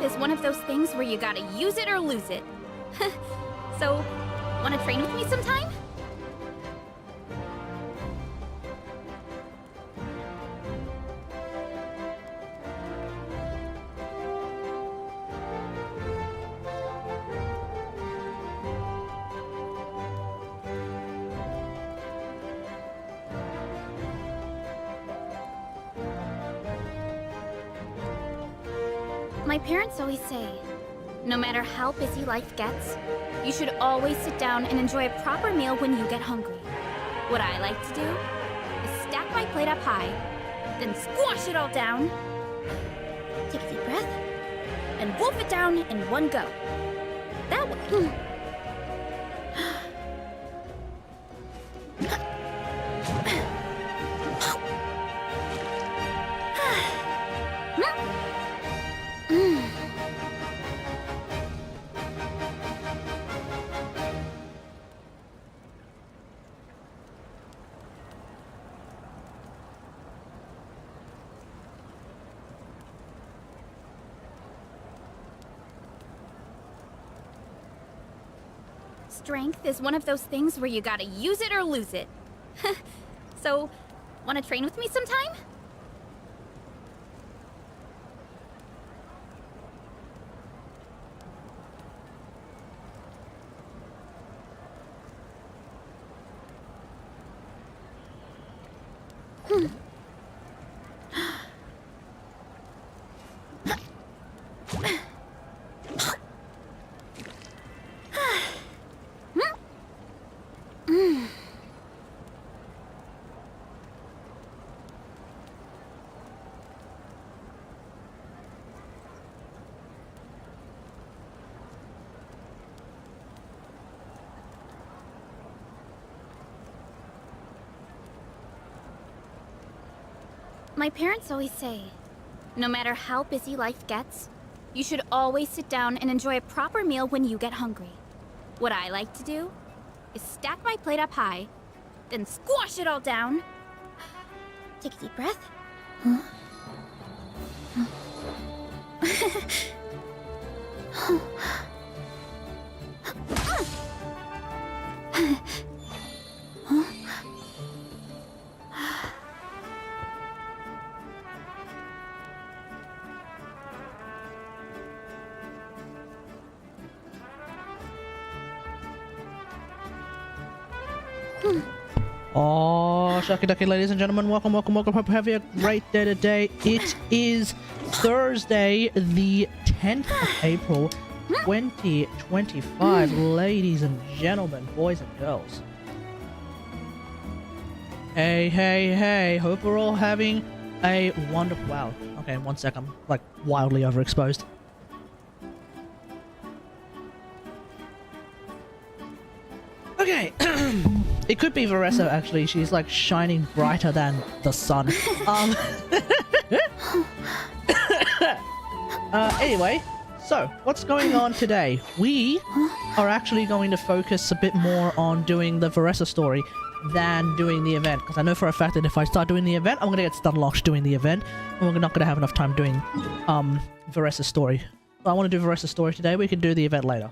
is one of those things where you gotta use it or lose it. So, wanna train with me sometime? My parents always say, no matter how busy life gets, you should always sit down and enjoy a proper meal when you get hungry. What I like to do is stack my plate up high, then squash it all down, take a deep breath, and wolf it down in one go. That way. Strength is one of those things where you gotta use it or lose it. So, wanna train with me sometime? My parents always say, no matter how busy life gets, you should always sit down and enjoy a proper meal when you get hungry. What I like to do is stack my plate up high, then squash it all down, take a deep breath, Oh, shucky ducky, ladies and gentlemen, welcome. Hope you have a great day today. It is Thursday, the 10th of April, 2025. Ladies and gentlemen, boys and girls. Hey. Hope we're all having a wonderful... Wow. Okay, 1 sec. I'm, like, wildly overexposed. Okay. It could be Varesa, actually. She's like shining brighter than the sun. Anyway, so what's going on today? We are actually going to focus a bit more on doing the Varesa story than doing the event, because I know for a fact that if I start doing the event, I'm gonna get stunlocked doing the event, and we're not gonna have enough time doing Varesa's story. So I want to do Varesa's story today. We can do the event later,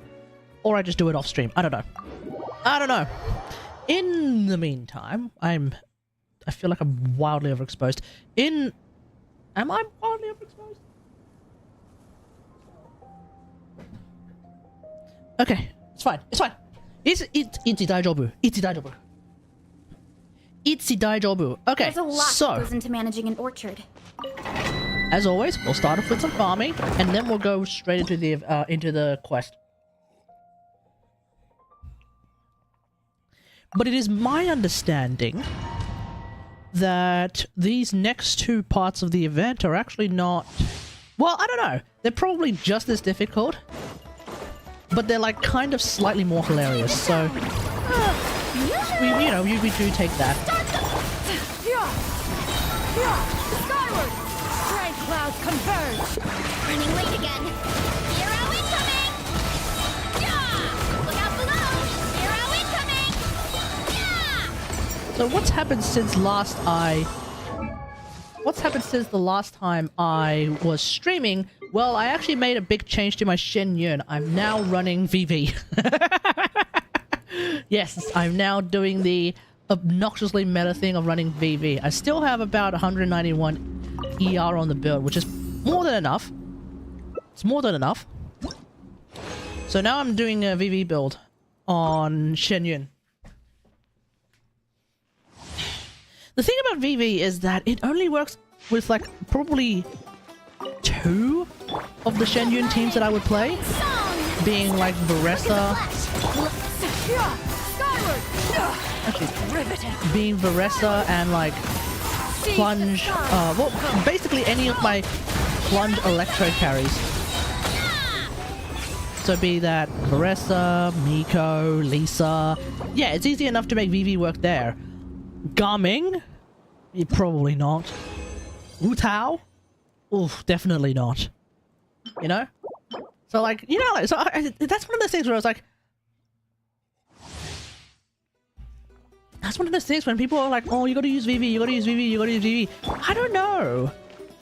or I just do it off stream. I don't know. In the meantime, I feel like I'm wildly overexposed. Am I wildly overexposed? Okay, it's fine. Itzy daijoubu. Okay, there's a lot that goes into managing an orchard. As always, we'll start off with some farming, and then we'll go straight into the quest. But it is my understanding that these next two parts of the event are actually not... Well, I don't know. They're probably just as difficult, but they're like kind of slightly more hilarious, so... we do take that. Skyward! Strike clouds converge! Running late again. Zero incoming! Yeah! Look out below! Zero incoming! Yeah! So what's happened since last I what's happened since the last time I was streaming? Well, I actually made a big change to my Shen Yun. I'm now running VV. Yes, I'm now doing the obnoxiously meta thing of running VV. I still have about 191 ER on the build, which is more than enough. It's more than enough. So now I'm doing a VV build on Shen Yun. The thing about VV is that it only works with like probably 2 of the Shen Yun teams that I would play, being like Varesa, actually being Varesa and like Plunge, well basically any of my Plunge electro carries. So be that Varesa, Miko, Lisa. Yeah, it's easy enough to make VV work there. Garming? Probably not. Wu Tao? Oof, definitely not. You know? So like, you know, like, so that's one of those things where I was like, that's one of those things when people are like, oh, you gotta use VV, you gotta use VV, you gotta use VV. I don't know.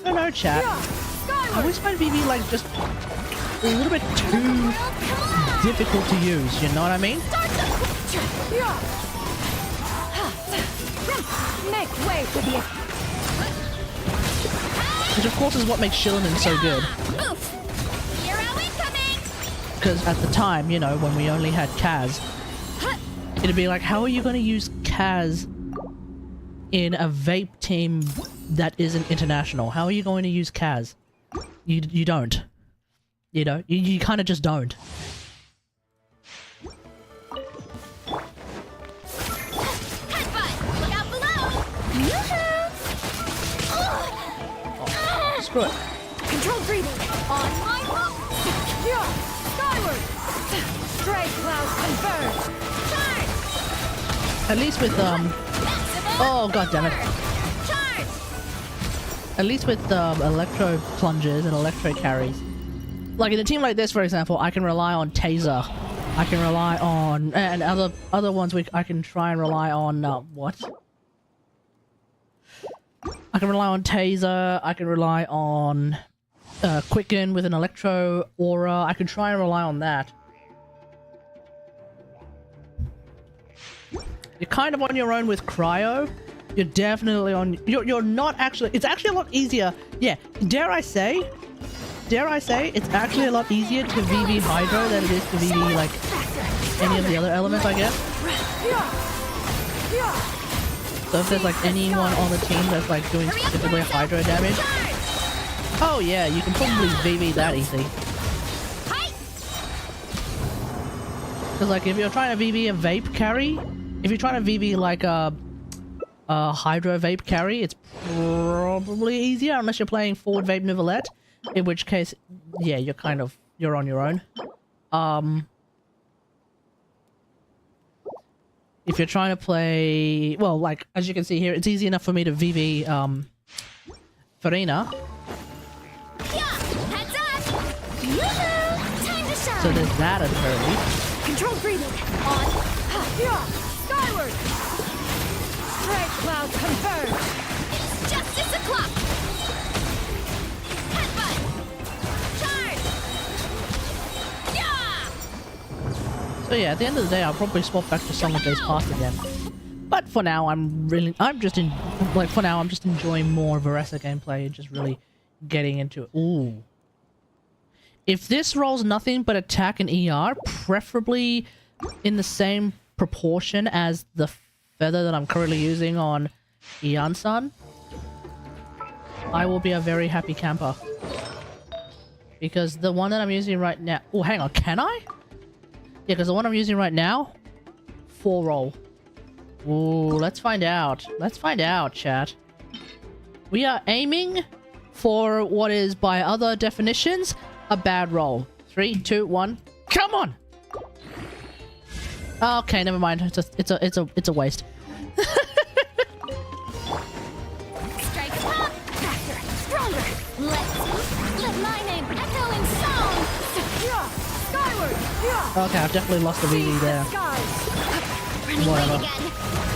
I don't know, chat. I always find VV like just a little bit too difficult to use, you know what I mean? Make way for the... Which of course is what makes Shillinen so good. Because at the time, you know, when we only had Kaz, it'd be like, how are you going to use Kaz in a vape team that isn't international? How are you going to use Kaz? You don't. You know, you kind of just don't. Screw it. Control breathing. On my rope. Skyward. Stray clouds converge. Charge. At least with oh god damn it. Charge. At least with electro plunges and electro carries. Like in a team like this, for example, I can rely on Taser. I can rely on and other ones I can try and rely on what? I can rely on Taser, I can rely on Quicken with an Electro Aura, I can try and rely on that. You're kind of on your own with Cryo. You're definitely on... You're not actually... It's actually a lot easier. Yeah, dare I say, it's actually a lot easier to VV Hydro than it is to VV, like, any of the other elements, I guess. So if there's like anyone on the team that's like doing specifically hydro damage, oh yeah, you can probably VV that easy. Because like if you're trying to VV a vape carry, if you're trying to VV like a hydro vape carry, it's probably easier unless you're playing forward vape Nivelette, in which case, yeah, you're on your own. If you're trying to play... Well, like, as you can see here, it's easy enough for me to VV, Farina. So there's that at the very least. Control breathing. On. Skyward. Stray clouds converge. It's justice o'clock. Headbutt. Charge. Yeah. So yeah, at the end of the day, I'll probably swap back to Song of Days Past again. But for now, I'm just enjoying more Varesa gameplay and just really getting into it. Ooh. If this rolls nothing but attack and ER, preferably in the same proportion as the feather that I'm currently using on Ian-san, I will be a very happy camper. Because the one that I'm using right now... Oh, hang on, can I? Yeah, because the one I'm using right now, 4 roll. Ooh, let's find out. Let's find out, chat. We are aiming for what is, by other definitions, a bad roll. 3, 2, 1. Come on! Okay, never mind. It's a waste. Strike pop! Faster! Stronger! Let my name echo in song! Skyward! Okay, I've definitely lost the VD there. Running Whatever. late again!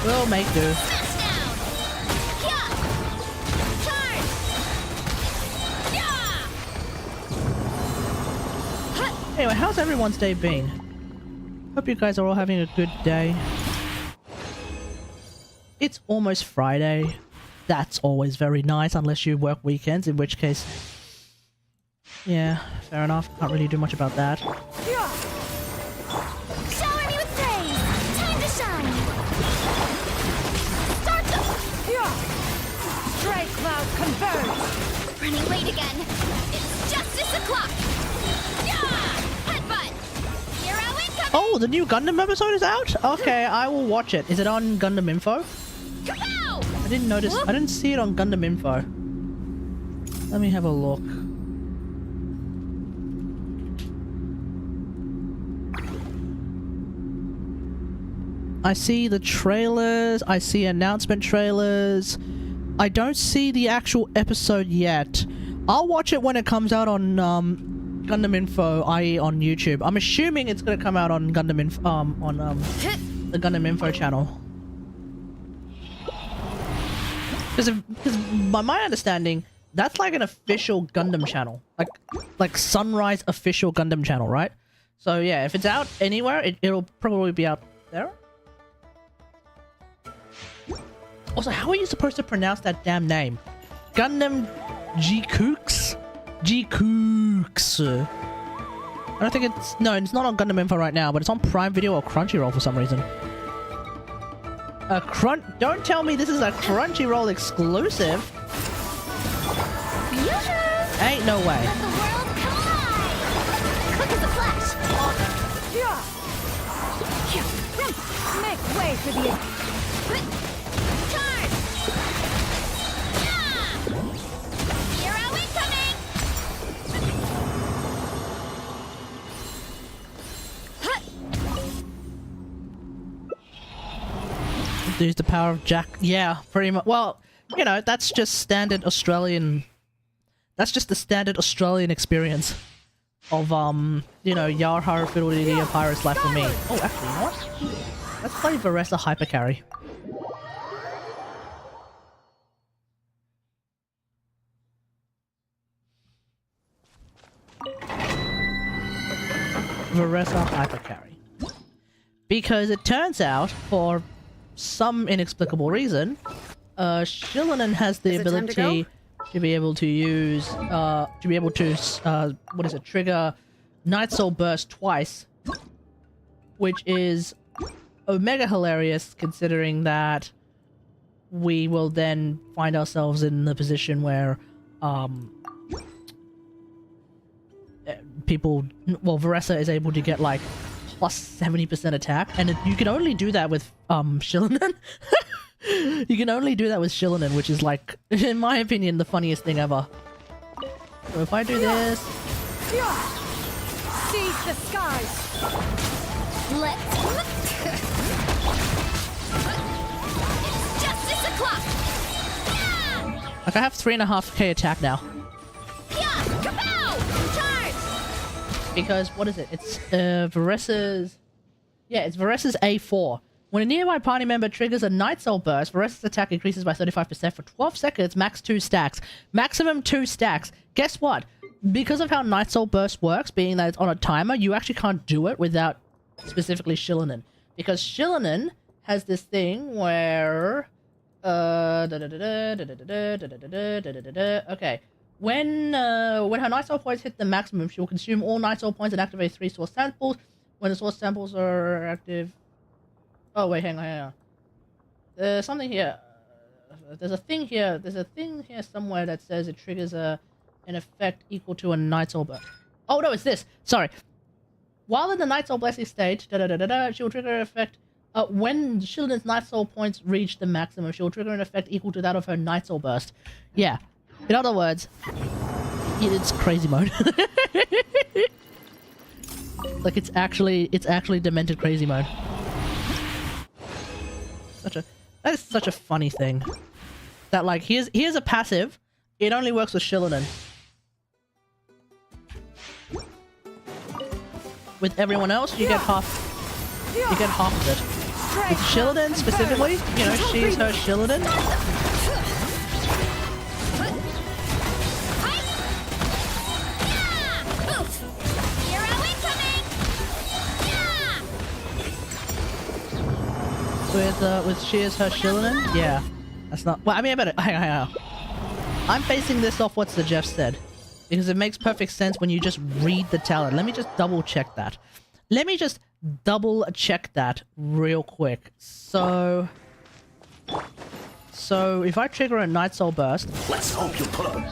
We'll make do. Smash down! Yeah! Charge! Anyway, how's everyone's day been? Hope you guys are all having a good day. It's almost Friday. That's always very nice, unless you work weekends, in which case... Yeah, fair enough. Can't really do much about that. Shower me with praise! Time to shine! Start the... Stray cloud converge! Running late again. It's justice o'clock. Yeah! Headbutt. Hero incoming. Oh, the new Gundam episode is out? Okay, I will watch it. Is it on Gundam Info? Kapow! I didn't notice. I didn't see it on Gundam Info. Let me have a look. I see the trailers. I see announcement trailers. I don't see the actual episode yet. I'll watch it when it comes out on Gundam Info, i.e. on YouTube. I'm assuming it's gonna come out on Gundam Info, the Gundam Info channel. Because by my understanding, that's like an official Gundam channel, like Sunrise official Gundam channel, right? So yeah, if it's out anywhere, it'll probably be out there. Also, how are you supposed to pronounce that damn name? Gundam G-Kooks? G-Kooks. I don't think it's... No, it's not on Gundam Info right now, but it's on Prime Video or Crunchyroll for some reason. Don't tell me this is a Crunchyroll exclusive. Ain't no way. Let the world collide! Quick as a flash! Make way for the... Charge! Yeah! Hero incoming! Use the power of Jack. Yeah, pretty much. Well, you know, that's just standard Australian. That's just the standard Australian experience of you know, Yarhara Fiddle-Dee-Dee of Pirate's Life for me. Oh, actually, you know what? Let's play Varesa Hypercarry. Varesa Hypercarry. Because it turns out, for some inexplicable reason, Shillinen has the ability to be able to use, trigger Night Soul Burst twice, which is omega hilarious considering that we will then find ourselves in the position where, Varesa is able to get like plus 70% attack, and you can only do that with Shillinen. You can only do that with Shillinen, which is like, in my opinion, the funniest thing ever. So if I do this, Seize the skies! Let's... It's justice o'clock! Yeah! like I have 3.5k attack now. Yeah! Kapow! Charge! Because, what is it? It's Varesa's... Yeah, it's Varesa's A4. When a nearby party member triggers a Night Soul Burst, Varesa's attack increases by 35% for 12 seconds, max 2 stacks. Maximum 2 stacks. Guess what? Because of how Night Soul Burst works, being that it's on a timer, you actually can't do it without specifically Shillinen. Because Shillinen has this thing where... Okay. When her Night Soul points hit the maximum, she will consume all Night Soul points and activate 3 source samples. When the source samples are active... Oh, wait, hang on. There's something here. There's a thing here somewhere that says it triggers an effect equal to a Night Soul Burst. Oh, no, it's this. Sorry. While in the Night Soul Blessing state, she will trigger an effect... when Shillinen's Night Soul points reach the maximum, she will trigger an effect equal to that of her Night Soul Burst. Yeah. In other words, it's crazy mode. Like, it's actually demented crazy mode. That is such a funny thing. That, like, here's a passive. It only works with Shillinen. With everyone else, you get half of it. With Shillinen specifically, you know, she's her Shillinen. Hero incoming! with Shears her Shillinen? Yeah. That's not... Well, I mean, I better... Hang on. I'm basing this off what Sir Jeff said. Because it makes perfect sense when you just read the talent. Let me just double check that. Let me just double check that real quick. So if I trigger a Night Soul Burst... Let's hope you pull up.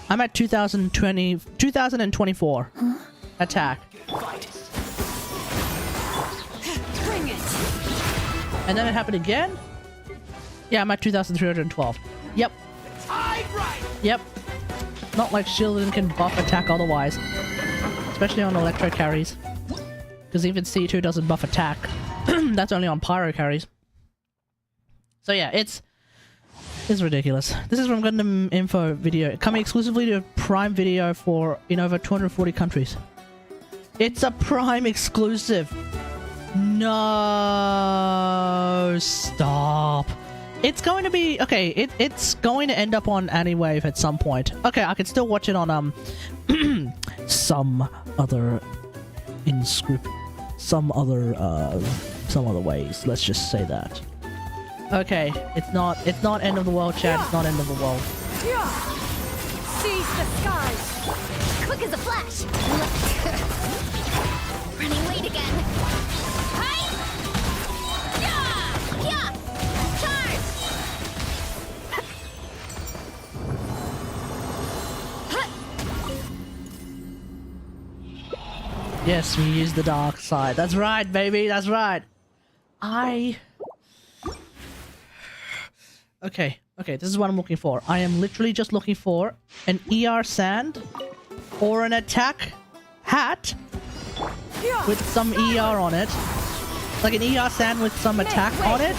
I'm at 2024. Huh? Attack. Bring it. And then it happened again? Yeah, I'm at 2312. Yep. Yep. Not like Shielding can buff attack otherwise. Especially on Electro carries. Because even C2 doesn't buff attack. That's only on Pyro carries. So yeah, it's ridiculous. This is from Gundam Info video. Coming exclusively to Prime Video in over 240 countries. It's a Prime exclusive. No, stop. It's going to be okay. It's going to end up on Aniwave at some point. Okay, I can still watch it on some other ways. Let's just say that. Okay, it's not end of the world, chat. It's not end of the world. Seize the skies. Quick as a flash. Running late again. Hi! Yeah! Charge! Yes, we use the dark side. That's right, baby. That's right. Okay, this is what I'm looking for. I am literally just looking for an ER sand or an attack hat with some ER on it. Like an ER sand with some attack on it.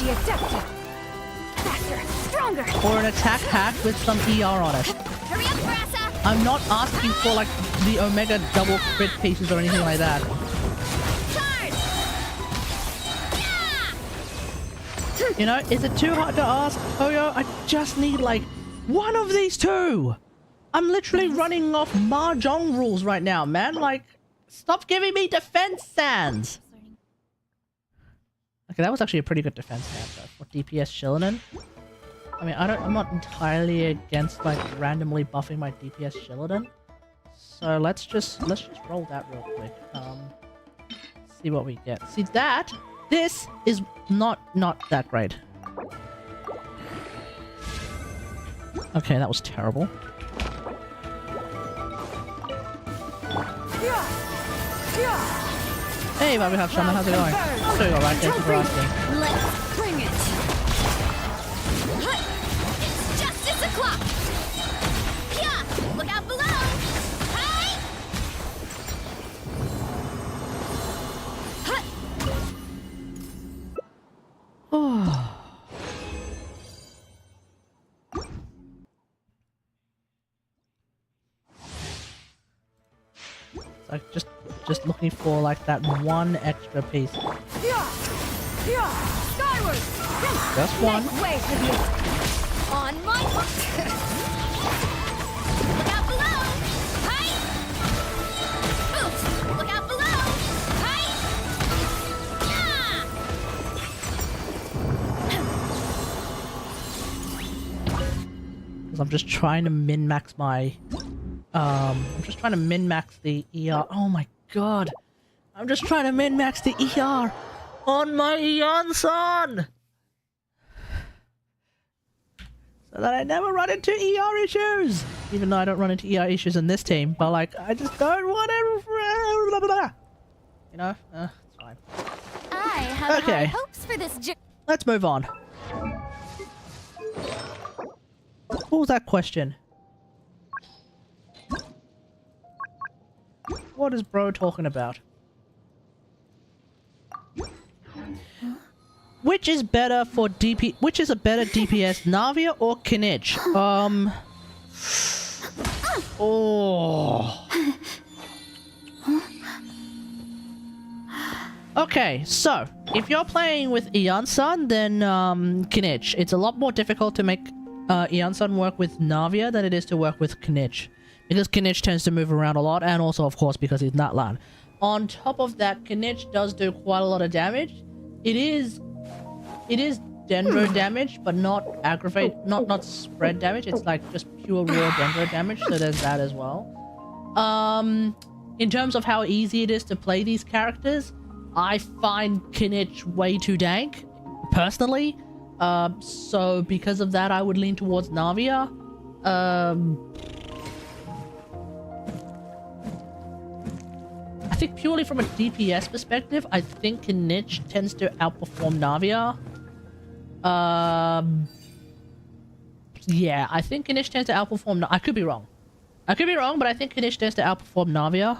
Faster, stronger. Or an attack hat with some ER on it. Hurry up, Varesa. I'm not asking for like the Omega double crit pieces or anything like that. You know, is it too hard to ask? Oh, yo, I just need, like, one of these two! I'm literally running off Mahjong rules right now, man. Like, stop giving me defense sands! Okay, that was actually a pretty good defense sand, though, for DPS Shillinen. I mean, I'm not entirely against, like, randomly buffing my DPS Shillinen. So let's just roll that real quick. See what we get. See that? This is not that great. Okay, that was terrible. Hey, Bobby Hopshana, how's it going? I'm doing alright, thank you for asking. Let's bring it. It's justice o'clock. Yeah, look out below. Hey! Like just looking for like that one extra piece. Skyward. Just one. Way for you. On my mark. Look out below. Hi. Oops. Look out below. Hi. Because I'm just trying to min-max my... I'm just trying to min-max the ER. Oh my god. I'm just trying to min-max the ER on my Eon-san! So that I never run into ER issues! Even though I don't run into ER issues in this team, but like, I just don't want to... You know? It's fine. I have Okay. high hopes for this. Let's move on. What was that question? What is bro talking about? Which is better for DP? Which is a better DPS, Navia or Kinich? Oh. Okay, so if you're playing with Eon-san, then Kinich. It's a lot more difficult to make Eon-san work with Navia than it is to work with Kinich. Because Kinich tends to move around a lot, and also, of course, because he's Natlan. On top of that, Kinich does do quite a lot of damage. It it is dendro damage, but not not spread damage. It's like just pure raw dendro damage, so there's that as well. In terms of how easy it is to play these characters, I find Kinich way too dank, personally. So because of that, I would lean towards Navia. I think purely from a DPS perspective, I think Kinich tends to outperform Navia. Yeah, I think Kinich tends to outperform. I could be wrong. I could be wrong, but I think Kinich tends to outperform Navia.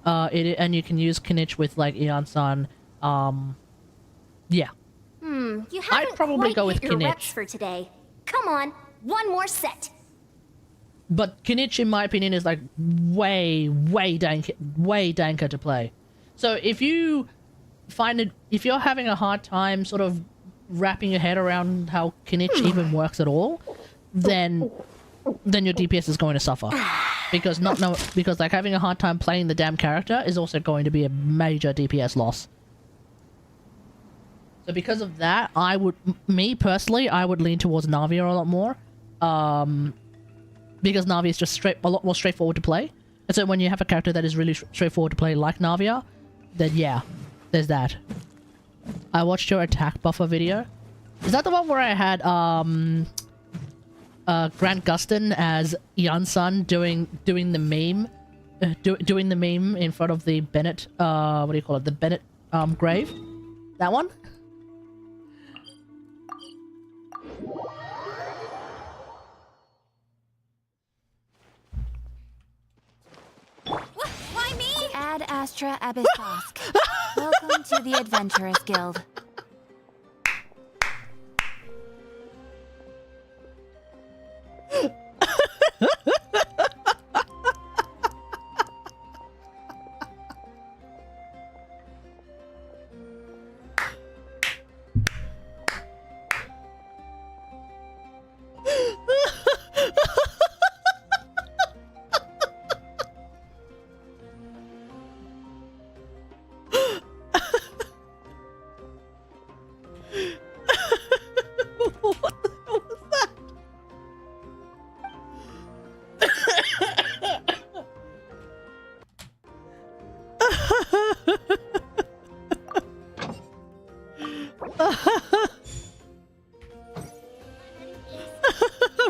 And you can use Kinich with like Aeon-san. Yeah. You haven't I'd probably quite go hit with your Kinich. reps for today. Come on, one more set. But Kinich, in my opinion, is like way danker to play. So if you find it, if you're having a hard time sort of wrapping your head around how Kinich even works at all, then your DPS is going to suffer. Because because like having a hard time playing the damn character is also going to be a major DPS loss. So because of that, me personally, I would lean towards Navia a lot more. Because Navia is just a lot more straightforward to play. And so when you have a character that is really straightforward to play like Navia, then yeah, there's that. I watched your attack buffer video. Is that the one where I had Grant Gustin as Yan-san doing the meme, doing the meme in front of the Bennett, what do you call it? The Bennett grave. That one. Why me? Ad Astra Abyssosk. Welcome to the Adventurers Guild.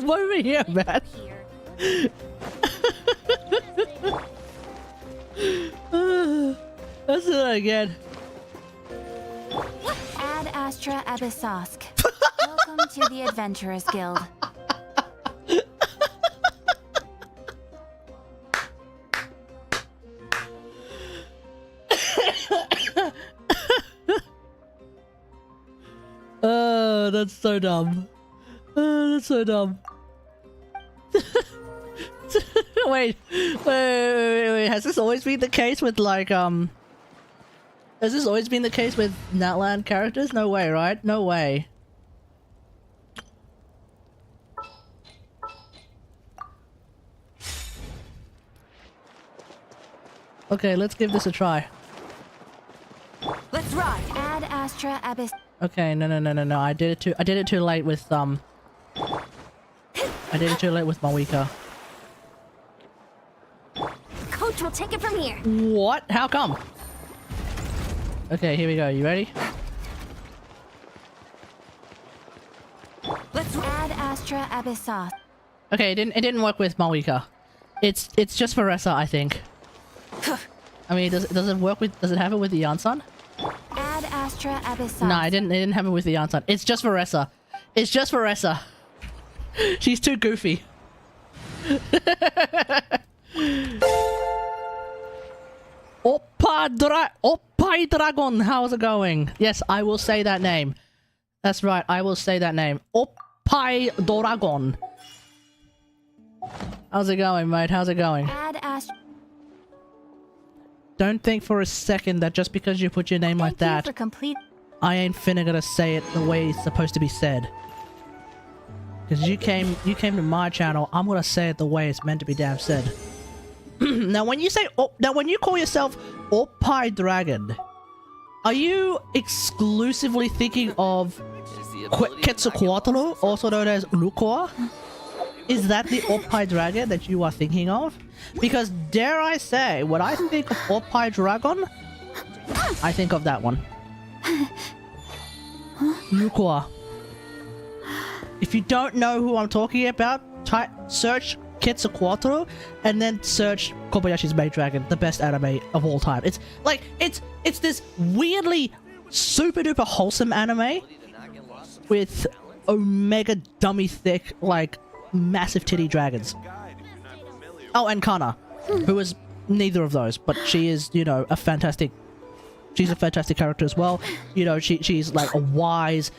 What are we here, man? That's it again. Ad Astra Abyssosk. Welcome to the Adventurers Guild. That's so dumb. That's so dumb. Wait. Has this always been the case with like Has this always been the case with Natlan characters? No way, right? No way. Okay, let's give this a try. Let's ride. Ad Astra Abyss. Okay, no. I did it too late with I did it too late with Mawika. Coach will take it from here. What? How come? Okay, here we go. You ready? Let's Ad Astra Abyssosk. Okay, it didn't work with Mawika. It's just Varesa, I think. I mean, does it work with? Does it have it with the Yansan? Ad Astra Abyssosk. No, it didn't have it with the Yansan. It's just Varesa. It's just Varesa. She's too goofy. Oppai Dragon, how's it going? Yes, I will say that name. That's right, I will say that name. Oppai Dragon. How's it going, mate? How's it going? Ad Astra. Don't think for a second that just because you put your name like Thank that, you for complete. I ain't finna gonna say it the way it's supposed to be said. Because you came to my channel, I'm gonna say it the way it's meant to be damn said. Now when you say when you call yourself Oppai Dragon, are you exclusively thinking of Quetzalcoatl, also known as Lukor? Is that the Oppai dragon that you are thinking of? Because dare I say, when I think of Oppai dragon, I think of that one. Lukor. If you don't know who I'm talking about, search Quetzalcoatl and then search Kobayashi's Maid Dragon, the best anime of all time. It's like it's this weirdly super duper wholesome anime with omega dummy thick like massive titty dragons. Oh, and Kana, who is neither of those, but she is, you know, a fantastic character as well. You know, she's like a wise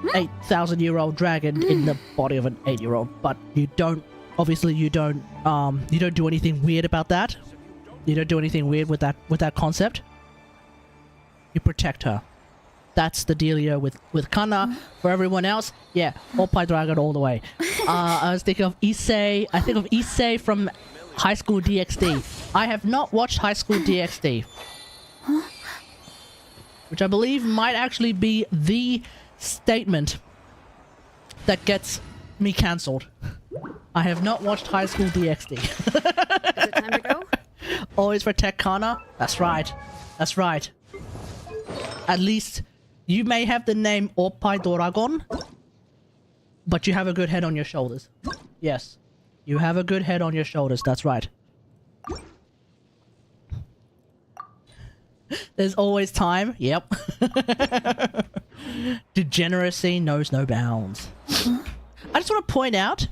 8,000-year-old dragon in the body of an 8-year-old, but you don't do anything weird about that. You don't do anything weird with that concept. You protect her. That's the dealio with Kana. For everyone else, yeah, Oppai Dragon all the way. I was thinking of Issei. I think of Issei from High School DxD. I have not watched High School DxD, which I believe might actually be the statement that gets me cancelled. I have not watched High School DxD. Is it time to go? Always protect Kana. That's right. That's right. At least you may have the name Oppai Dragon, but you have a good head on your shoulders. Yes. You have a good head on your shoulders. That's right. There's always time. Yep. Degeneracy knows no bounds. I just want to point out,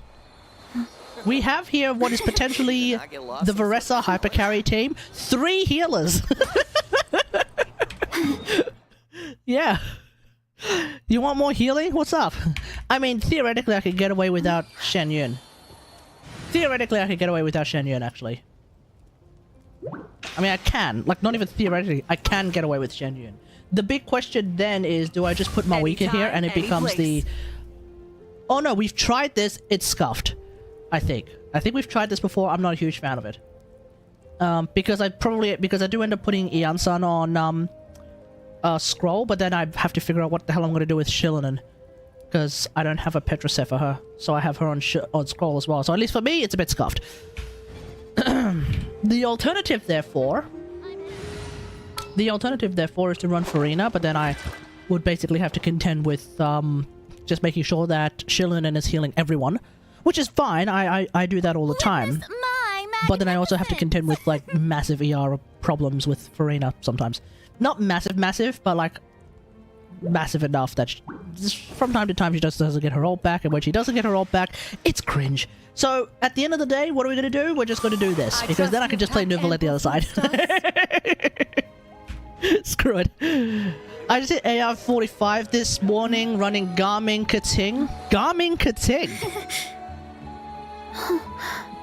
we have here what is potentially the Varesa Hypercarry team. 3 healers. Yeah. You want more healing? What's up? I mean, theoretically I could get away without Shen Yun. Theoretically I could get away without Shen Yun, actually. I mean, I can. Like, not even theoretically. I can get away with Shen Yun. The big question then is, do I just put Mawika here and it becomes the... Oh no, we've tried this. It's scuffed. I think we've tried this before. I'm not a huge fan of it. Because I do end up putting Ian-san on Scroll, but then I have to figure out what the hell I'm going to do with Shillinen. Because I don't have a Petrocet for her. So I have her on Scroll as well. So at least for me, it's a bit scuffed. The alternative, therefore, is to run Farina, but then I would basically have to contend with just making sure that Shillinen is healing everyone, which is fine. I do that all the time. But then I also have to contend with like massive ER problems with Farina sometimes. Not massive, but like massive enough that from time to time she just doesn't get her ult back, and when she doesn't get her ult back, it's cringe. So at the end of the day, what are we going to do? We're just going to do this, because then I can just play Nuval at the other side. Screw it. I just hit AR45 this morning running Garmin Kating. Garmin Kating!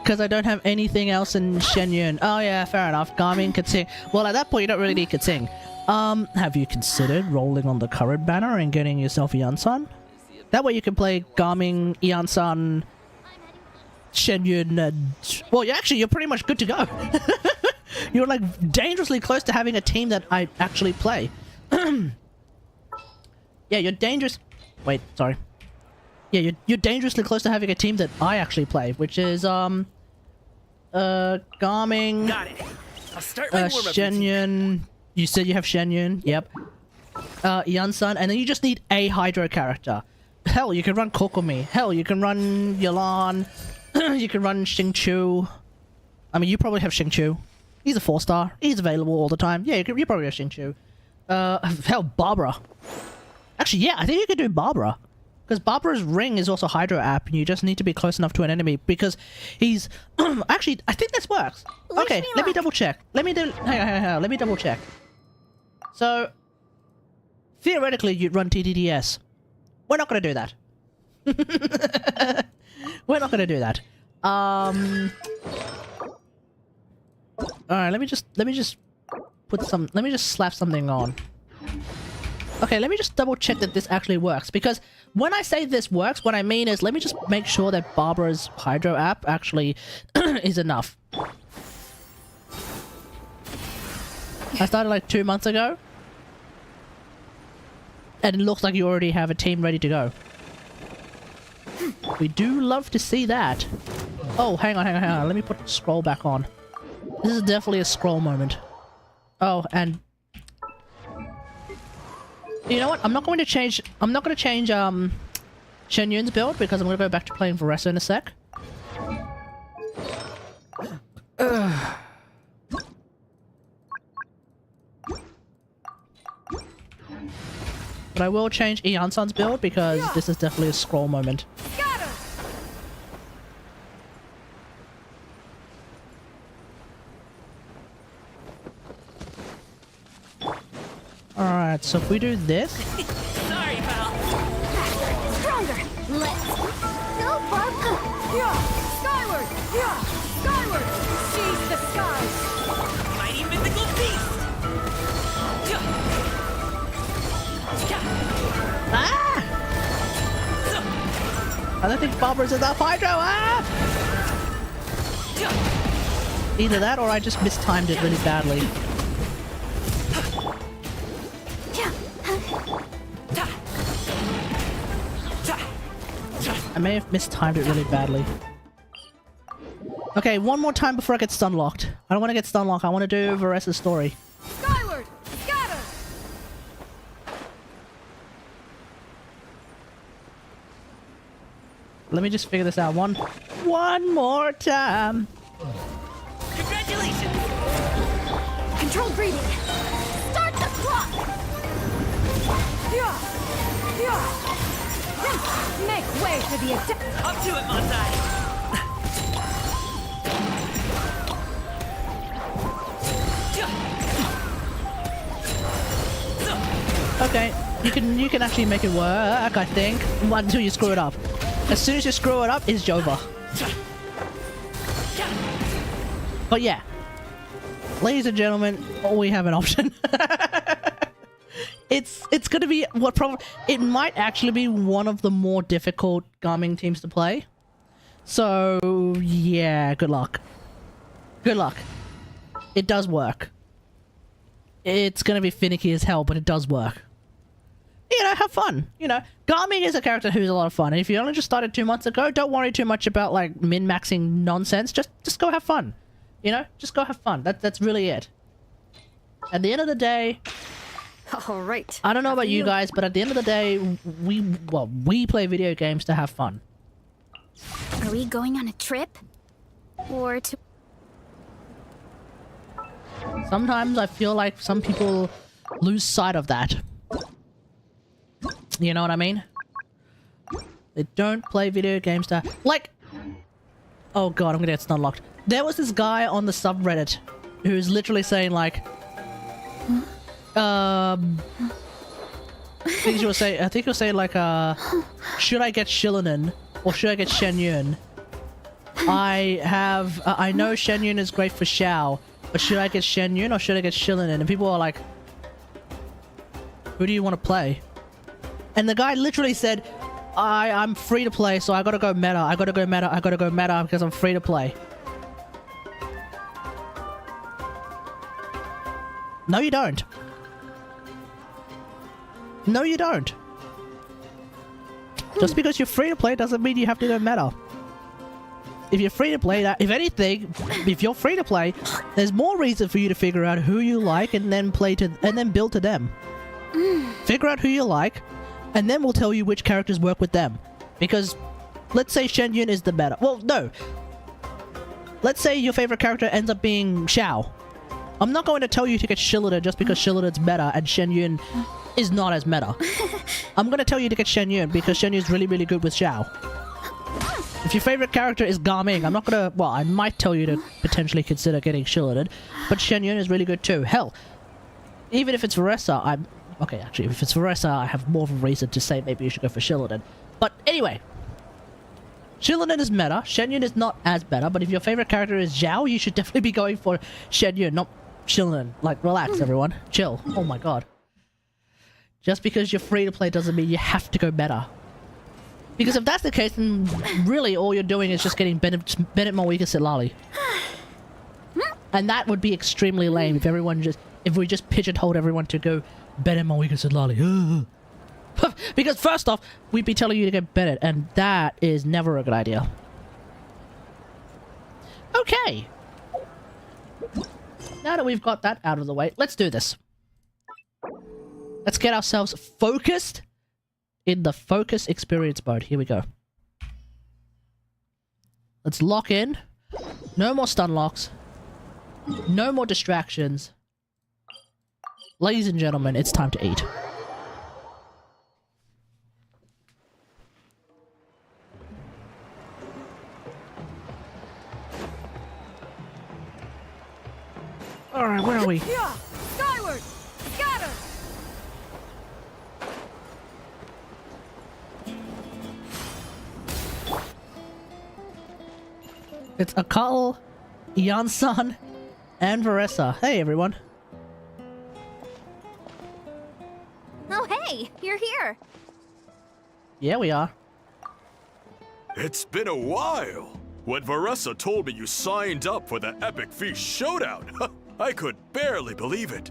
Because I don't have anything else in Shen Yun. Oh yeah, fair enough. Garmin Kating. Well, at that point you don't really need Kating. Have you considered rolling on the current banner and getting yourself Ian-san? That way you can play Garmin, Ian-san, Shen Yun, and... Well, you're pretty much good to go. You're like dangerously close to having a team that I actually play. Yeah, you're dangerous... Wait, sorry. Yeah, you're dangerously close to having a team that I actually play, which is, Garmin... Got it. I'll start my warm-up Shen Yun... You said you have Shen Yun, yep. Ian-san, and then you just need a Hydro character. Hell, you can run Kokomi. Hell, you can run Yalan. You can run Xingqiu. I mean, you probably have Xingqiu. He's a 4-star. He's available all the time. Yeah, you probably have Xingqiu. Hell, Barbara. Actually, yeah, I think you could do Barbara. Because Barbara's ring is also Hydro app, and you just need to be close enough to an enemy, because he's... Actually, I think this works. Okay, let me double check. Let me double check. So, theoretically, you'd run TDDS. We're not going to do that. We're not going to do that. Alright, let me just slap something on. Okay, let me just double check that this actually works, because when I say this works, what I mean is let me just make sure that Barbara's Hydro app actually is enough. I started like 2 months ago. And it looks like you already have a team ready to go. We do love to see that. Oh, hang on. Let me put the scroll back on. This is definitely a scroll moment. Oh, and you know what? I'm not going to change Shen Yun's build because I'm going to go back to playing Varesa in a sec. But I will change Eonsan's build because this is definitely a scroll moment. Alright, so if we do this... Sorry, pal. Stronger! Let's go far. Skyward! Skyward! Seize the skies! Mighty mythical beast. Ah! I don't think Barbara's enough hydro! Ah! Either that or I just mistimed it really badly. I may have mistimed it really badly. Okay, one more time before I get stun locked. I don't want to get stun locked. I want to do Varesa's story. Skyward! Scatter! Let me just figure this out one more time. Congratulations. Control breathing! Start the clock! Make way for the attack! Up to it, Monsai. Okay, you can actually make it work, I think, until you screw it up. As soon as you screw it up, it's over. But yeah, ladies and gentlemen, we have an option. It's gonna be it might actually be one of the more difficult Garming teams to play. So yeah, good luck. Good luck. It does work. It's gonna be finicky as hell, but it does work. You know, have fun. You know, Garming is a character who's a lot of fun. And if you only just started 2 months ago, don't worry too much about like min-maxing nonsense. Just go have fun. You know, just go have fun. That's really it. At the end of the day, All right. I don't know about you guys, but at the end of the day, we play video games to have fun. Are we going on a trip? Or to... Sometimes I feel like some people lose sight of that. You know what I mean? They don't play video games to... Like... Oh god, I'm gonna get stun locked. There was this guy on the subreddit who's literally saying like... I think he was saying like, should I get Shillinen or should I get Shen Yun? I know Shen Yun is great for Xiao, but should I get Shen Yun or should I get Shillinen? And people are like, who do you want to play? And the guy literally said, I'm free to play, so I gotta go meta. I gotta go meta because I'm free to play. No, you don't. No, you don't. Just because you're free to play doesn't mean you have to go meta. If you're free to play, if anything, if you're free to play, there's more reason for you to figure out who you like and then build to them. Figure out who you like, and then we'll tell you which characters work with them. Because, let's say Shen Yun is the meta. Well, no. Let's say your favorite character ends up being Xiao. I'm not going to tell you to get Shillinen just because Shillinen's meta and Shen Yun is not as meta. I'm going to tell you to get Shen Yun because Shen Yun is really, really good with Xiao. If your favorite character is Garming, I'm not going to... Well, I might tell you to potentially consider getting Shillinen, but Shen Yun is really good too. Hell, even if it's Varesa, Okay, actually, if it's Varesa, I have more of a reason to say maybe you should go for Shillinen. But anyway, Shillinen is meta. Shen Yun is not as meta, but if your favorite character is Xiao, you should definitely be going for Shen Yun, not Shillinen. Like, relax, everyone. Chill. Oh my god. Just because you're free to play doesn't mean you have to go meta. Because if that's the case, then really all you're doing is just getting Bennett Mawika Citlali. And that would be extremely lame if we just pigeonholed everyone to go Bennett Mawika Citlali. Because first off, we'd be telling you to get bedded, and that is never a good idea. Okay. Now that we've got that out of the way, let's do this. Let's get ourselves focused in the focus experience mode. Here we go. Let's lock in. No more stun locks. No more distractions. Ladies and gentlemen, it's time to eat. Alright, where are we? Yeah! Skyward! Scatter! It's Akal, Yansan, and Varesa. Hey, everyone. Oh, hey! You're here! Yeah, we are. It's been a while. When Varesa told me you signed up for the Epic Feast Showdown, I could barely believe it.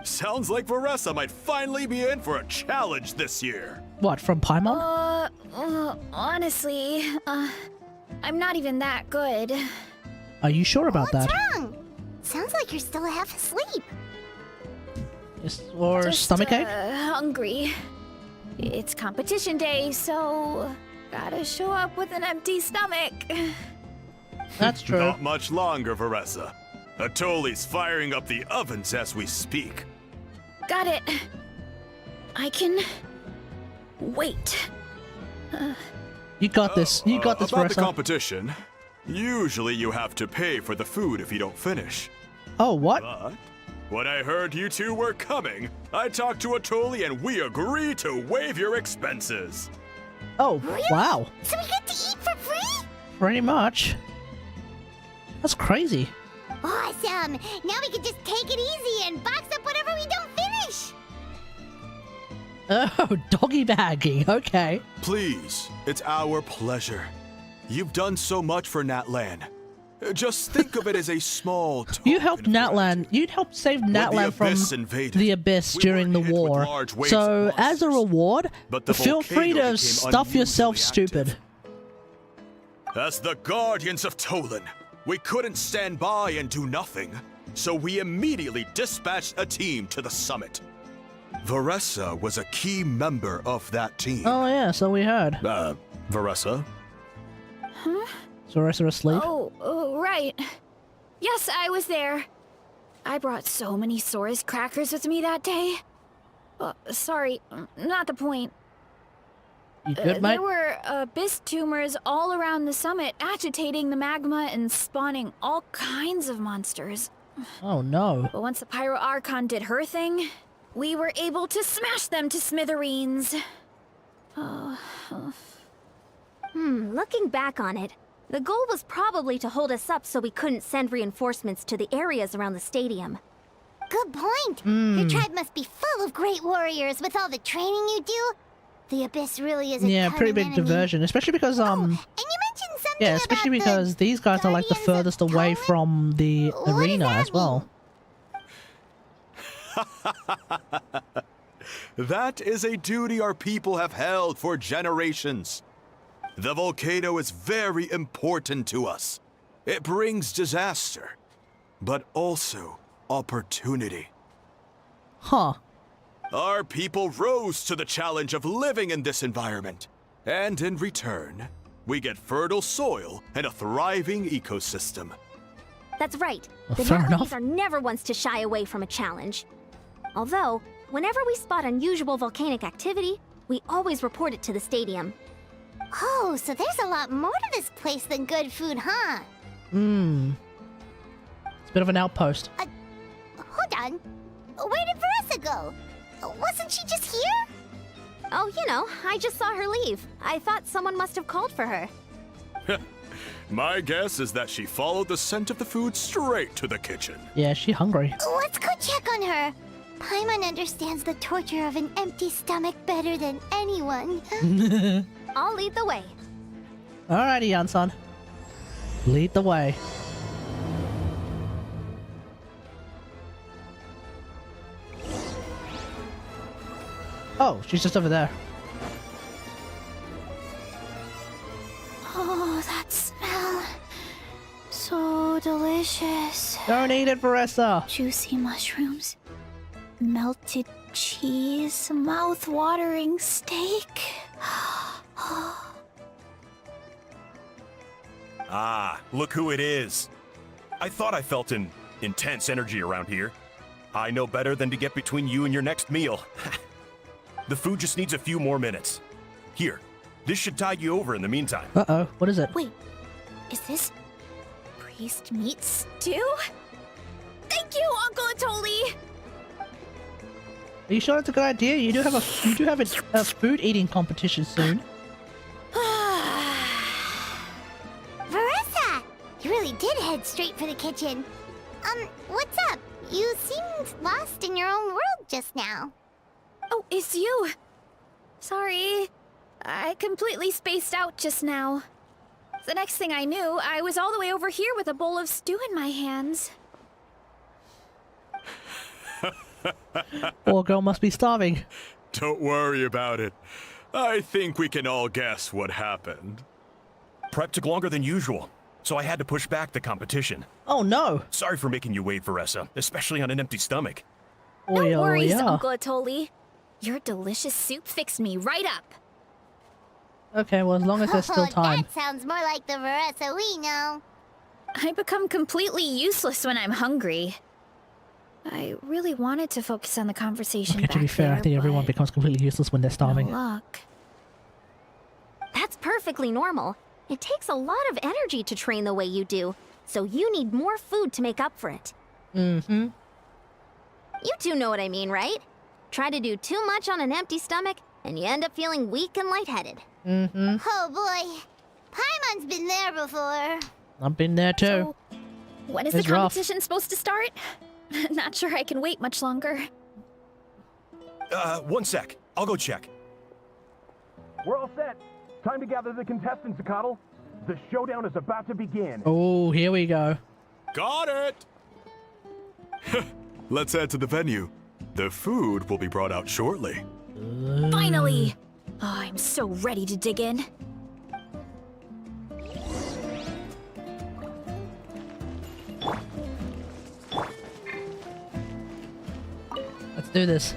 Sounds like Varesa might finally be in for a challenge this year. What, from Paimon? Honestly, I'm not even that good. Are you sure about that? What's wrong? Sounds like you're still half asleep. Or Just, stomachache? Hungry. It's competition day, so gotta show up with an empty stomach. That's true. Not much longer, Varesa. Atoli's firing up the ovens as we speak. Got it. I can wait. You got this. You got this, About the Varesa. competition, usually you have to pay for the food if you don't finish. Oh, what? But when I heard you two were coming, I talked to Atoli and we agreed to waive your expenses. Oh, wow. So we get to eat for free? Pretty much. That's crazy. Awesome! Now we can just take it easy and box up whatever we don't finish! Oh, doggy bagging. Okay. Please, it's our pleasure. You've done so much for Natlan. Just think of it as a small You helped token of Natlan. You'd helped save Natlan from Abyss invaded, the Abyss we during the were hit with war. large waves So, of as a monsters, reward, but the feel free volcano to became stuff yourself unusually stupid. active. As the Guardians of Tolan, we couldn't stand by and do nothing, so we immediately dispatched a team to the summit. Varesa was a key member of that team. Oh, yeah, so we heard. Varesa? Is Varesa asleep? Oh, right. Yes, I was there. I brought so many Saurus crackers with me that day. Sorry, not the point. You good, mate? There were abyss tumors all around the summit, agitating the magma and spawning all kinds of monsters. Oh, no. But once the Pyro Archon did her thing, we were able to smash them to smithereens. Looking back on it, the goal was probably to hold us up so we couldn't send reinforcements to the areas around the stadium. Good point! Your tribe must be full of great warriors with all the training you do. The Abyss really is a Yeah, pretty big cunning enemy. diversion, especially because, And you mentioned something yeah, especially about because these guys are like the Guardians of furthest away Tolan? from the What does arena that as well. That is a duty our people have held for generations. The volcano is very important to us. It brings disaster, but also opportunity. Huh. Our people rose to the challenge of living in this environment, and in return, we get fertile soil and a thriving ecosystem. That's right. Well, The fair Natlanese enough. are never ones to shy away from a challenge. Although, whenever we spot unusual volcanic activity, we always report it to the stadium. Oh, so there's a lot more to this place than good food, huh? It's a bit of an outpost. Hold on. Where did Varesa go? Wasn't she just here? Oh, you know, I just saw her leave. I thought someone must have called for her. My guess is that she followed the scent of the food straight to the kitchen. Yeah, she hungry. Let's go check on her. Paimon understands the torture of an empty stomach better than anyone. I'll lead the way. Alrighty, Yansan. Lead the way. Oh, she's just over there. Oh, that smell. So delicious. Don't eat it, Varesa. Juicy mushrooms, melted cheese, mouth-watering steak. Ah, look who it is. I thought I felt an intense energy around here. I know better than to get between you and your next meal. The food just needs a few more minutes. Here, this should tide you over in the meantime. Uh-oh, what is it? Wait, is this priest meat stew? Thank you, Uncle Atoli! Are you sure that's a good idea? You do have a food eating competition soon. Varesa! You really did head straight for the kitchen. What's up? You seemed lost in your own world just now. Oh, it's you. Sorry. I completely spaced out just now. The next thing I knew, I was all the way over here with a bowl of stew in my hands. Poor girl must be starving. Don't worry about it. I think we can all guess what happened. Prep took longer than usual, so I had to push back the competition. Oh no. Sorry for making you wait, Varesa, especially on an empty stomach. Oh, No yeah, worries, yeah. Uncle Atoli. Your delicious soup fixed me right up. Okay, well, as long as there's still time. That sounds more like the Varesa we know. I become completely useless when I'm hungry. I really wanted to focus on the conversation Okay, to be back fair, I there, think everyone but becomes completely useless when they're starving. no luck. That's perfectly normal. It takes a lot of energy to train the way you do, so you need more food to make up for it. Mm-hmm. You two know what I mean, right? Try to do too much on an empty stomach, and you end up feeling weak and lightheaded. Mm-hmm. Oh boy. Paimon's been there before. I've been there too. So, when is It's the rough. competition supposed to start? Not sure I can wait much longer. One sec. I'll go check. We're all set. Time to gather the contestants, Citlali. The showdown is about to begin. Oh, here we go. Got it! Let's head to the venue. The food will be brought out shortly. Finally! Oh, I'm so ready to dig in. Let's do this.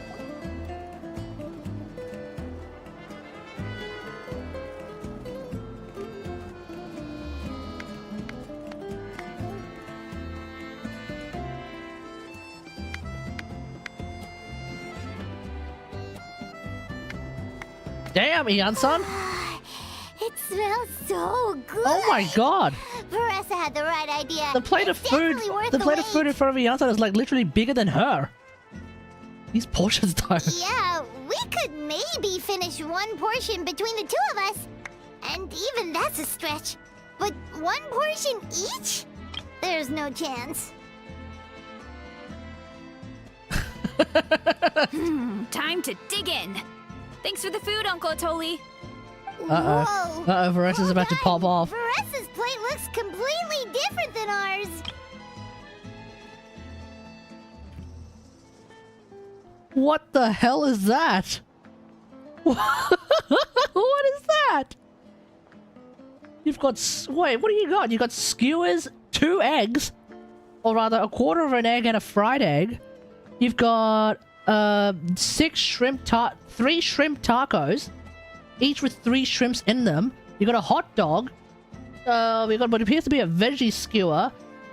Damn, Ian-san! It smells so good. Oh my god! Varesa had the right idea. The plate of It's food, definitely worth the plate of wait. food in front of Ian-san is like literally bigger than her. These portions though. Yeah, we could maybe finish one portion between the two of us. And even that's a stretch. But one portion each? There's no chance. Time to dig in. Thanks for the food, Uncle Atoli. Uh-oh. Whoa. Uh-oh, Varesa's Hold about to on. pop off. Varesa's plate looks completely different than ours. What the hell is that? What is that? You've got... Wait, what do you got? You got skewers, 2 eggs, or rather a quarter of an egg and a fried egg. You've got 3 shrimp tacos, each with 3 shrimps in them. You got a hot dog. We got what appears to be a veggie skewer.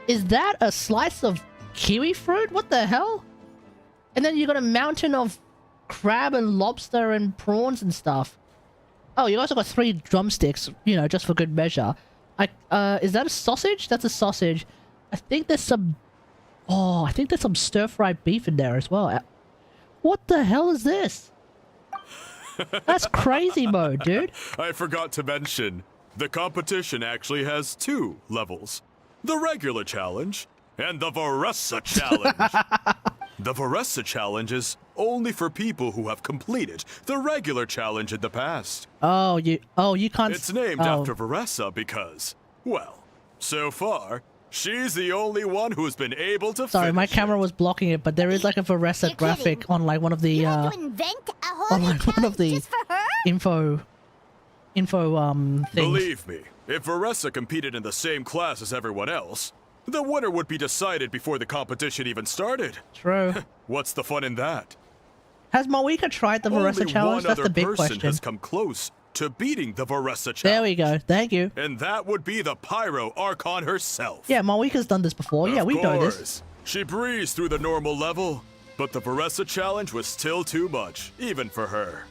Is that a slice of kiwi fruit? What the hell? And then you got a mountain of crab and lobster and prawns and stuff. Oh, you also got 3 drumsticks, you know, just for good measure. Is that a sausage? That's a sausage. I think there's some... Oh, I think there's some stir-fried beef in there as well. What the hell is this? That's crazy mode, dude. I forgot to mention, the competition actually has 2 levels. The regular challenge and the Varesa challenge. The Varesa challenge is only for people who have completed the regular challenge in the past. Oh, you can't... It's named oh. after Varesa because, well, so far, She's the only one who's been able to Sorry, my finish camera it. was blocking it, but there is like a Varesa You're graphic kidding. on like one of the You had to invent a whole on new like one of challenge the just for her? info things. Believe me, if Varesa competed in the same class as everyone else, the winner would be decided before the competition even started. True. What's the fun in that? Has Moeka tried the Varesa Only challenge? one That's other the big person question. has come close to beating the Varesa challenge. There we go. Thank you. And that would be the Pyro Archon herself. Yeah, Moeka's done this before. Yeah, Of we know this. course. She breezed through the normal level, but the Varesa challenge was still too much, even for her.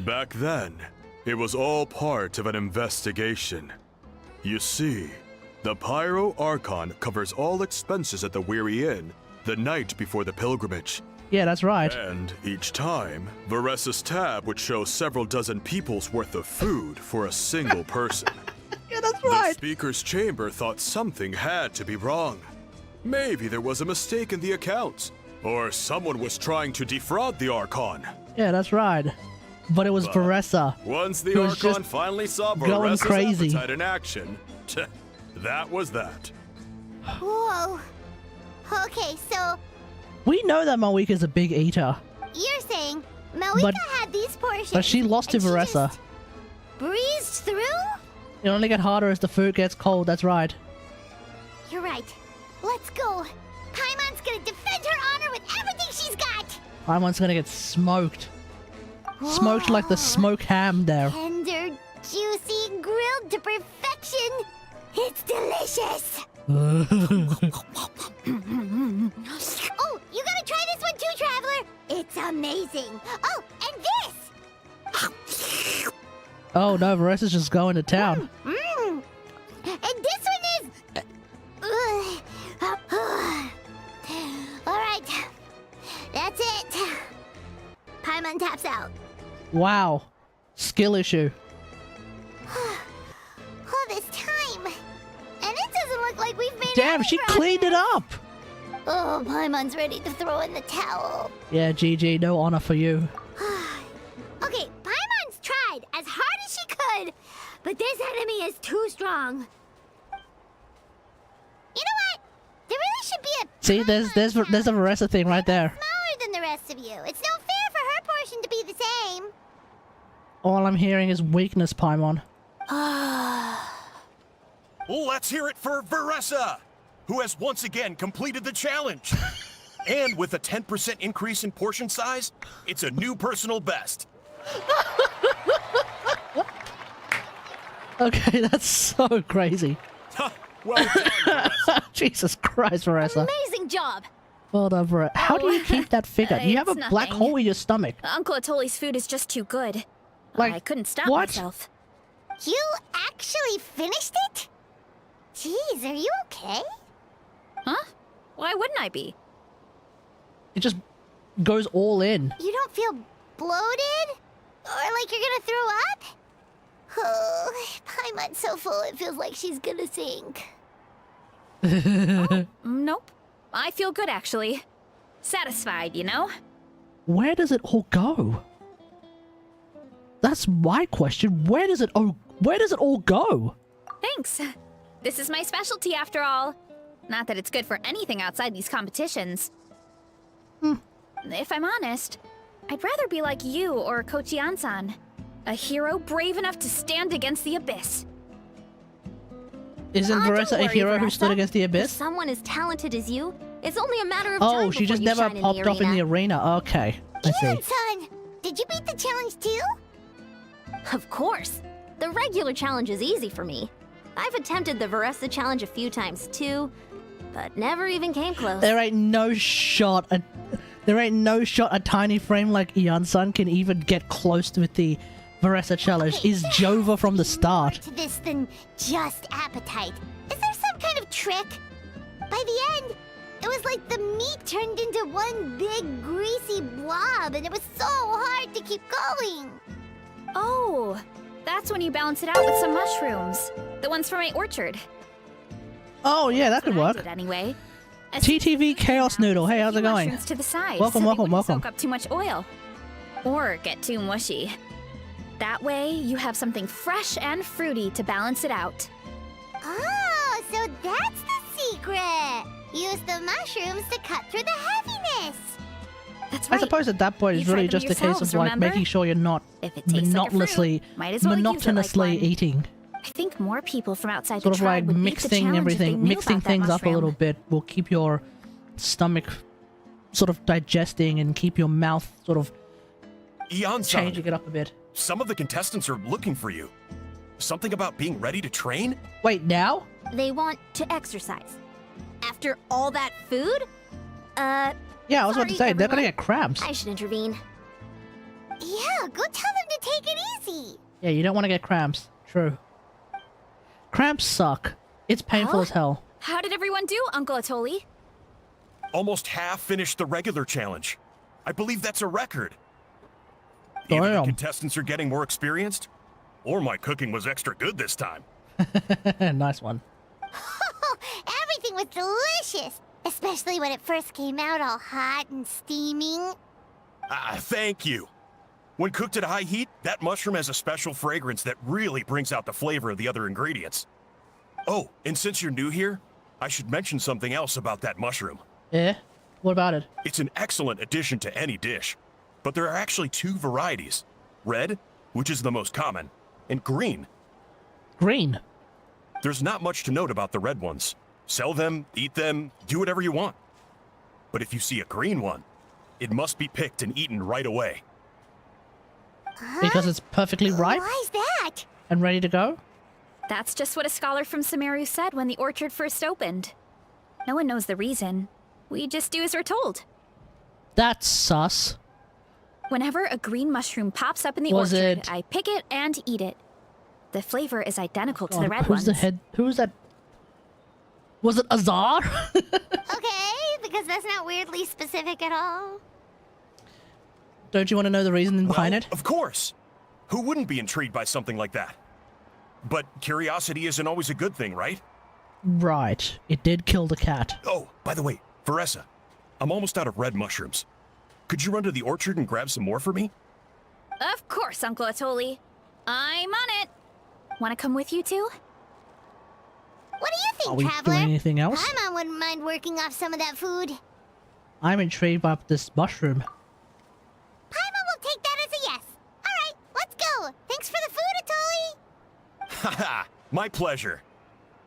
Back then, it was all part of an investigation. You see, the Pyro Archon covers all expenses at the Weary Inn the night before the pilgrimage. Yeah, that's right. And each time, Varesa's tab would show several dozen people's worth of food for a single person. Yeah, that's The right. speaker's chamber thought something had to be wrong. Maybe there was a mistake in the accounts, or someone was trying to defraud the Archon. Yeah, that's right. But it was Varesa. Once the Who was Archon just finally saw going Varesa's crazy. appetite in action, that was that. Whoa. Okay, so We know that Moeka's a big eater, you're saying Moeka But- had these portions. but she lost to and she Varesa. just breezed through? It only gets harder as the food gets cold. That's right. You're right. Let's go. Paimon's gonna defend her honor with everything she's got. Paimon's gonna get smoked. Smoked like the Whoa. smoked ham there. Tender, juicy, grilled to perfection. It's delicious. Oh, you gotta try this one too, Traveler. It's amazing. Oh, and this. Oh no, Varesa's just going to town. And this one is. All right, that's it. Paimon taps out. Wow. Skill issue. All this time, and it doesn't look like we've made. Damn, any she progress. cleaned it up. Oh, Paimon's ready to throw in the towel. Yeah, GG, no honor for you. Okay, Paimon's tried as hard as she could, but this enemy is too strong. You know what? There really should be a See, there's Paimon a Varesa thing right there. smaller than the rest of you. It's no fair for her portion to be the same. All I'm hearing is weakness, Paimon. Let's hear it for Varesa, who has once again completed the challenge. And with a 10% increase in portion size, it's a new personal best. Okay, that's so crazy. Well done, Varesa. Jesus Christ, Varesa. Amazing job! Well done, Varesa. How do you keep that figure? You have a It's black nothing. hole in your stomach. Uncle Atoli's food is just too good. Like, I couldn't stop what? myself. You actually finished it? Jeez, are you okay? Huh? Why wouldn't I be? It just goes all in. You don't feel bloated? Or like you're gonna throw up? Oh, Paimon's so full it feels like she's gonna sink. Nope. I feel good, actually. Satisfied, you know? Where does it all go? That's my question. Where does it all go? Thanks. This is my specialty, after all. Not that it's good for anything outside these competitions. If I'm honest, I'd rather be like you or Kochian-san. A hero brave enough to stand against the abyss. Isn't Don't Varesa a worry, hero who stood Varesa. against the If abyss? someone as talented as you, it's only a matter of time Oh, she before just you never shine in popped the up in the arena. Okay, I see. Ian-san, did you beat the challenge too? Of course. The regular challenge is easy for me. I've attempted the Varesa challenge a few times too, but never even came close. There ain't no shot a tiny frame like Ian-san can even get close with the Varesa challenge. Okay, Is there Jova has from to the be start. more to this than just appetite. Is there some kind of trick? By the end, it was like the meat turned into one big greasy blob, and it was so hard to keep going. Oh, that's when you balance it out with some mushrooms. The ones from my orchard. Oh yeah, that could That's what I work. did anyway. As TTV Chaos Noodle. Hey, how's a it few going? mushrooms to the side, Welcome, so they welcome, wouldn't welcome. soak up too much oil. Or get too mushy. That way, you have something fresh and fruity to balance it out. Oh, so that's the secret! Use the mushrooms to cut through the heaviness! That's I right. suppose at that point You it's really tried them just a case of yourselves, like remember? making sure you're not If it tastes like a monotonously fruit, might as well use it like monotonously one. eating. I think more people from outside Sort the of like tribe would beat the mixing challenge if they everything, knew mixing about that things up a little mushroom. bit will keep your stomach sort of digesting and keep your mouth sort of Eon-san, changing it up a bit. some of the contestants are looking for you. Something about being ready to train? Wait, now? They want to exercise. After all that food? Yeah, I was about to say, Sorry, they're gonna everyone. get cramps. I should intervene. Yeah, go tell them to take it easy! Yeah, you don't want to get cramps. True. Cramps suck. It's painful Huh? as hell. How did everyone do, Uncle Atoli? Almost half finished the regular challenge. I believe that's a record. Either the Damn. contestants are getting more experienced, or my cooking was extra good this time. Nice one. Everything was delicious! Especially when it first came out all hot and steaming. Thank you. When cooked at high heat, that mushroom has a special fragrance that really brings out the flavor of the other ingredients. Oh, and since you're new here, I should mention something else about that mushroom. Yeah? What about it? It's an excellent addition to any dish, but there are actually two varieties. Red, which is the most common, and green. Green. There's not much to note about the red ones. Sell them, eat them, do whatever you want. But if you see a green one, it must be picked and eaten right away. Because it's perfectly ripe Why's that? and ready to go? That's just what a scholar from Sumeru said when the orchard first opened. No one knows the reason. We just do as we're told. That's sus. Whenever a green mushroom pops up in the Was orchard, it- I pick it and eat it. The flavor is identical to God, the red who's ones. the head? Who's that? Was it Azar? Okay, because that's not weirdly specific at all. Don't you want to know the reason behind Well, it? Of course. Who wouldn't be intrigued by something like that? But curiosity isn't always a good thing, right? Right. It did kill the cat. Oh, by the way, Varesa, I'm almost out of red mushrooms. Could you run to the orchard and grab some more for me? Of course, Uncle Atoli. I'm on it. Want to come with you too? What do you Are think, we Traveler? doing anything else? Paimon wouldn't mind working off some of that food. I'm intrigued by this mushroom. Paimon will take that as a yes. Alright, let's go. Thanks for the food, Atoli. Haha, my pleasure.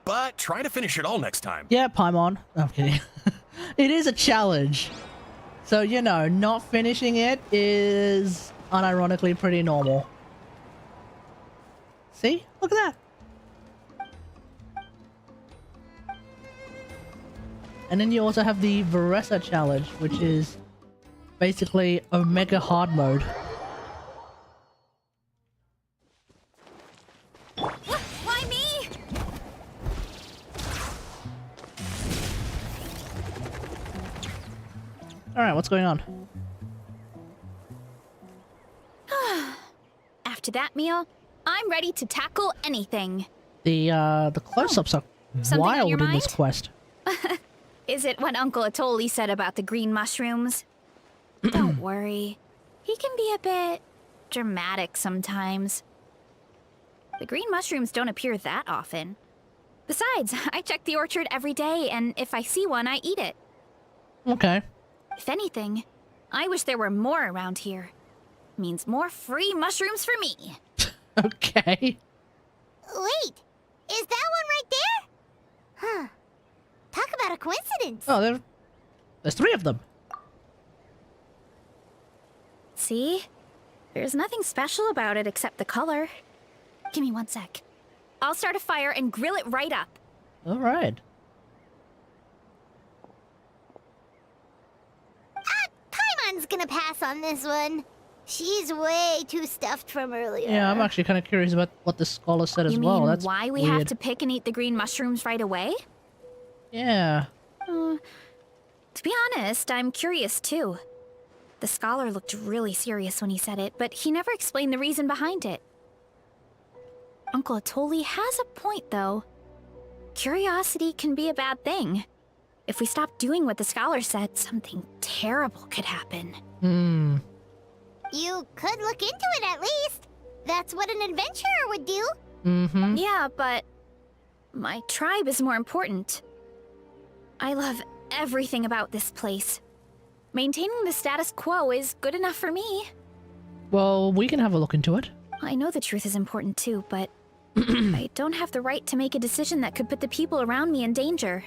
But try to finish it all next time. Yeah, Paimon. I'm kidding. It is a challenge. So, you know, not finishing it is unironically pretty normal. See? Look at that. And then you also have the Varesa challenge, which is basically Omega hard mode. Why me? Alright, what's going on? After that meal, I'm ready to tackle anything. The close-ups are Something on wild your in this mind? quest. Is it what Uncle Atoli said about the green mushrooms? Don't worry. He can be a bit dramatic sometimes. The green mushrooms don't appear that often. Besides, I check the orchard every day, and if I see one, I eat it. Okay. If anything, I wish there were more around here. Means more free mushrooms for me. Okay. Wait, is that one right there? Huh. Talk about a coincidence. Oh, there's 3 of them. See? There's nothing special about it except the color. Give me 1 sec. I'll start a fire and grill it right up. Alright. Paimon's gonna pass on this one. She's way too stuffed from earlier. Yeah, I'm actually kind of curious about what the scholar said as You well. mean That's why we weird. have to pick and eat the green mushrooms right away? Yeah. To be honest, I'm curious too. The scholar looked really serious when he said it, but he never explained the reason behind it. Uncle Atoli has a point, though. Curiosity can be a bad thing. If we stop doing what the scholar said, something terrible could happen. Hmm. You could look into it at least. That's what an adventurer would do. Mm-hmm. Yeah, but My tribe is more important. I love everything about this place. Maintaining the status quo is good enough for me. Well, we can have a look into it. I know the truth is important too, but I don't have the right to make a decision that could put the people around me in danger.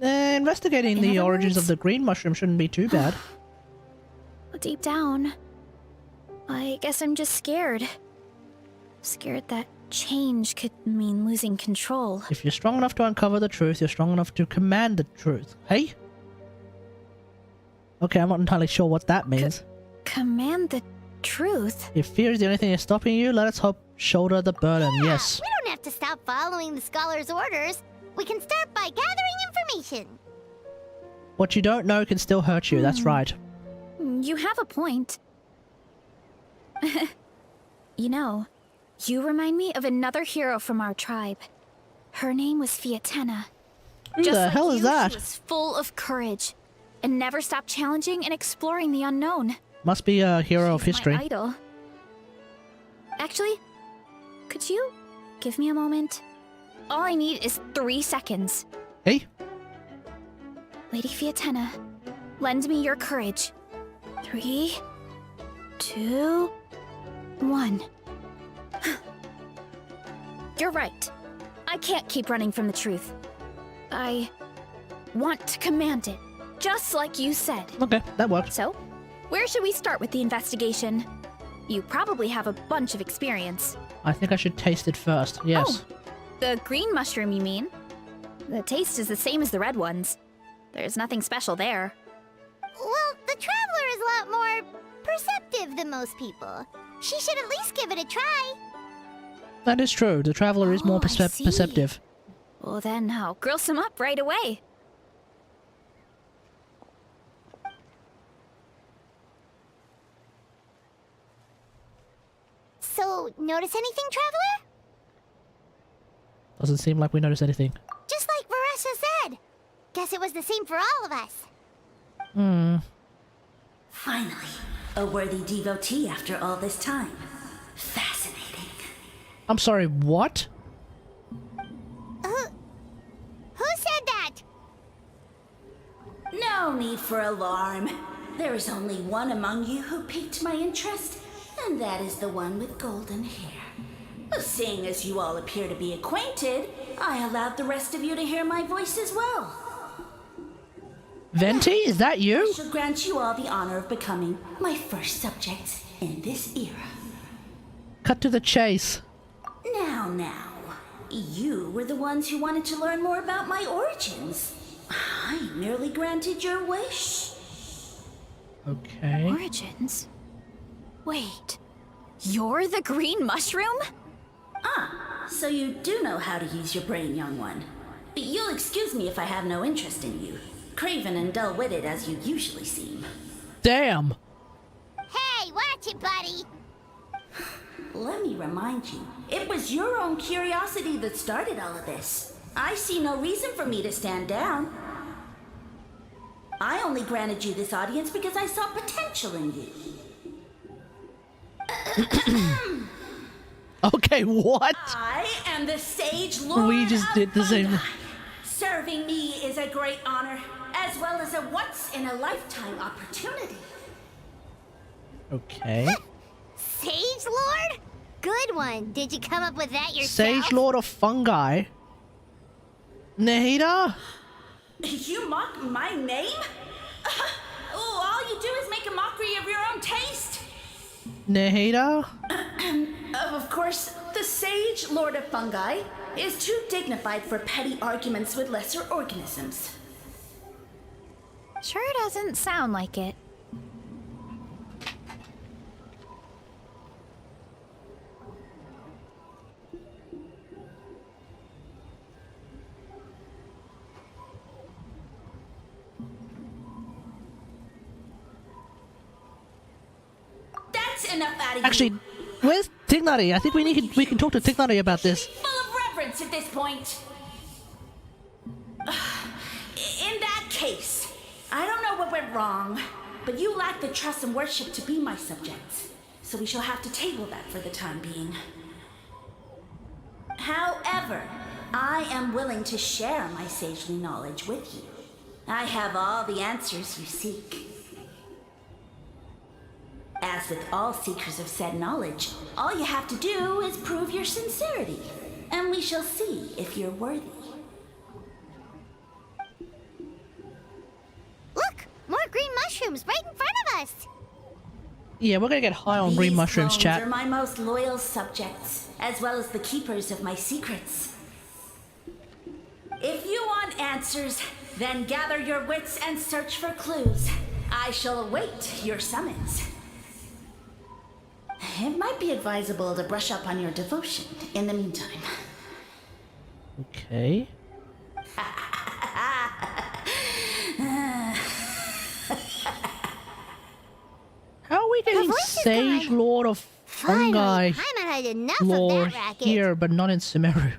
Investigating In the other origins words- of the green mushroom shouldn't be too bad. Deep down, I guess I'm just scared. Scared that change could mean losing control. If you're strong enough to uncover the truth, you're strong enough to command the truth. Hey? Okay, I'm not entirely sure what that means. Command the truth? If fear is the only thing that's stopping you, let us hope shoulder the burden. Yeah, Yes. we don't have to stop following the scholar's orders. We can start by gathering information. What you don't know can still hurt you. That's right. You have a point. You know, you remind me of another hero from our tribe. Her name was Fiatena. Who the like hell is you, that? She was full of courage and never stopped challenging and exploring the unknown. Must be a hero of She's history. my idol. Actually, could you give me a moment? All I need is 3 seconds. Hey? Lady Fiatena, lend me your courage. 3, 2, 1. You're right. I can't keep running from the truth. I want to command it, just like you said. Okay, that works. So, where should we start with the investigation? You probably have a bunch of experience. I think I should taste it first. Yes. Oh, the green mushroom, you mean? The taste is the same as the red ones. There's nothing special there. Well, the Traveler is a lot more perceptive than most people. She should at least give it a try. That is true. The traveler is more Oh, I see. perceptive. Well, then I'll grill some up right away. So, notice anything, Traveler? Doesn't seem like we noticed anything. Just like Varesa said. Guess it was the same for all of us. Finally, a worthy devotee after all this time. Fascinating. I'm sorry, what? Who said that? No need for alarm. There is only one among you who piqued my interest, and that is the one with golden hair. Seeing as you all appear to be acquainted, I allowed the rest of you to hear my voice as well. Venti, is that I you? shall grant you all the honor of becoming my first subjects in this era. Cut to the chase. Now, you were the ones who wanted to learn more about my origins. I merely granted your wish. Okay. Origins? Wait, you're the green mushroom? So you do know how to use your brain, young one. You'll excuse me if I have no interest in you, craven and dull-witted as you usually seem. Damn. Hey, watch it, buddy. Let me remind you, it was your own curiosity that started all of this. I see no reason for me to stand down. I only granted you this audience because I saw potential in you. Okay, what? I am the Sage Lord We just of did the same- Fungi. Serving me is a great honor, as well as a once-in-a-lifetime opportunity. Okay. Sage Lord? Good one. Did you come up with that yourself? Sage Lord of Fungi. Nahida? You mock my name? All you do is make a mockery of your own taste. Nahida? Of course, the Sage Lord of Fungi is too dignified for petty arguments with lesser organisms. Sure doesn't sound like it. That's enough out of Actually, you. where's Tignari? I think we can talk to Tignari about this. Full of reverence at this point. In that case, I don't know what went wrong, but you lack the trust and worship to be my subjects. So we shall have to table that for the time being. However, I am willing to share my sagely knowledge with you. I have all the answers you seek. As with all seekers of said knowledge, all you have to do is prove your sincerity, and we shall see if you're worthy. Look! More green mushrooms right in front of us! Yeah, we're gonna get high on green mushrooms, These chat. clones are my most loyal subjects, as well as the keepers of my secrets. If you want answers, then gather your wits and search for clues. I shall await your summons. It might be advisable to brush up on your devotion in the meantime. Okay. How are we getting voice is Sage gone. Lord of Fungi Finally, Paimon had enough lore of that racket. here, but not in Sumeru?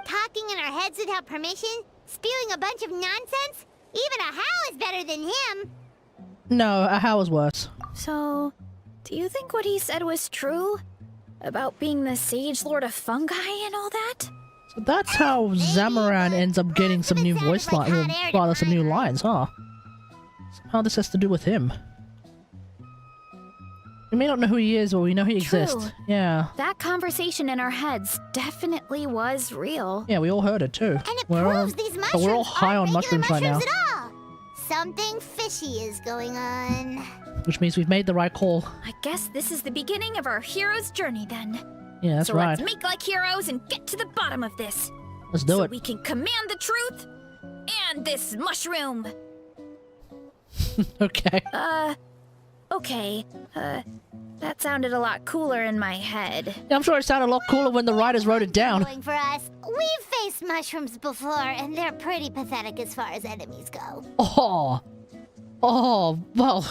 Talking in our heads without permission? Spewing a bunch of nonsense? Even a How is better than him! No, how was worse. So, do you think what he said was true? About being the Sage Lord of Fungi and all that? So that's how Zamaran ends up getting some new voice lines, well, rather some new lines, huh? Somehow this has to do with him. We may not know who he is, but we know he exists. True. Yeah. That conversation in our heads definitely was real. Yeah, we all heard it too. And it We're all, proves these but mushrooms we're all high aren't on regular mushrooms right now, mushrooms at all. Something fishy is going on. which means we've made the right call. I guess this is the beginning of our hero's journey then. Yeah, that's so right. let's make like heroes and get to the bottom of this. Let's do so it. we can command the truth and this mushroom. Okay. Okay. That sounded a lot cooler in my head. Yeah, I'm sure it sounded a lot cooler when the writers wrote it down. Going for us. We've faced mushrooms before, and they're pretty pathetic as far as enemies go. Oh. Oh, well,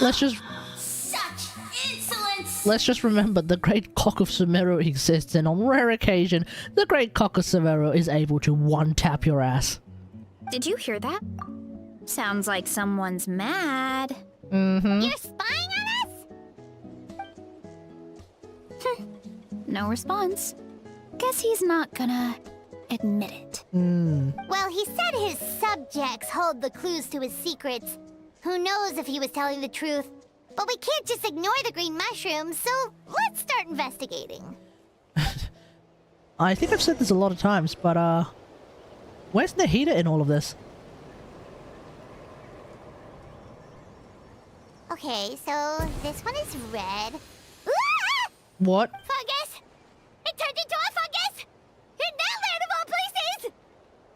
let's just Such insolence! let's just remember the Great Cock of Sumeru exists, and on rare occasion, the Great Cock of Sumeru is able to one-tap your ass. Did you hear that? Sounds like someone's mad. Mm-hmm. You're spying on us? No response. Guess he's not gonna admit it. Well, he said his subjects hold the clues to his secrets. Who knows if he was telling the truth? But we can't just ignore the green mushrooms, so let's start investigating. I think I've said this a lot of times, but where's Nahida in all of this? Okay, so this one is red. Ah! What? Fungus! It turned into a fungus! In Natlan of all places!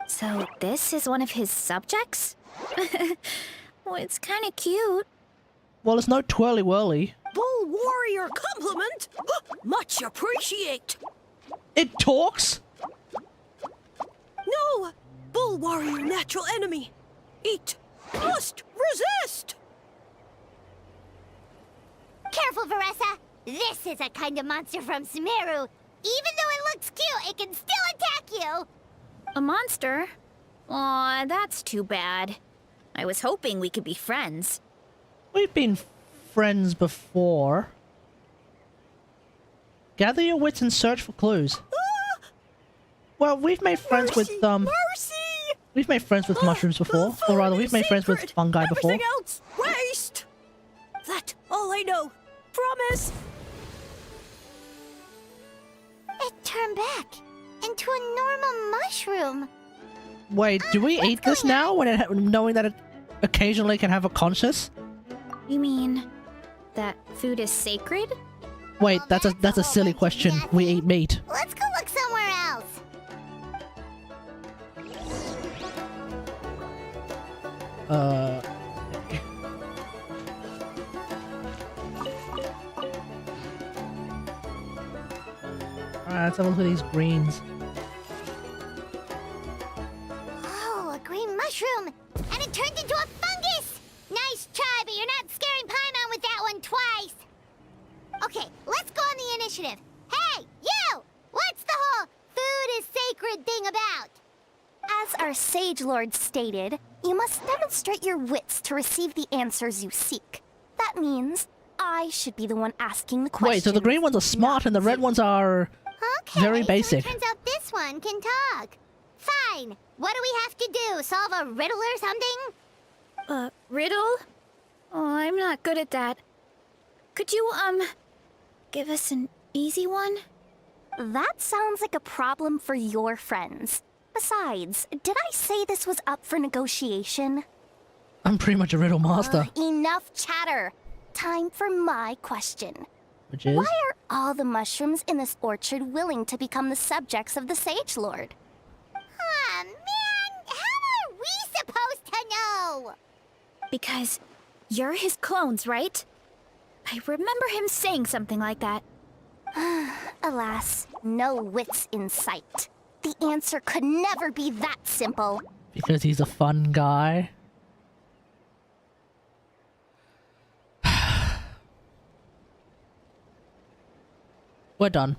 So this is one of his subjects? Well, it's kind of cute. Well, it's no twirly whirly. Bull warrior compliment! Much appreciate! It talks? No! Bull warrior natural enemy! Eat! Must resist! Careful, Varesa! This is a kind of monster from Sumeru. Even though it looks cute, it can still attack you! A monster? Aw, that's too bad. I was hoping we could be friends. We've been friends before. Gather your wits and search for clues. Well, we've made friends with Mercy! we've made friends with mushrooms before, or rather, we've made friends with Secret. fungi before. Everything else, waste! That all I know. Promise! It turned back into a normal mushroom. Wait, do we eat this going now when knowing that it occasionally can have a conscience? You mean that food is sacred? Wait, Well, that's a that's a silly whole question. bunch of We nothing. eat meat. Let's go look somewhere else. Alright, let's have a look at these greens. Oh, a green mushroom! And it turned into a fungus! Nice try, but you're not scaring Paimon with that one twice! Okay, let's go on the initiative. Hey, you! What's the whole food is sacred thing about? As our Sage Lord stated, you must demonstrate your wits to receive the answers you seek. That means I should be the one asking the question. Wait, so the green ones are smart and the red ones are Okay, very so basic. it turns out this this one can talk. Fine. What do we have to do? Solve a riddle or something? Riddle? Oh, I'm not good at that. Could you, give us an easy one? That sounds like a problem for your friends. Besides, did I say this was up for negotiation? I'm pretty much a riddle master. Enough chatter. Time for my question. Which is? Why are all the mushrooms in this orchard willing to become the subjects of the Sage Lord? Aw, man! How are we supposed to know? Because you're his clones, right? I remember him saying something like that. Alas, no wits in sight. The answer could never be that simple. Because he's a fun guy. We're done.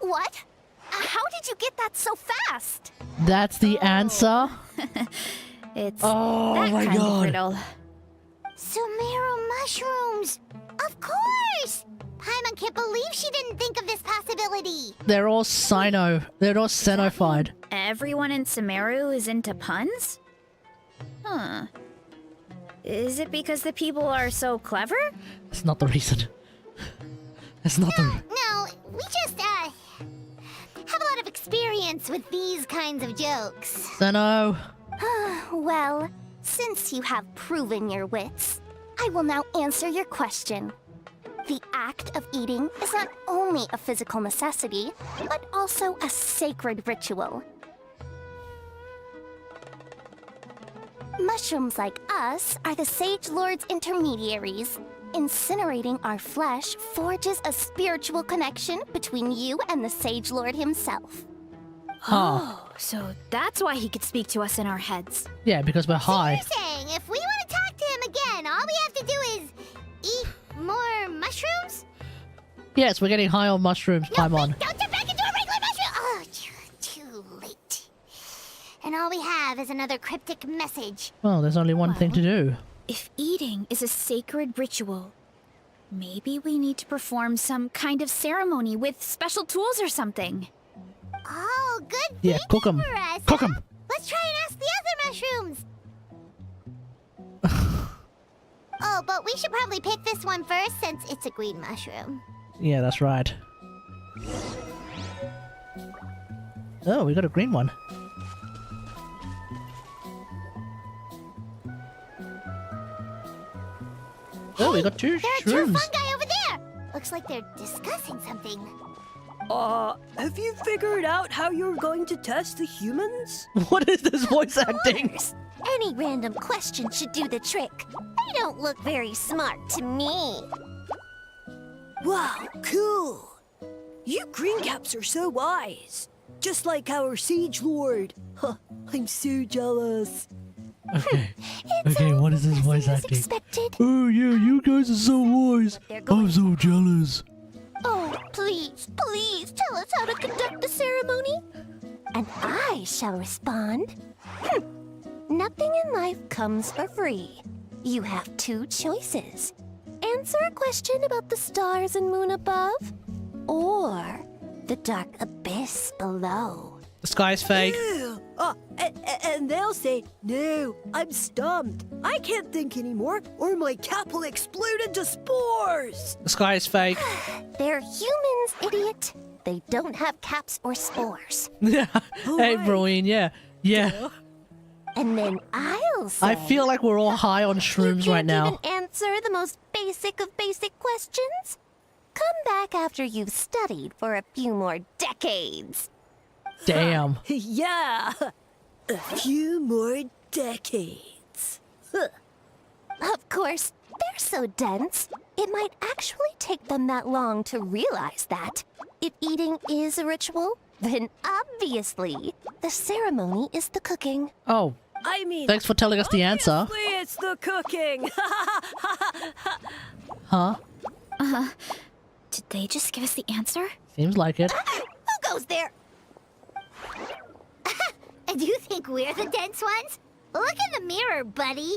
What? How did you get that so fast? That's the answer? It's Oh that my kind God. of riddle. Sumeru mushrooms! Of course! Paimon can't believe she didn't think of this possibility. They're all They're all Cenofied. Everyone in Sumeru is into puns? Huh. Is it because the people are so clever? That's not the reason. That's not the... No, we just, have a lot of experience with these kinds of jokes. Zeno. Well, since you have proven your wits, I will now answer your question. The act of eating is not only a physical necessity, but also a sacred ritual. Mushrooms like us are the Sage Lord's intermediaries. Incinerating our flesh forges a spiritual connection between you and the Sage Lord himself. Oh, so that's why he could speak to us in our heads. Yeah, because we're high. You're saying if we want to talk to him again, all we have to do is eat more mushrooms? Yes, we're getting high on mushrooms, Paimon. Don't turn back into a regular mushroom! Oh, too late. And all we have is another cryptic message. Well, there's only one thing to do. If eating is a sacred ritual, maybe we need to perform some kind of ceremony with special tools or something. Oh, good Yeah, thinking, cook 'em. Varesa. Cook 'em. Let's try and ask the other mushrooms. Oh, but we should probably pick this one first since it's a green mushroom. Yeah, that's right. Oh, we got a green one. Oh, we got two There are two shrooms. fungi over there. Looks like they're discussing something. Have you figured out how you're going to test the humans? What is this voice acting? Any random question should do the trick. They don't look very smart to me. Wow, cool. You green caps are so wise. Just like our Siege Lord. Huh, I'm so jealous. Okay. Okay, what is this voice acting? Expected. Oh yeah, you guys are so wise. I'm so jealous. Oh, please, please tell us how to conduct the ceremony. And I shall respond. Nothing in life comes for free. You have two choices. Answer a question about the stars and moon above, or the dark abyss below. The sky's fake. Ew. And they'll say, no, I'm stumped. I can't think anymore, or my cap will explode into spores. The sky is fake. They're humans, idiot. They don't have caps or spores. Yeah. Hey, right. Broeen, yeah. Yeah. And then I'll say... I feel like we're all high on shrooms right now. You can't even answer the most basic of basic questions? Come back after you've studied for a few more decades. Damn. Yeah, a few more decades. Of course, they're so dense, it might actually take them that long to realize that. If eating is a ritual, then obviously, the ceremony is the cooking. Oh, I mean, thanks for telling us the answer. obviously it's the cooking. Huh? Did they just give us the answer? Seems like it. Who goes there? Do you think we're the dense ones? Look in the mirror, buddy.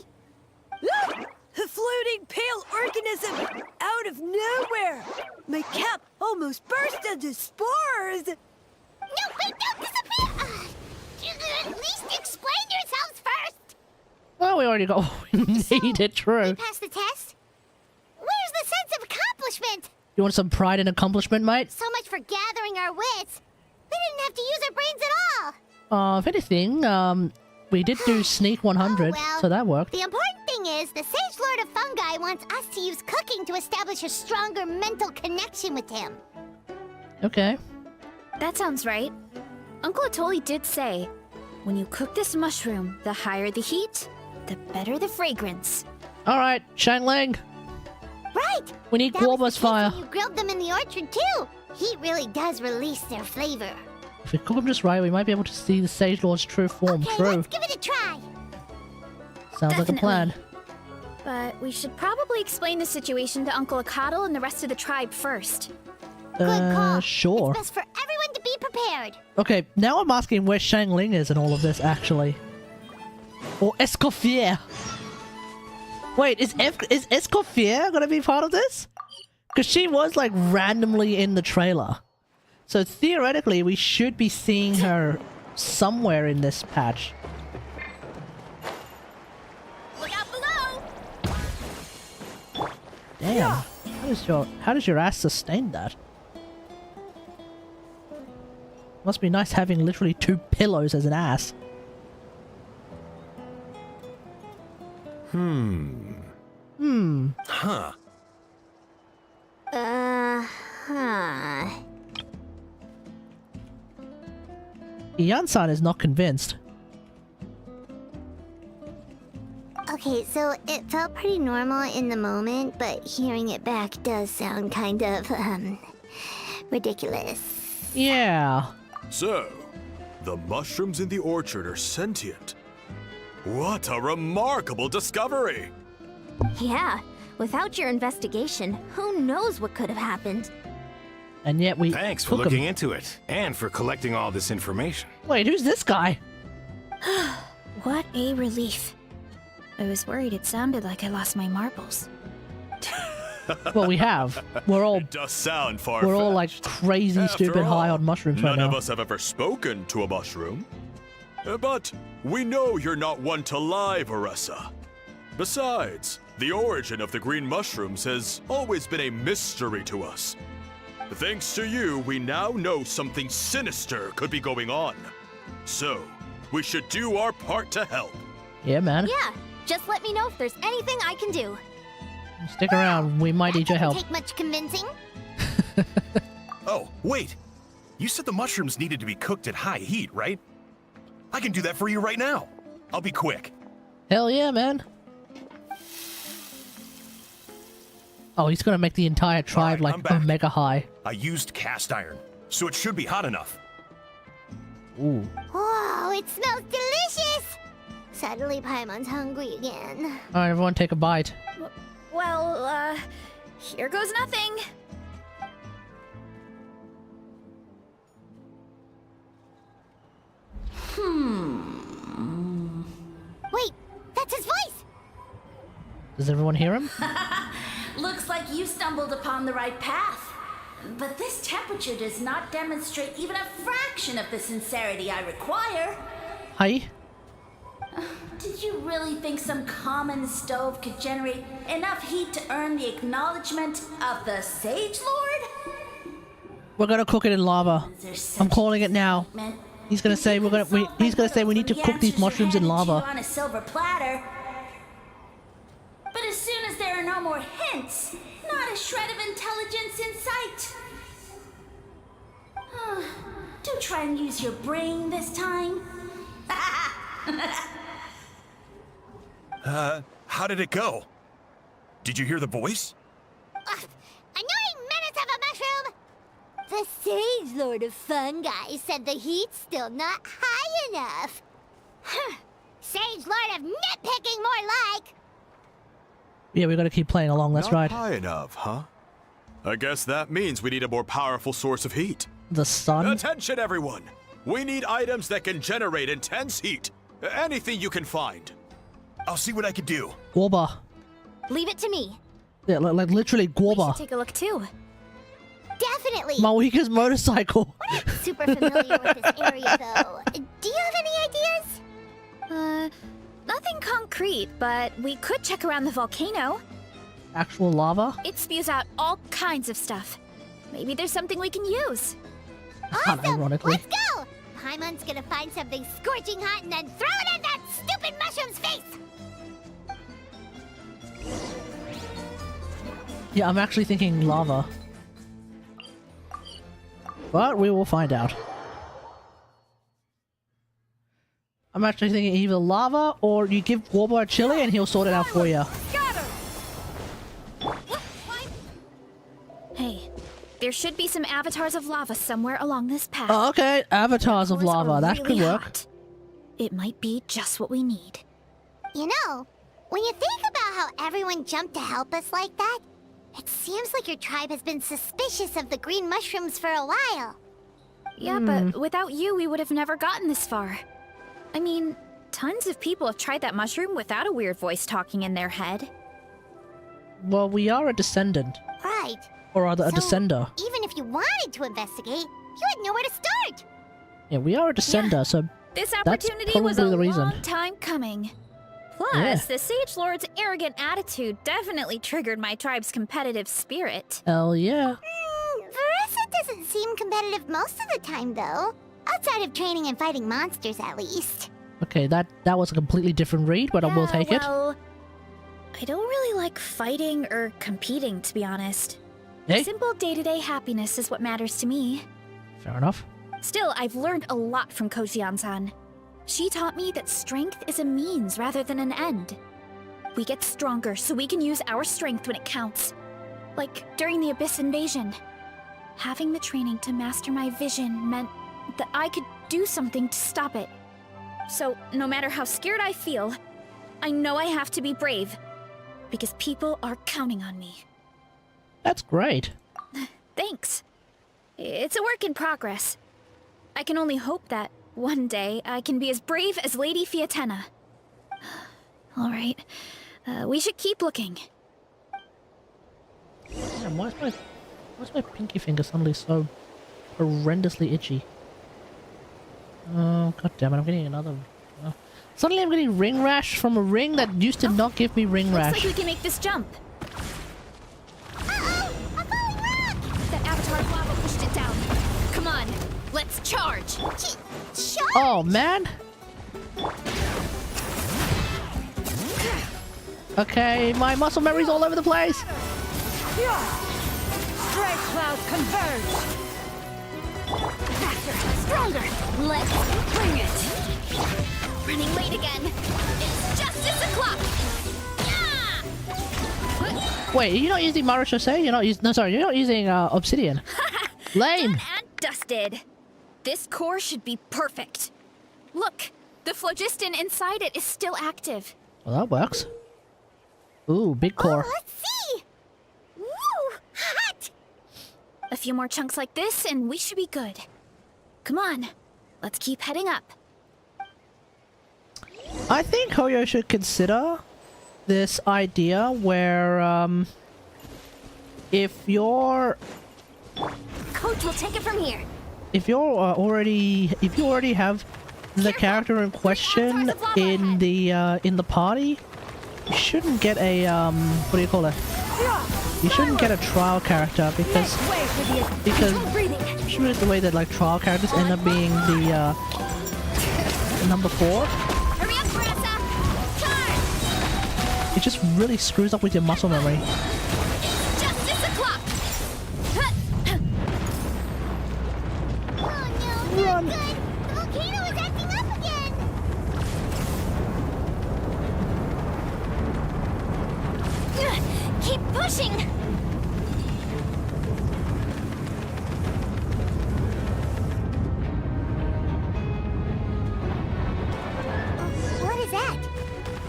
A floating pale organism out of nowhere! My cap almost burst into spores! No, wait, don't disappear! At least explain yourselves first! Well, we already got what we needed, true. We passed the test? Where's the sense of accomplishment? You want some pride and accomplishment, mate? So much for gathering our wits. We didn't have to use our brains at all. If anything, we did do Sneak 100, Oh, well, so that worked. The important thing is, the Sage Lord of Fungi wants us to use cooking to establish a stronger mental connection with him. Okay. That sounds right. Uncle Atoli did say, when you cook this mushroom, the higher the heat, the better the fragrance. Alright, Shangling. Right! We need That was Gorba's the case fire. when you grilled them in the orchard, too. Heat really does release their flavor. If we cook them just right, we might be able to see the Sage Lord's true form. Okay, True. let's give it a try. Sounds like a plan. But we should probably explain the situation to Uncle Akatl and the rest of the tribe first. Good call. Sure. It's best for everyone to be prepared. Okay, now I'm asking where Shangling is in all of this, actually. Or Escoffier. Wait, is Escoffier gonna be part of this? Because she was, like, randomly in the trailer. So theoretically, we should be seeing her somewhere in this patch. Look out below! Damn. How does your ass sustain that? Must be nice having literally 2 pillows as an ass. Huh. Ian-san is not convinced. Okay, so it felt pretty normal in the moment, but hearing it back does sound kind of, ridiculous. Yeah. So, the mushrooms in the orchard are sentient. What a remarkable discovery! Yeah, without your investigation, who knows what could have happened? And yet we Thanks for took 'em. looking into it and for collecting all this information. Wait, who's this guy? What a relief. I was worried it sounded like I lost my marbles. Well, we have. We're all It does sound far-fetched. we're all like crazy, After stupid all, high on mushrooms right None now. of us have ever spoken to a mushroom. But we know you're not one to lie, Varesa. Besides, the origin of the green mushrooms has always been a mystery to us. Thanks to you, we now know something sinister could be going on. So, we should do our part to help. Yeah, man. Yeah, just let me know if there's anything I can do. Stick around. We might need your help. Take much convincing. Oh, wait. You said the mushrooms needed to be cooked at high heat, right? I can do that for you right now. I'll be quick. Hell yeah, man. Oh, he's gonna make the entire tribe Alright, I'm like back. mega high. I used cast iron, so it should be hot enough. Ooh. Whoa, it smells delicious! Suddenly Paimon's hungry again. Alright, everyone take a bite. Well, here goes nothing. Wait, that's his voice! Does everyone hear him? Looks like you stumbled upon the right path. But this temperature does not demonstrate even a fraction of the sincerity I require. Hi. Did you really think some common stove could generate enough heat to earn the acknowledgement of the Sage Lord? We're gonna cook it in lava. Is there such I'm calling it now. excitement? He's gonna say he's gonna say we need to The cook these answers are mushrooms in handed to you lava. on a silver platter. But as soon as there are no more hints, not a shred of intelligence in sight. Do try and use your brain this time. How did it go? Did you hear the voice? Annoying menace of a mushroom! The Sage Lord of Fungi said the heat's still not high enough. Sage Lord of Nitpicking, more like! Yeah, we gotta keep playing along. That's Not right. high enough, huh? I guess that means we need a more powerful source of heat. The sun. Attention, everyone! We need items that can generate intense heat. Anything you can find. I'll see what I can do. Gorba. Leave it to me. Yeah, like literally We Guoba. should take a look too. Definitely. Mawika's motorcycle. Super familiar with this area, though. Do you have any ideas? Nothing concrete, but we could check around the volcano. Actual lava. It spews out all kinds of stuff. Maybe there's something we can use. Not Awesome. ironically. Let's go. Paimon's gonna find something scorching hot and then throw it in that stupid mushroom's face. Yeah, I'm actually thinking lava. But we will find out. I'm actually thinking either lava or you give Guoba a chili and he'll sort it out for you. Hey, there should be some avatars of lava somewhere along this path. Oh, okay, avatars of Cores are lava. That really could work. hot. It might be just what we need. You know, when you think about how everyone jumped to help us like that, it seems like your tribe has been suspicious of the green mushrooms for a while. Yeah, but without you, we would have never gotten this far. I mean, tons of people have tried that mushroom without a weird voice talking in their head. Well, we are a descendant. Right. Or rather, a So, descender. Even if you wanted to investigate, you had nowhere to start. Yeah, we are a descender, so This That's opportunity was a probably the reason. long time coming. Plus, Yeah. the Sage Lord's arrogant attitude definitely triggered my tribe's competitive spirit. hell yeah. Varesa doesn't seem competitive most of the time, though. Outside of training and fighting monsters, at least. Okay, that was a completely different read, but I will take it. Well, I don't really like fighting or competing, to be honest. Hey, Simple day-to-day happiness is what matters to me. fair enough. Still, I've learned a lot from Kojian-san. She taught me that strength is a means rather than an end. We get stronger so we can use our strength when it counts. Like during the Abyss invasion. Having the training to master my vision meant that I could do something to stop it. So, no matter how scared I feel, I know I have to be brave. Because people are counting on me. That's great. Thanks. It's a work in progress. I can only hope that one day I can be as brave as Lady Fiatena. All right, we should keep looking. Damn, why's my pinky finger suddenly so horrendously itchy? Oh, god damn it, I'm getting another... Suddenly I'm getting ring rash from a ring that used to not give me ring Looks rash. like we can make this jump. Uh-oh! A falling rock! That avatar of lava pushed it down. Come on, let's charge. Charge! Oh, man! Okay, my muscle memory's all over the place! Strength clouds converge! Faster, stronger. Let's bring it. Running late again. It's justice o'clock. Yeah! Wait, you're not using Marachose? You're not using... No, sorry, you're not using Obsidian. Lame! Done and dusted. This core should be perfect. Look, the phlogiston inside it is still active. Well, that works. Ooh, big core. Oh, let's see! Woo! Hot! A few more chunks like this and we should be good. Come on, let's keep heading up. I think Hoyo should consider this idea where, if you're... Coach will take it from here. If you already have the character in question in the party, you shouldn't get a what do you call it? You shouldn't get a trial character because usually the way that like trial characters end up being the number 4. Hurry up, Varesa! Charge! It just really screws up with your muscle memory. Justice o'clock! Oh no, Run. not good! The volcano is acting up again! Keep pushing! What is that?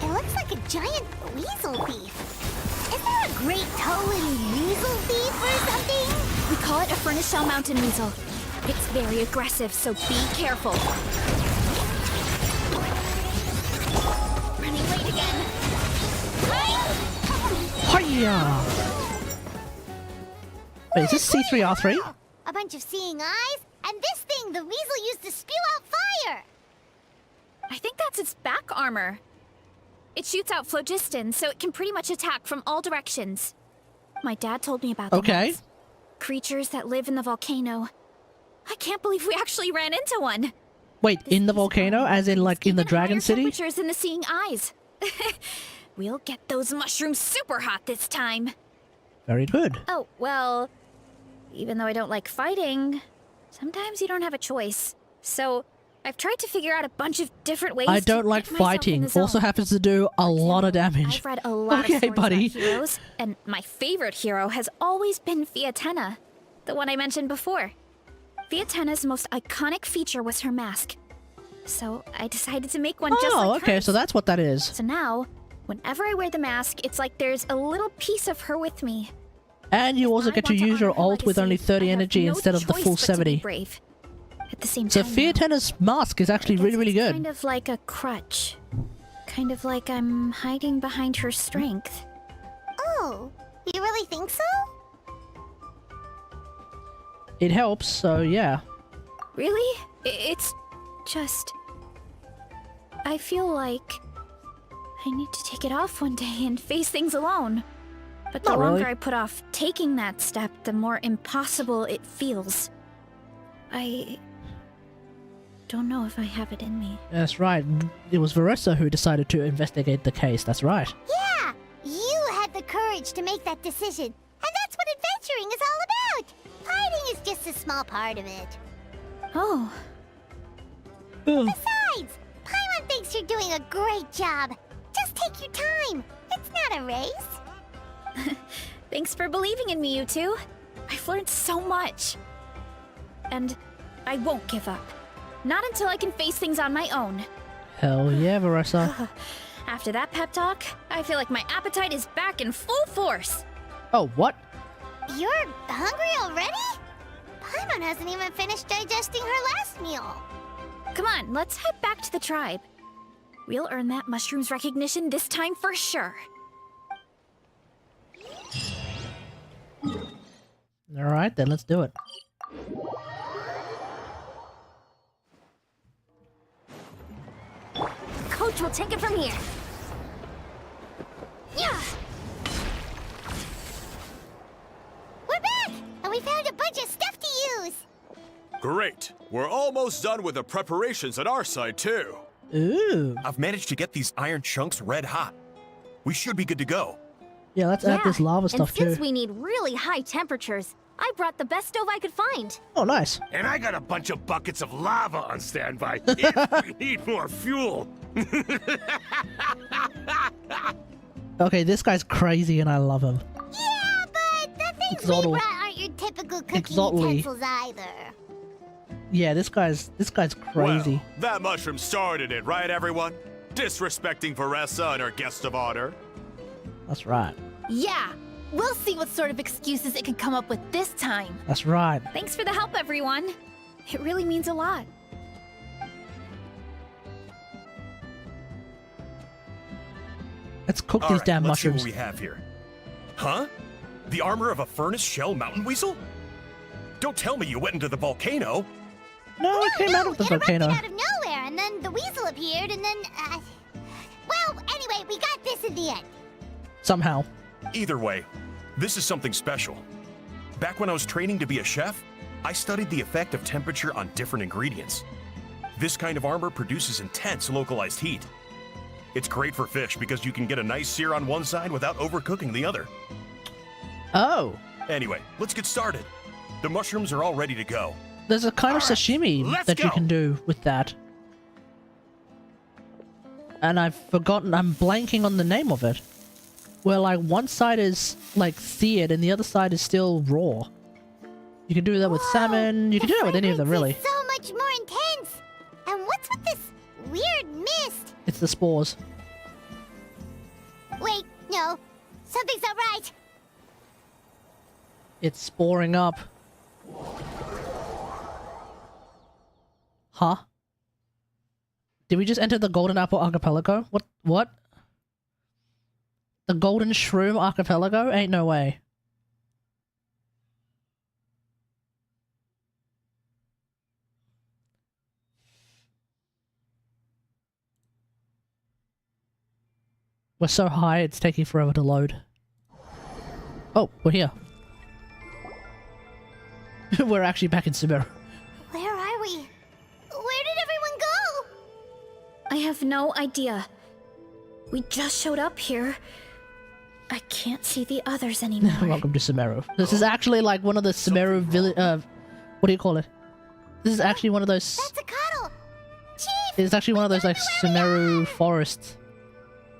It looks like a giant weasel thief. Is there a great toe-in weasel thief or something? We call it a Furnace Shell Mountain Weasel. It's very aggressive, so be careful. Running late again. Hiya! Wait, is this C3R3? A bunch of seeing eyes, and this thing the weasel used to spew out fire! I think that's its back armor. It shoots out phlogiston, so it can pretty much attack from all directions. My dad told me about them. Okay. once. Creatures that live in the volcano. I can't believe we actually ran into one. Wait, in the volcano? As in, like, in the Even Dragon higher City? temperatures in the seeing eyes. We'll get those mushrooms super hot this time. Very good. Oh, well, even though I don't like fighting, sometimes you don't have a choice. So, I've tried to figure out a bunch of different ways I to don't like get myself in fighting. the zone. Also happens to do a lot of damage. I've read a lot Okay, of stories buddy. about heroes, and my favorite hero has always been Fiatenna, the one I mentioned before. Fiatenna's most iconic feature was her mask. So I decided to make one just Oh, like okay, hers. so that's what that is. So now, whenever I wear the mask, it's like there's a little piece of her with me. And you also I get to want use your honor her ult with legacy. only 30 I have energy no instead of the choice full but to be 70. brave. At the same So time, Fiatenna's mask is actually really, really good. Kind of like a crutch. Kind of like I'm hiding behind her strength. Oh, you really think so? It helps, so yeah. Really? It's just... I feel like I need to take it off one day and face things alone. But the Not longer really. I put off taking that step, the more impossible it feels. I don't know if I have it in me. That's right. It was Varesa who decided to investigate the case. That's right. Yeah! You had the courage to make that decision. And that's what adventuring is all about! Fighting is just a small part of it. Oh, Besides, Paimon thinks you're doing a great job. Just take your time. It's not a race. thanks for believing in me, you two. I've learned so much. And I won't give up. Not until I can face things on my own. Hell yeah, Varesa. After that pep talk, I feel like my appetite is back in full force. Oh, what? You're hungry already? Paimon hasn't even finished digesting her last meal. Come on, let's head back to the tribe. We'll earn that mushroom's recognition this time for sure. Alright, then let's do it. Coach will take it from here. Yeah! We're back! And we found a bunch of stuff to use! Great. We're almost done with the preparations on our side, too. Ooh. I've managed to get these iron chunks red hot. We should be good to go. Yeah, let's add this lava stuff and since too. we need really high temperatures, I brought the best stove I could find. Oh, nice. And I got a bunch of buckets of lava on standby if we need more fuel. Okay, this guy's crazy and I love him. Yeah, but the things Exotl. we brought aren't your typical cooking Exotly. utensils either. Yeah, this guy's crazy. Well, that mushroom started it, right, everyone? Disrespecting Varesa and her guest of honor. That's right. Yeah, we'll see what sort of excuses it can come up with this time. That's right. Thanks for the help, everyone. It really means a lot. Let's cook All these right, damn let's see mushrooms. what we have here. Huh? The armor of a furnace shell mountain weasel? Don't tell me you went into the volcano. No, it came out of the it volcano. erupted out of nowhere, and then the weasel appeared, and then, well, anyway, we got this in the end. Somehow. Either way, this is something special. Back when I was training to be a chef, I studied the effect of temperature on different ingredients. This kind of armor produces intense localized heat. It's great for fish because you can get a nice sear on one side without overcooking the other. Oh, Anyway, let's get started. The mushrooms are all ready to go. there's a kind of sashimi let's that you go. can do with that. And I've forgotten, I'm blanking on the name of it. Where like one side is like seared and the other side is still raw. You can do that with salmon, you can do that with any of them really. It's so much more intense. And what's with this weird mist? It's the spores. Wait, no, something's not right. It's sporing up. Huh? Did we just enter the Golden Apple Archipelago? What? The Golden Shroom Archipelago? Ain't no way. We're so high, it's taking forever to load. Oh, we're here. We're actually back in Sumeru. Where are we? Where did everyone go? I have no idea. We just showed up here. I can't see the others anymore. Welcome to Sumeru. This is actually like one of the Sumeru village. What do you call it? This is actually one of those. That's a cuddle. Chief. It's actually one of those like Sumeru forests.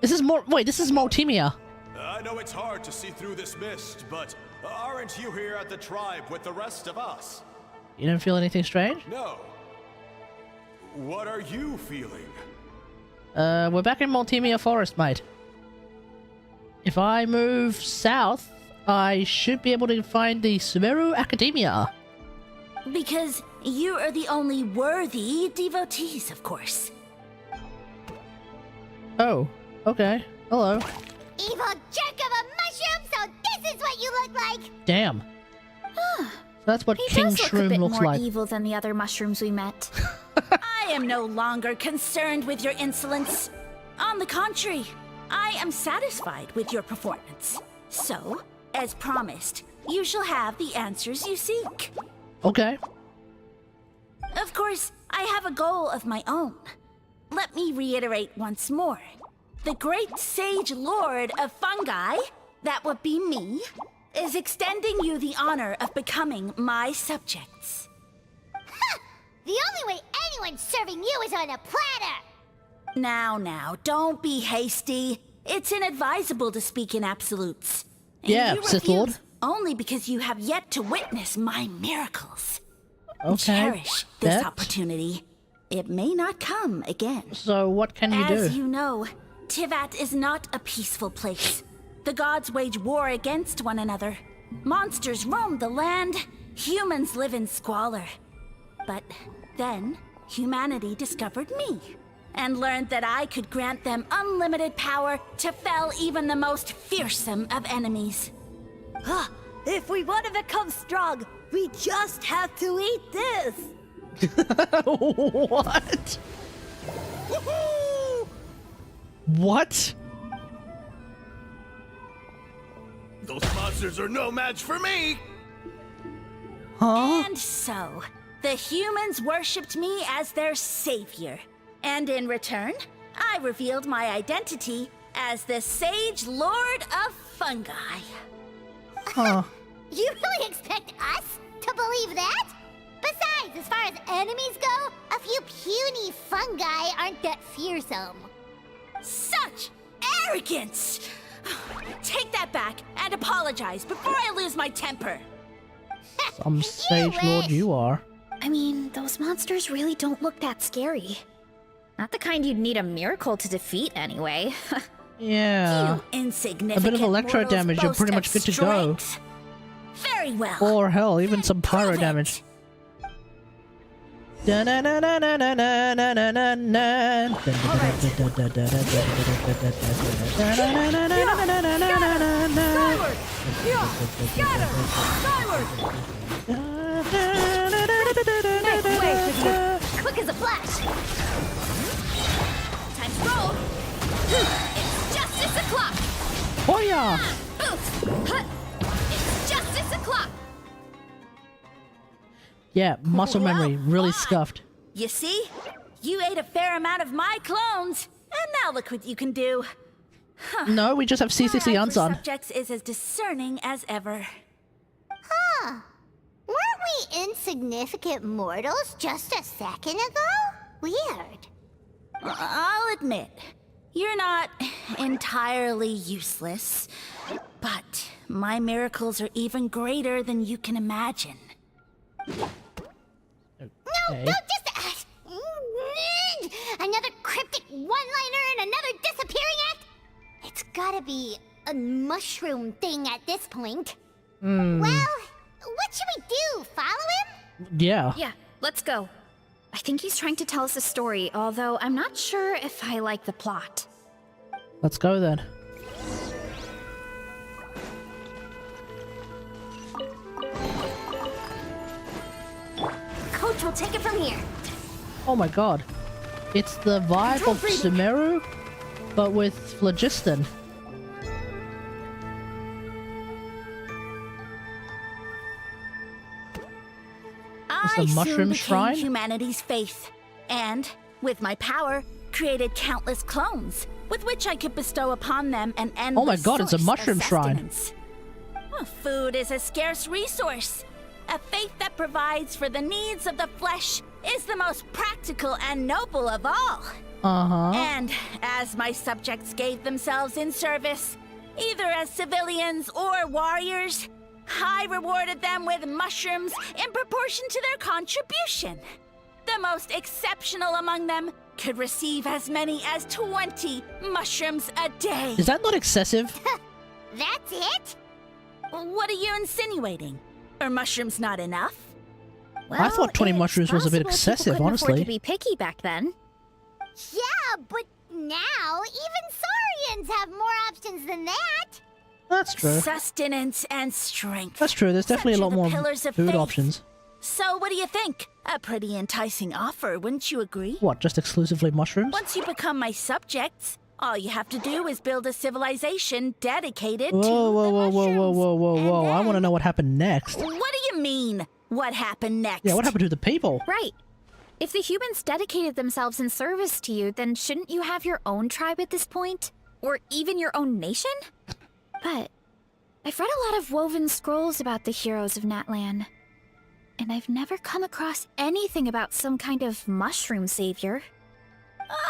This is more. Wait, this is Multimia. I know it's hard to see through this mist, but aren't you here at the tribe with the rest of us? You don't feel anything strange? No. What are you feeling? We're back in Multimia Forest, mate. If I move south, I should be able to find the Sumeru Academia. Because you are the only worthy devotees, of course. Oh, okay. Hello. Evil jerk of a mushroom, so this is what you look like! Damn. That's what He King does look a Shroom bit looks more like. evil than the other mushrooms we met. I am no longer concerned with your insolence. On the contrary, I am satisfied with your performance. So, as promised, you shall have the answers you seek. Okay. Of course, I have a goal of my own. Let me reiterate once more. The great sage lord of fungi, that would be me, is extending you the honor of becoming my subjects. Ha! The only way anyone's serving you is on a platter! Now, don't be hasty. It's inadvisable to speak in absolutes. And Yeah, you Sith Lord. refuse only because you have yet to witness my miracles. Okay. Cherish this That- opportunity. It may not come again. So what can you As do? you know, Tivat is not a peaceful place. The gods wage war against one another. Monsters roam the land. Humans live in squalor. But then, humanity discovered me and learned that I could grant them unlimited power to fell even the most fearsome of enemies. If we want to become strong, we just have to eat this. What? What? Those monsters are no match for me! Huh? And so, the humans worshipped me as their savior. And in return, I revealed my identity as the Sage Lord of Fungi. Huh. You really expect us to believe that? Besides, as far as enemies go, a few puny fungi aren't that fearsome. Such arrogance! Take that back and apologize before I lose my temper. Some Sage Lord wish. you are. I mean, those monsters really don't look that scary. Not the kind you'd need a miracle to defeat anyway. Yeah. You insignificant A bit of electro mortals damage, you're boast pretty of much good to go. strength. Very well. Or hell, even some pyro Prove it. damage. Skyward! Yeah! Scatter! Skyward! Make way for you, quick as a flash. Time to roll! It's justice o'clock! Oh yeah! Boost! Hut! It's justice o'clock! Yeah, muscle Well, memory really fine. scuffed. You see? You ate a fair amount of my clones, and now look what you can do. No, we just have C60 My eye for Unsung. subjects is as discerning as ever. Huh. Weren't we insignificant mortals just a second ago? Weird. I'll admit, you're not entirely useless, but my miracles are even greater than you can imagine. No, Okay. no, just another cryptic one-liner and another disappearing act? It's gotta be a mushroom thing at this point. Well, what should we do? Follow him? Yeah. Yeah, let's go. I think he's trying to tell us a story, although I'm not sure if I like the plot. Let's go then. approach, we'll take it from here. Oh my god. It's the vibe of Sumeru, but with phlogiston. It's a mushroom shrine? Humanity's faith, and with my power, created countless clones, with which I could bestow upon them an endless Oh my god, it's a source mushroom of shrine. sustenance. Well, food is a scarce resource. A faith that provides for the needs of the flesh is the most practical and noble of all. Uh-huh. And as my subjects gave themselves in service, either as civilians or warriors, I rewarded them with mushrooms in proportion to their contribution. The most exceptional among them could receive as many as 20 mushrooms a day. Is that not excessive? That's it? What are you insinuating? Are mushrooms not enough? I thought 20 it's mushrooms was a bit possible people excessive, couldn't afford honestly. to be picky back then. Yeah, but now even Saurians have more options than that. That's true. Sustenance and strength. That's true. There's definitely a Such lot are the more pillars of food faith. options. So what do you think? A pretty enticing offer, wouldn't you agree? What, just exclusively mushrooms? Once you become my subjects, all you have to do is build a civilization dedicated to Whoa, whoa, the whoa, whoa, mushrooms. whoa, whoa, whoa, And whoa. I then- want to know what happened next. What do you mean? What happened next? Yeah, what happened to the people? Right. If the humans dedicated themselves in service to you, then shouldn't you have your own tribe at this point? Or even your own nation? But I've read a lot of woven scrolls about the heroes of Natlan. And I've never come across anything about some kind of mushroom savior.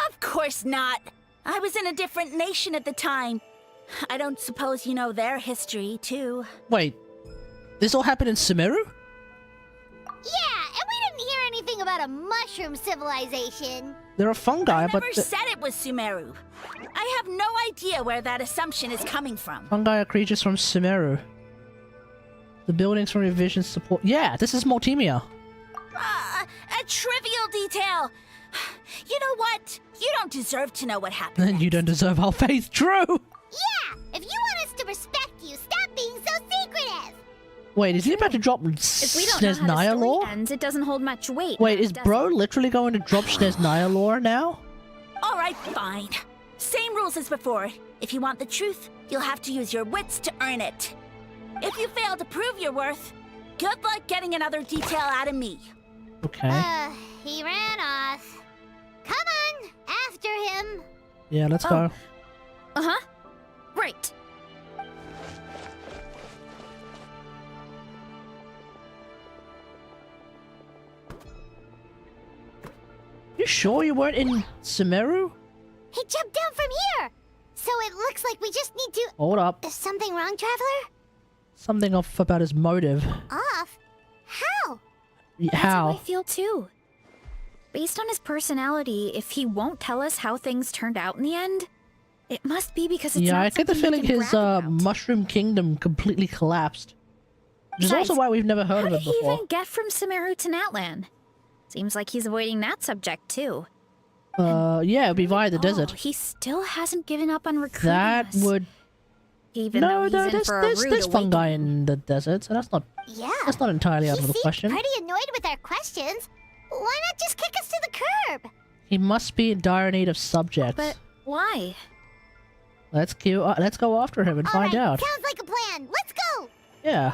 Of course not. I was in a different nation at the time. I don't suppose you know their history, too. Wait, this all happened in Sumeru? Yeah, and we didn't hear anything about a mushroom civilization. There are fungi, I but never said it was Sumeru. I have no idea where that assumption is coming from. fungi are creatures from Sumeru. The buildings from revisions support. Yeah, this is Mortimia. A trivial detail. You know what? You don't deserve to know what happened. Then you don't deserve our faith. True. Yeah, if you want us to respect you, stop being so secretive. Wait, is he about to drop If we don't know how the Sneznaya story lore? ends, it doesn't hold much weight. Wait, now, is does bro it? literally going to drop Sneznaya lore now? All right, fine. Same rules as before. If you want the truth, you'll have to use your wits to earn it. If you fail to prove your worth, good luck getting another detail out of me. Okay. He ran off. Come on, after him. Yeah, let's go. Uh-huh. Right. You sure you weren't in Sumeru? He jumped down from here. So it looks like we just need to... Hold up. Is something wrong, Traveler? Something off about his motive. Off? How? That's how I How? feel too. Based on his personality, if he won't tell us how things turned out in the end, it must be because it's Yeah, not I get the something he feeling can his brag about. mushroom kingdom completely collapsed. Which is Besides, also why we've never heard How of did it he before. even get from Sumeru to Natlan? Seems like he's avoiding that subject too. Yeah, it'd be via the desert. He still hasn't given up on recruiting That us. would... Even though he's in for a rude there's fungi awakening. in the desert, so that's not Yeah. entirely out He of the seemed question. pretty annoyed with our questions. Why not just kick us to the curb? He must be in dire need of subjects. But why? Let's go after him and find out. Sounds like a plan. Let's go. Yeah.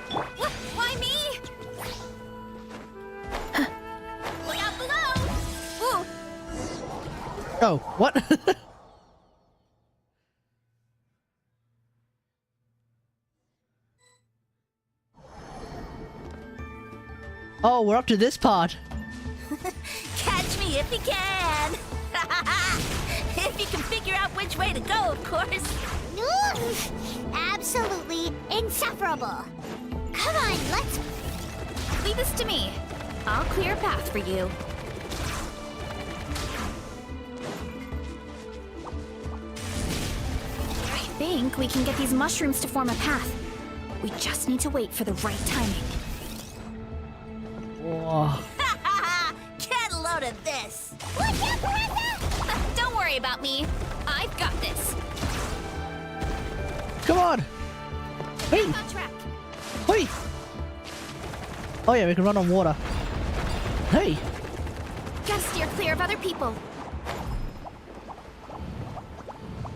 Why me? Look out below! Ooh, Oh, what? Oh, we're up to this part. Catch me if you can. If you can figure out which way to go, of course. Absolutely insufferable. Come on, let's... leave this to me. I'll clear a path for you. I think we can get these mushrooms to form a path. We just need to wait for the right timing. Whoa. Get a load of this. Watch out, Varesa! Don't worry about me. I've got this. Come on. Hey! Back on track. Hey! Oh yeah, we can run on water. Hey! Gotta steer clear of other people.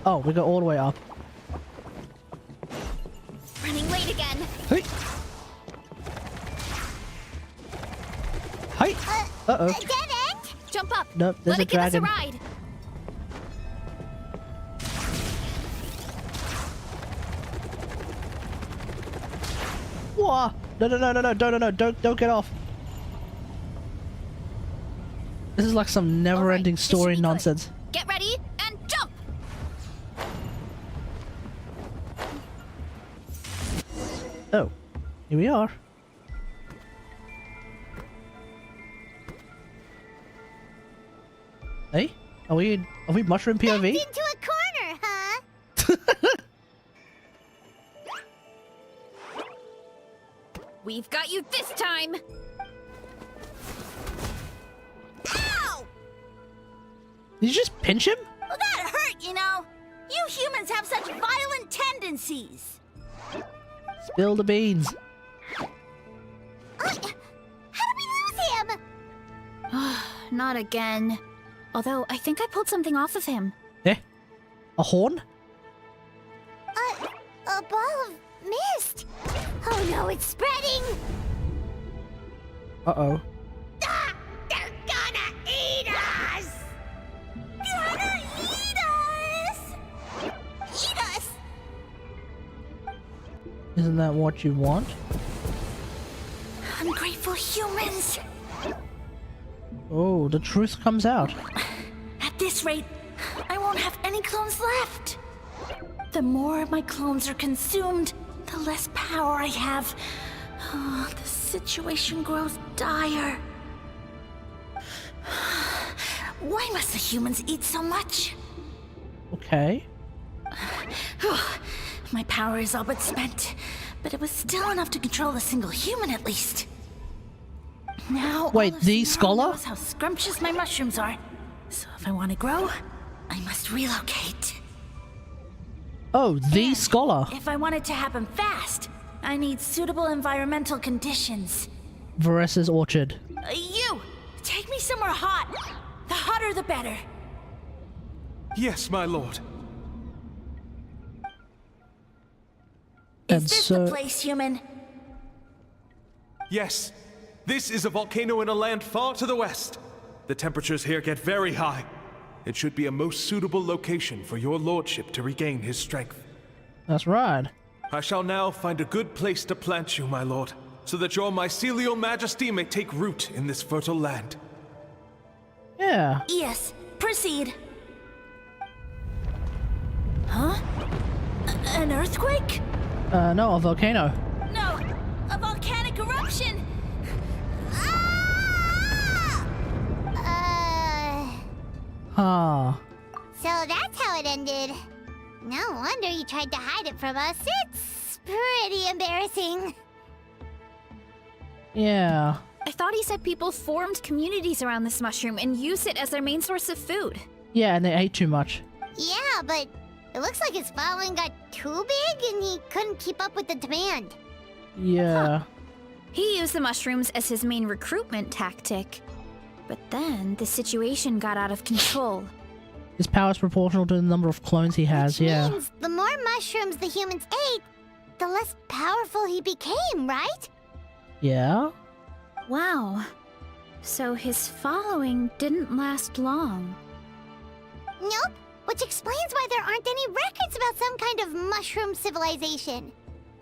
Oh, we got all the way up. Running late again. Hey! Hey! Uh-oh. Dead end? Jump up. Nope, there's Let a it give us a dragon. ride. Whoa! No, don't get off. This is like some never-ending Alright, this should story be good. nonsense. Get ready and jump. Oh, here we are. Hey, are we mushroom POV? Backed into a corner, huh? We've got you this time. Ow! Did you just pinch him? Well, that hurt, you know. You humans have such violent tendencies. Spill the beans. How did we lose him? Not again. Although, I think I pulled something off of him. Eh? A horn? A ball of mist. Oh no, it's spreading. Uh-oh. Ah, they're gonna eat us. Gonna eat us. Eat us. Isn't that what you want? Ungrateful humans. Oh, the truth comes out. At this rate, I won't have any clones left. The more my clones are consumed, the less power I have. Oh, the situation grows dire. Why must the humans eat so much? Okay. My power is all but spent, but it was still enough to control a single human at least. Now, Wait, all of the Citlali scholar? knows how scrumptious my mushrooms are. So if I want to grow, I must relocate. Oh, the And scholar. If I want it to happen fast, I need suitable environmental conditions. Varesa's orchard. You, take me somewhere hot. The hotter, the better. Yes, my lord. And Is this so the place, human? Yes. This is a volcano in a land far to the west. The temperatures here get very high. It should be a most suitable location for your lordship to regain his strength. that's right. I shall now find a good place to plant you, my lord, so that your mycelial majesty may take root in this fertile land. Yeah. Yes, proceed. Huh? An earthquake? No, a volcano. No, a volcanic eruption! Ah. So that's how it ended. No wonder you tried to hide it from us. It's pretty embarrassing. Yeah. I thought he said people formed communities around this mushroom and used it as their main source of food. Yeah, and they ate too much. Yeah, but it looks like his following got too big and he couldn't keep up with the demand. Yeah. He used the mushrooms as his main recruitment tactic. But then the situation got out of control. His power is proportional to the number of clones he has, Which yeah. means the more mushrooms the humans ate, the less powerful he became, right? Yeah? Wow. So his following didn't last long. Nope, which explains why there aren't any records about some kind of mushroom civilization.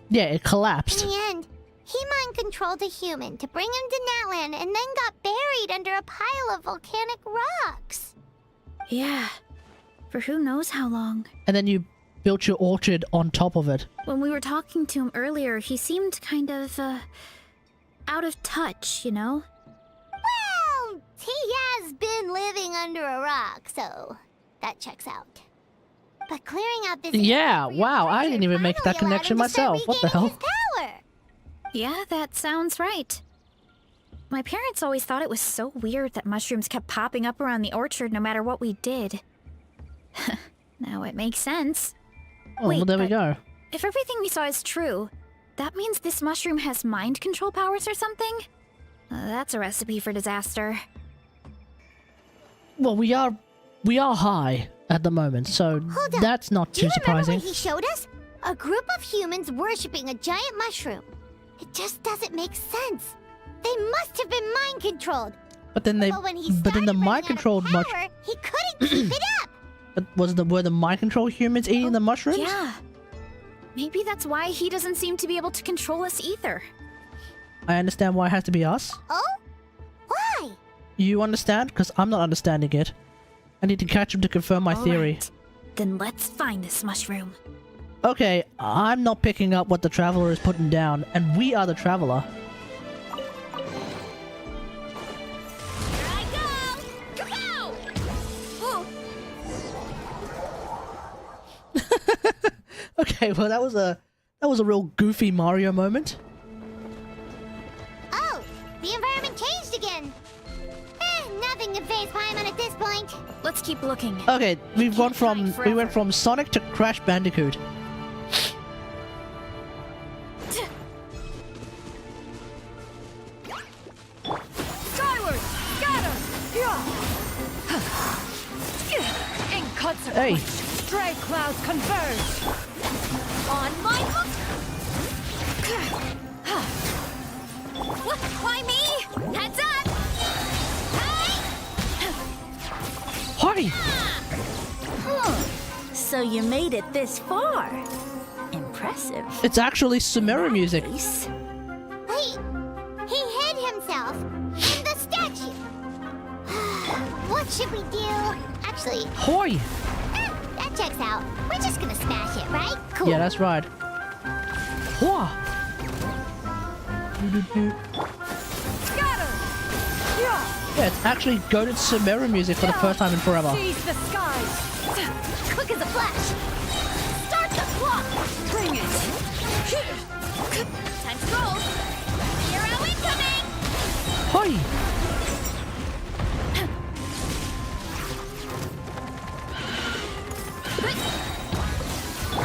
Yeah, it collapsed. In the end, he mind-controlled a human to bring him to Natlan and then got buried under a pile of volcanic rocks. Yeah. For who knows how long. And then you built your orchard on top of it. When we were talking to him earlier, he seemed kind of, out of touch, you know? Well, he has been living under a rock, so that checks out. But clearing out this Yeah, area for your wow, I orchard didn't even make that finally allowed connection him to start myself. What the regaining hell? his power. Yeah, that sounds right. My parents always thought it was so weird that mushrooms kept popping up around the orchard no matter what we did. Now it makes sense. Oh, Wait, well, there we but go. If everything we saw is true, that means this mushroom has mind control powers or something? That's a recipe for disaster. Well, we are high at the moment, so Hold up. that's not Do too you remember surprising. what he showed us? A group of humans worshipping a giant mushroom. It just doesn't make sense. They must have been mind controlled. But then they, But when he but then started the running mind out of controlled much. power, he couldn't keep it up. But were the mind control humans eating the mushrooms? Yeah. Maybe that's why he doesn't seem to be able to control us either. I understand why it has to be us. Oh? Why? You understand? Because I'm not understanding it. I need to catch him to confirm my theory. Alright. Then let's find this mushroom. Okay, I'm not picking up what the traveler is putting down, and we are the traveler. Here I go! Go! Okay, well that was a real goofy Mario moment. Oh, the environment changed again. Nothing to face Paimon at this point. Let's keep looking. Okay, we went forever. from Sonic to Crash Bandicoot. Skyward! Scatter! Inconsequential! Hey. Stray clouds converge! On my hook! Why me? Heads up! Hi! So you made it this far. Impressive. It's actually Sumeru music. Nice. Wait, he hid himself in the statue. What should we do? Actually, Hoi! that checks out. We're just gonna smash it, right? Cool. Yeah, that's right. Hua! Scatter! Yeah, it's actually goated Sumeru music for the first time in forever. Seize the skies! Quick as a flash. Start the clock. Bring it! Time to roll! Hero incoming! Hoi!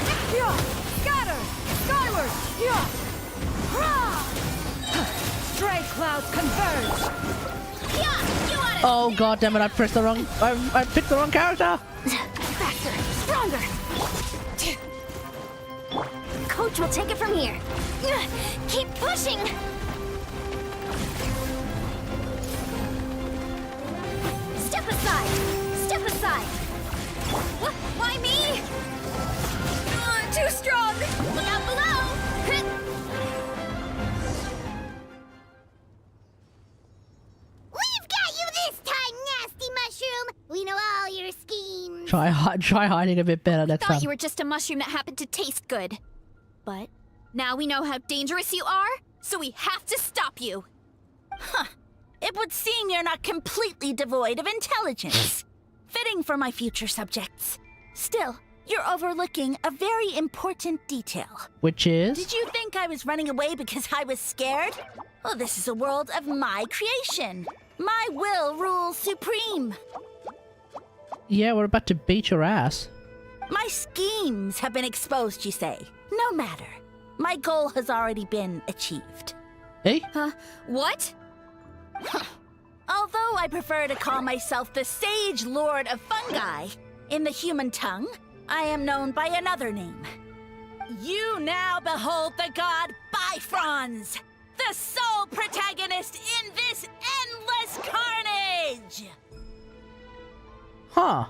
Scatter! Skyward! Stray clouds converge! Oh god damn it, I pressed the wrong I picked the wrong character! Faster, stronger. Coach will take it from here. Keep pushing. Step aside. Step aside. Why me? Too strong. Look out below! We've got you this time, nasty mushroom. We know all your schemes. Try hiding a bit better next Thought time. you were just a mushroom that happened to taste good. But now we know how dangerous you are, so we have to stop you. It would seem you're not completely devoid of intelligence. Fitting for my future subjects. Still, you're overlooking a very important detail. Which is? Did you think I was running away because I was scared? Well, this is a world of my creation. My will rules supreme. Yeah, we're about to beat your ass. My schemes have been exposed, you say. No matter. My goal has already been achieved. Eh? What? Although I prefer to call myself the Sage Lord of Fungi, in the human tongue, I am known by another name. You now behold the god Bifrons, the sole protagonist in this endless carnage! Huh.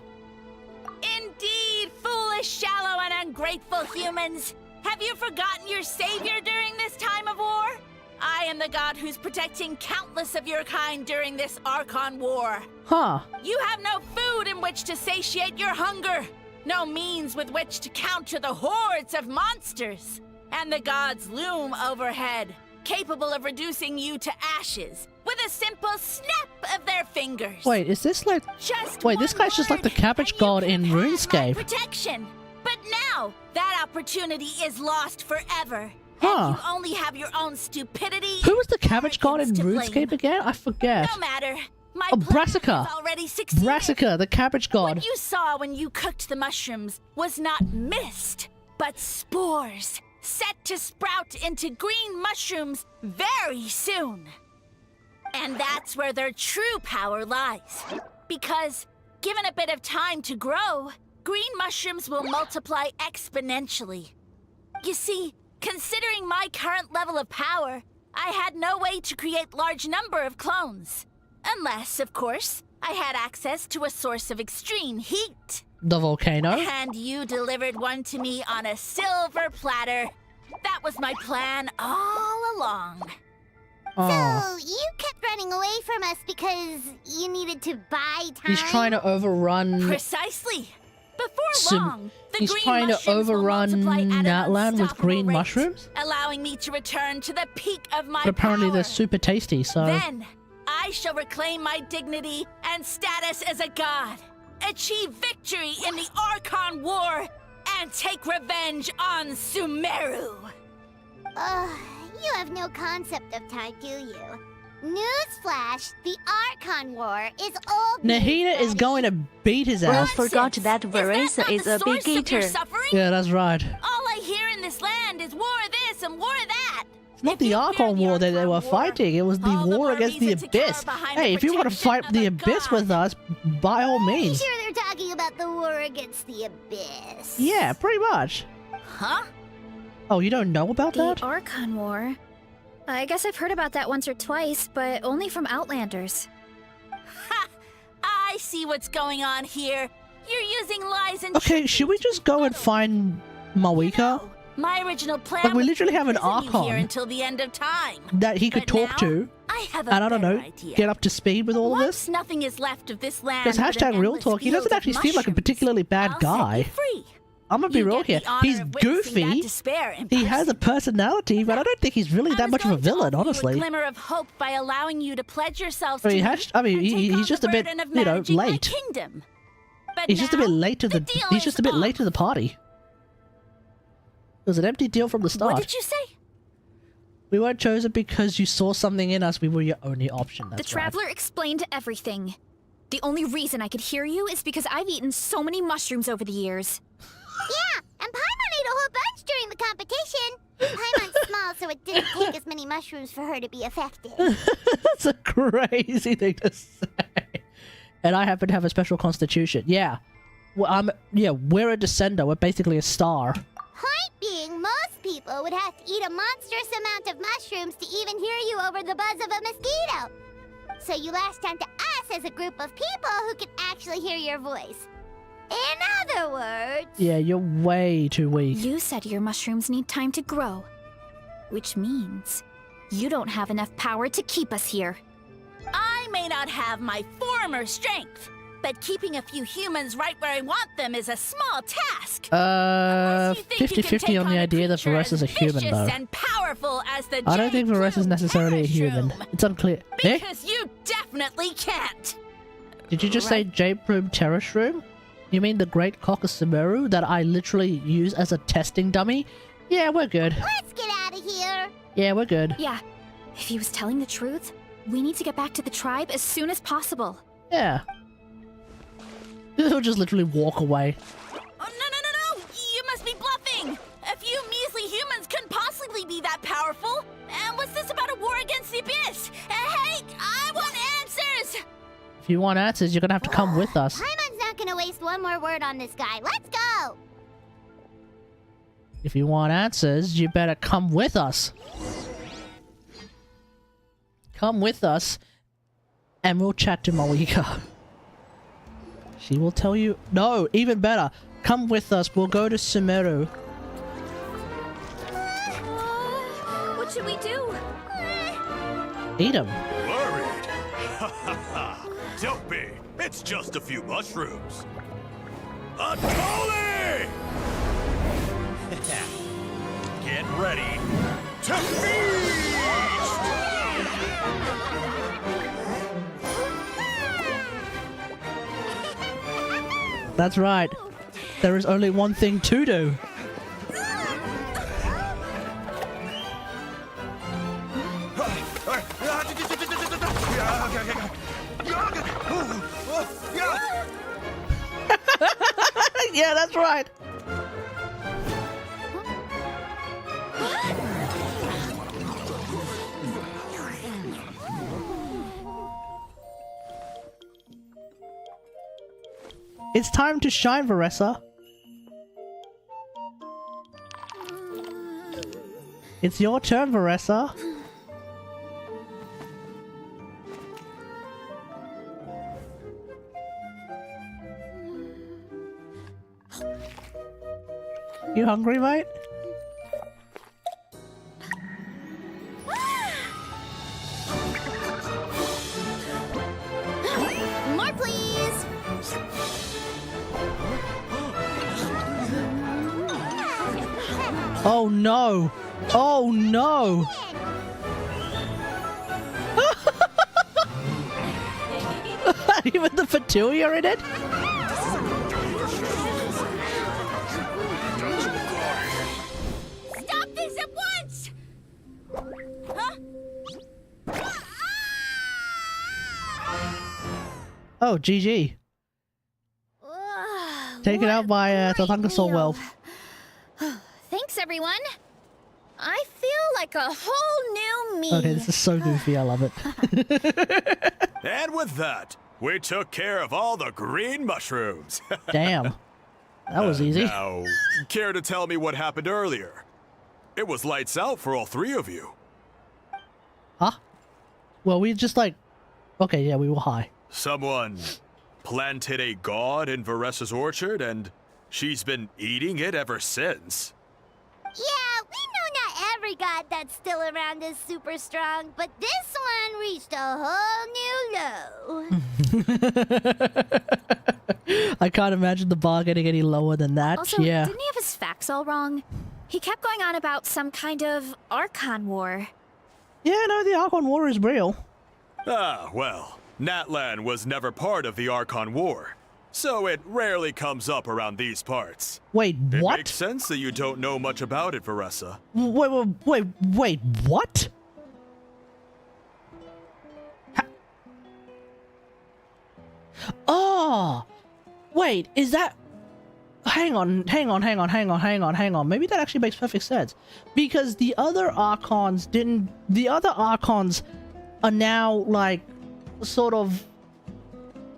Indeed, foolish, shallow, and ungrateful humans! Have you forgotten your savior during this time of war? I am the god who's protecting countless of your kind during this Archon war. Huh. You have no food in which to satiate your hunger, no means with which to counter the hordes of monsters. And the gods loom overhead, capable of reducing you to ashes with a simple snap of their fingers. Wait, is this like... Just Wait, this one guy's just like the word, cabbage and you god can in have my RuneScape. protection. But now, that opportunity is lost forever. Huh. And you only have your own stupidity. Who was the cabbage god in arrogance to blame. RuneScape again? I forget. No matter. My Oh, plan Brassica. has already succeeded. Brassica, the cabbage god. What you saw when you cooked the mushrooms was not mist, but spores. set to sprout into green mushrooms very soon. And that's where their true power lies. Because, given a bit of time to grow, green mushrooms will multiply exponentially. You see, considering my current level of power, I had no way to create large number of clones. Unless, of course, I had access to a source of extreme heat. The volcano? And you delivered one to me on a silver platter. That was my plan all along. Oh. So, you kept running away from us because you needed to buy time? He's trying to overrun... Precisely. Before long, the he's green trying to mushrooms will overrun multiply at an Natlan with unstoppable green rate, mushrooms? allowing me to return to the peak of my But apparently power. they're super tasty, so... Then, I shall reclaim my dignity and status as a god, achieve victory in the Archon War, and take revenge on Sumeru. You have no concept of time, do you? Newsflash, the Archon War is old. Nahida is going to beat his Well, ass. forgot that Varesa Is is a big eater. Yeah, that's right. All I hear in this land is war this and war that. It's not the Archon War that they were fighting, it was the all the war more against the reason to cower Abyss. behind Hey, the if you want to protection fight of the a Abyss god. with us, by all I'm means. sure they're talking about the war against the Abyss. Yeah, pretty much. Huh? Oh, you don't know about The that? Archon War. I guess I've heard about that once or twice, but only from Outlanders. Ha! I see what's going on here. You're using lies and Okay, should we just go and find Mawika? No, my original plan Like, we was literally have an to prison you Archon here until the end of time. that he could But talk now, to, I have a and I don't better know, idea. get up to speed with all of Once this? nothing is left of this land. Because but an hashtag real endless talk, he field doesn't of actually seem like a mushrooms, particularly bad I'll guy. Set you free. I'm gonna be You real get here. the honor He's of witnessing that goofy. despair in He has a person. personality, but I don't think he's really I that was much of a going to villain, offer you honestly. a glimmer of hope by allowing you to pledge yourselves I mean, to me and take he's on just the a bit, burden of you know, managing my late. kingdom. But He's just a bit now, late to the. deal He's is just a bit late off. to the party. It was an empty deal from the start. What did you say? We weren't chosen because you saw something in us. We were your only option. The That's Traveler explained everything. The only reason I could hear you is because I've eaten so many mushrooms over the years. Yeah, and Paimon ate a whole bunch during the competition. Paimon's small, so it didn't take as many mushrooms for her to be effective. That's a crazy thing to say. And I happen to have a special constitution. Yeah. Well, we're a descender. We're basically a star. Point being, most people would have to eat a monstrous amount of mushrooms to even hear you over the buzz of a mosquito. So you latched onto us as a group of people who can actually hear your voice. In other words... Yeah, you're way too weak. You said your mushrooms need time to grow. Which means you don't have enough power to keep us here. I may not have my former strength, but keeping a few humans right where I want them is a small task. Unless you think you can 50-50 take on the a idea that creature Varesa's a as human, vicious though. and powerful as the I don't think Jade Varesa's Plume necessarily a human. Mushroom. It's unclear. Eh? Because you definitely can't. Did you just say Jade Plume Terror Shroom? You mean the Great Kokasumeru that I literally use as a testing dummy? Yeah, we're good. Let's get out of here. Yeah, we're good. Yeah, if he was telling the truth, we need to get back to the tribe as soon as possible. Yeah. He'll just literally walk away. Oh, no! You must be bluffing! A few measly humans couldn't possibly be that powerful! And what's this about a war against the Abyss? Hey, I want answers! If you want answers, you're gonna have to come with us. Paimon's not gonna waste one more word on this guy. Let's go! If you want answers, you better come with us. Come with us, and we'll chat to Mawika. She will tell you... No, even better. Come with us, we'll go to Sumeru. What should we do? Eat him. Worried? Ha ha ha! Don't be. It's just a few mushrooms. Atoli! Get ready to feast! That's right. There is only one thing to do. Yeah, that's right. It's time to shine, Varesa. It's your turn, Varesa. You hungry, mate? More, please. Oh no! Oh no! Even the Fatulia in it? Stop this at once! Huh? Oh, GG. Taken out by the Yumkasaur well. Thanks, everyone. I feel like a whole new me. Okay, this is so goofy. I love it. And with that, we took care of all the green mushrooms. Damn. That was easy. Now, care to tell me what happened earlier? It was lights out for all three of you. Huh? Well, we just like... Okay, yeah, we were high. Someone planted a god in Varesa's orchard, and she's been eating it ever since. Yeah, we know not every god that's still around is super strong, but this one reached a whole new low. I can't imagine the bar getting any lower than that. Also, Yeah. didn't he have his facts all wrong? He kept going on about some kind of Archon War. Yeah, no, the Archon War is real. Ah, well, Natlan was never part of the Archon War, so it rarely comes up around these parts. Wait, It what? makes sense that you don't know much about it, Varesa. Wait, what? Oh! Wait, is that... Hang on. Maybe that actually makes perfect sense. Because the other Archons didn't... The other Archons are now, like, sort of...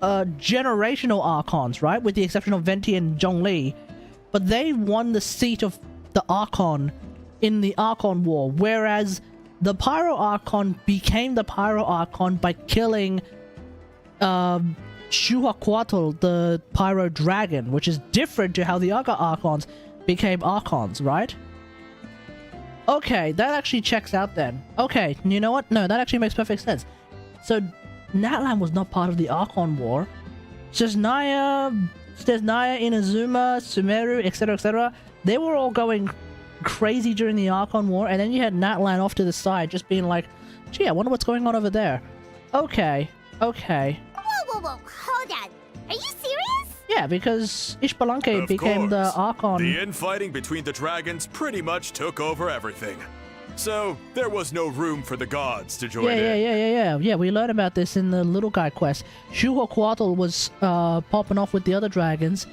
generational Archons, right? With the exception of Venti and Zhongli. But they won the seat of the Archon in the Archon War, whereas the Pyro Archon became the Pyro Archon by killing Shuhaquatl, the Pyro Dragon, which is different to how the other Archons became Archons, right? Okay, that actually checks out then. Okay, you know what? No, that actually makes perfect sense. So, Natlan was not part of the Archon War. Cesnaya, Inazuma, Sumeru, etc., they were all going crazy during the Archon War, and then you had Natlan off to the side, just being like, gee, I wonder what's going on over there. Okay. Whoa, hold on. Are you serious? Yeah, because Ishbalanque Of became the course. Archon. The infighting between the dragons pretty much took over everything. So, there was no room for the gods to join in. Yeah, we learned about this in the little guy quest. Shuhaquatl was popping off with the other dragons.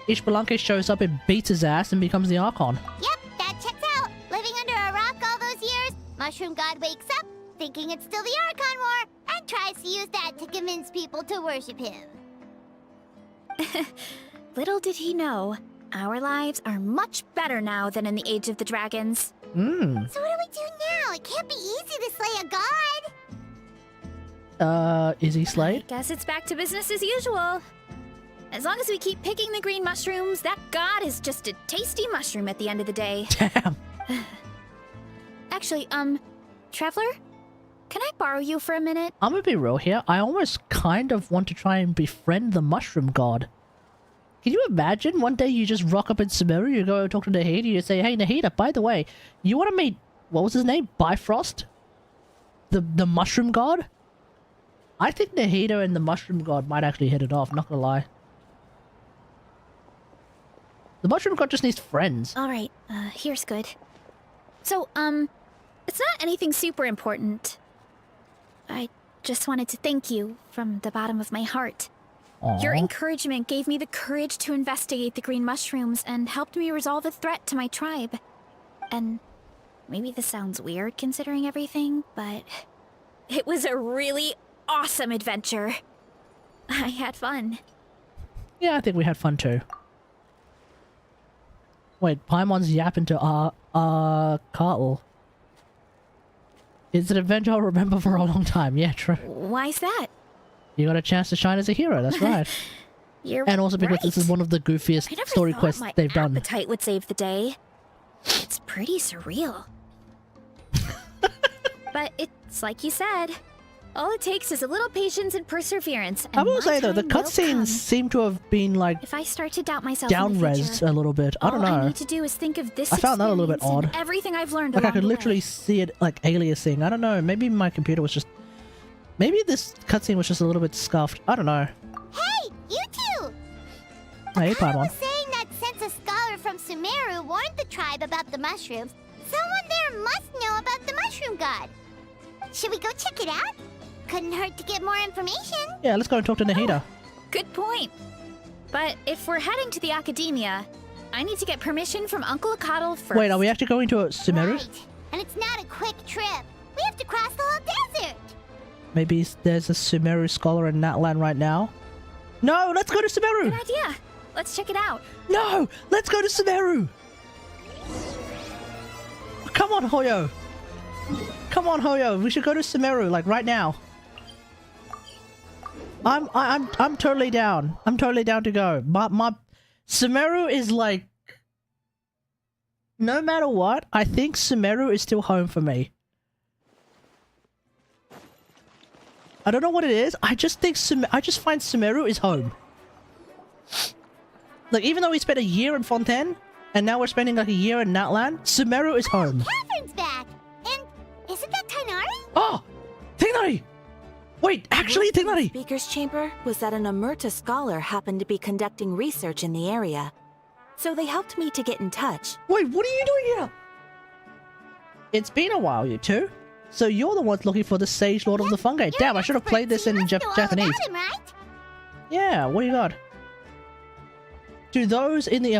Ishbalanque shows up and beats his ass and becomes the Archon. Yep, that checks out. Living under a rock all those years, Mushroom God wakes up, thinking it's still the Archon War, and tries to use that to convince people to worship him. Little did he know, our lives are much better now than in the Age of the Dragons. So what do we do now? It can't be easy to slay a god. Is he slayed? Guess it's back to business as usual. As long as we keep picking the green mushrooms, that god is just a tasty mushroom at the end of the day. Damn. Actually, Traveler? Can I borrow you for a minute? I'm gonna be real here. I almost kind of want to try and befriend the Mushroom God. Can you imagine one day you just rock up in Sumeru, you go talk to Nahida, you say, hey Nahida, by the way, you want to meet, what was his name? Bifrost? The Mushroom God? I think Nahida and the Mushroom God might actually hit it off, not gonna lie. The Mushroom God just needs friends. Alright, here's good. So, it's not anything super important. I just wanted to thank you from the bottom of my heart. Your Aw. encouragement gave me the courage to investigate the green mushrooms and helped me resolve a threat to my tribe. And maybe this sounds weird considering everything, but it was a really awesome adventure. I had fun. Yeah, I think we had fun too. Wait, Paimon's yapping to Cartle. It's an adventure I'll remember for a long time. Yeah, true. Why's that? You got a chance to shine as a hero, that's right. You're And also because right. this is one of the goofiest I never story thought quests my they've done. appetite would save the day. It's pretty surreal. But it's like you said. All it takes is a little patience and perseverance. And I will my say though, the time will come. cutscenes seem to have been like If I start to doubt myself in the down-resed future, a little bit. I don't all I know. need to do is think of this I found that a little bit experience and odd. everything I've learned Like I along could the literally way. see it like aliasing. I don't know. Maybe my computer was just. Maybe this cutscene was just a little bit scuffed. I don't know. Hey, you two! Hey, Akata Paimon. was saying that since a scholar from Sumeru warned the tribe about the mushrooms, someone there must know about the mushroom god. Should we go check it out? Couldn't hurt to get more information. Yeah, let's go and talk to Nahida. Good point. But if we're heading to the academia, I need to get permission from Uncle Akatl first. Wait, are we actually going to a Sumeru? Right. And it's not a quick trip. We have to cross the whole desert. Maybe there's a Sumeru scholar in Natlan right now. No, let's go to Sumeru. Good idea. Let's check it out. No, let's go to Sumeru. Come on, Hoyo. Come on, Hoyo. We should go to Sumeru like right now. I'm totally down. I'm totally down to go. My Sumeru is like, no matter what, I think Sumeru is still home for me. I don't know what it is. I just think I just find Sumeru is home. Like, even though we spent a year in Fontaine, and now we're spending like a year in Natlan, Sumeru is home. Catherine's back. And isn't that Tainari? Oh! Tignari! Wait, actually, Tignari! Speaker's chamber was that an Amurta scholar happened to be conducting research in the area. So they helped me to get in touch. Wait, what are you doing here? It's been a while, you two. So you're the ones looking for the Sage Lord of the Fungi. You're Damn, an I should have expert, played this so you in must know all Japanese. about him, right? Yeah, what do you got? To those in the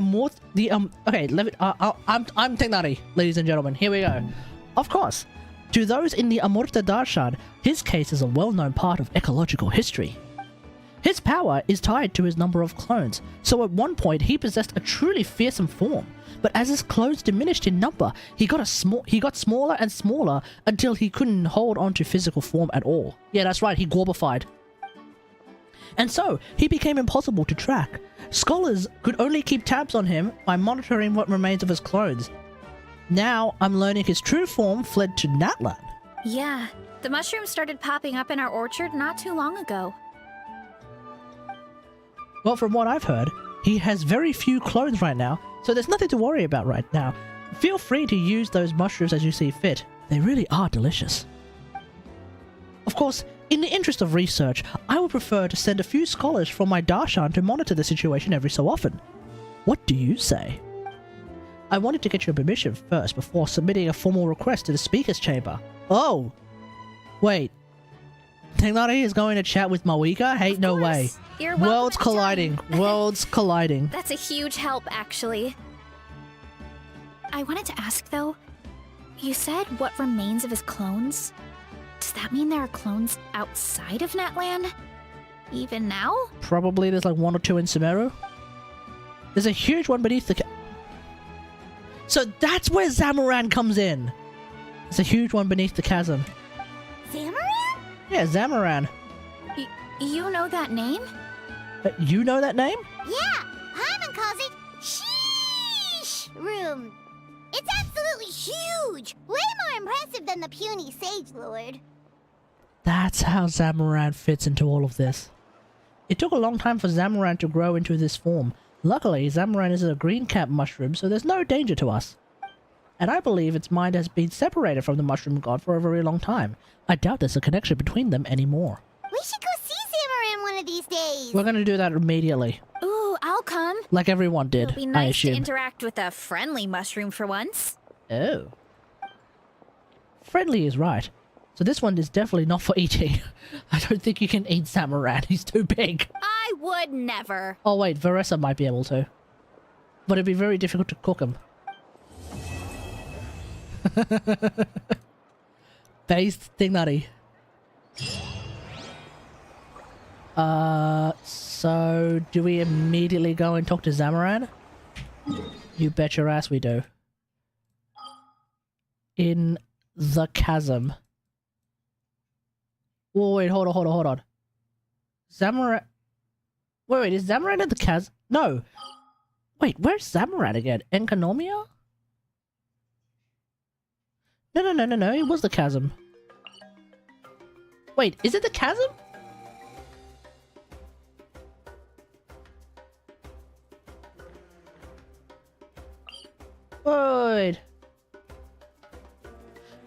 okay, let me, I'm Tignari, ladies and gentlemen. Here we go. Of course. To those in the Amurta Darshan, his case is a well-known part of ecological history. His power is tied to his number of clones, so at one point he possessed a truly fearsome form, but as his clones diminished in number, he got smaller and smaller until he couldn't hold on to physical form at all. Yeah, that's right, he gorbified. And so, he became impossible to track. Scholars could only keep tabs on him by monitoring what remains of his clones. Now, I'm learning his true form fled to Natlan. Yeah, the mushrooms started popping up in our orchard not too long ago. Well, from what I've heard, he has very few clones right now, so there's nothing to worry about right now. Feel free to use those mushrooms as you see fit. They really are delicious. Of course, in the interest of research, I would prefer to send a few scholars from my Darshan to monitor the situation every so often. What do you say? I wanted to get your permission first before submitting a formal request to the Speaker's Chamber. Oh! Wait. Tignari is going to chat with Mawika? Hey, no way. You're welcome Worlds anytime. colliding. Worlds colliding. That's a huge help, actually. I wanted to ask, though, you said what remains of his clones? Does that mean there are clones outside of Natlan? Even now? Probably there's like one or two in Sumeru. There's a huge one beneath the So that's where Zamoran comes in. There's a huge one beneath the chasm. Zamaran? Yeah, Zamoran. You know that name? You know that name? Yeah, Hyman calls it Sheesh Room. It's absolutely huge! Way more impressive than the puny Sage Lord. That's how Zamoran fits into all of this. It took a long time for Zamoran to grow into this form. Luckily, Zamoran is a green cap mushroom, so there's no danger to us. And I believe its mind has been separated from the mushroom god for a very long time. I doubt there's a connection between them anymore. We should go see Zamaran one of these days. We're gonna do that immediately. Ooh, I'll come. Like everyone did, It'll be I nice to assume. interact with a friendly mushroom for once. Oh. Friendly is right. So this one is definitely not for eating. I don't think you can eat Zamoran. He's too big. I would never. Oh wait, Varesa might be able to. But it'd be very difficult to cook him. Based Tignari. So, do we immediately go and talk to Zamoran? You bet your ass we do. In the chasm. Whoa, wait, hold on. Zamoran... Wait, is Zamoran in the chasm? No. Wait, where's Zamoran again? Enkanomia? No, it was the chasm. Wait, is it the chasm? Wait.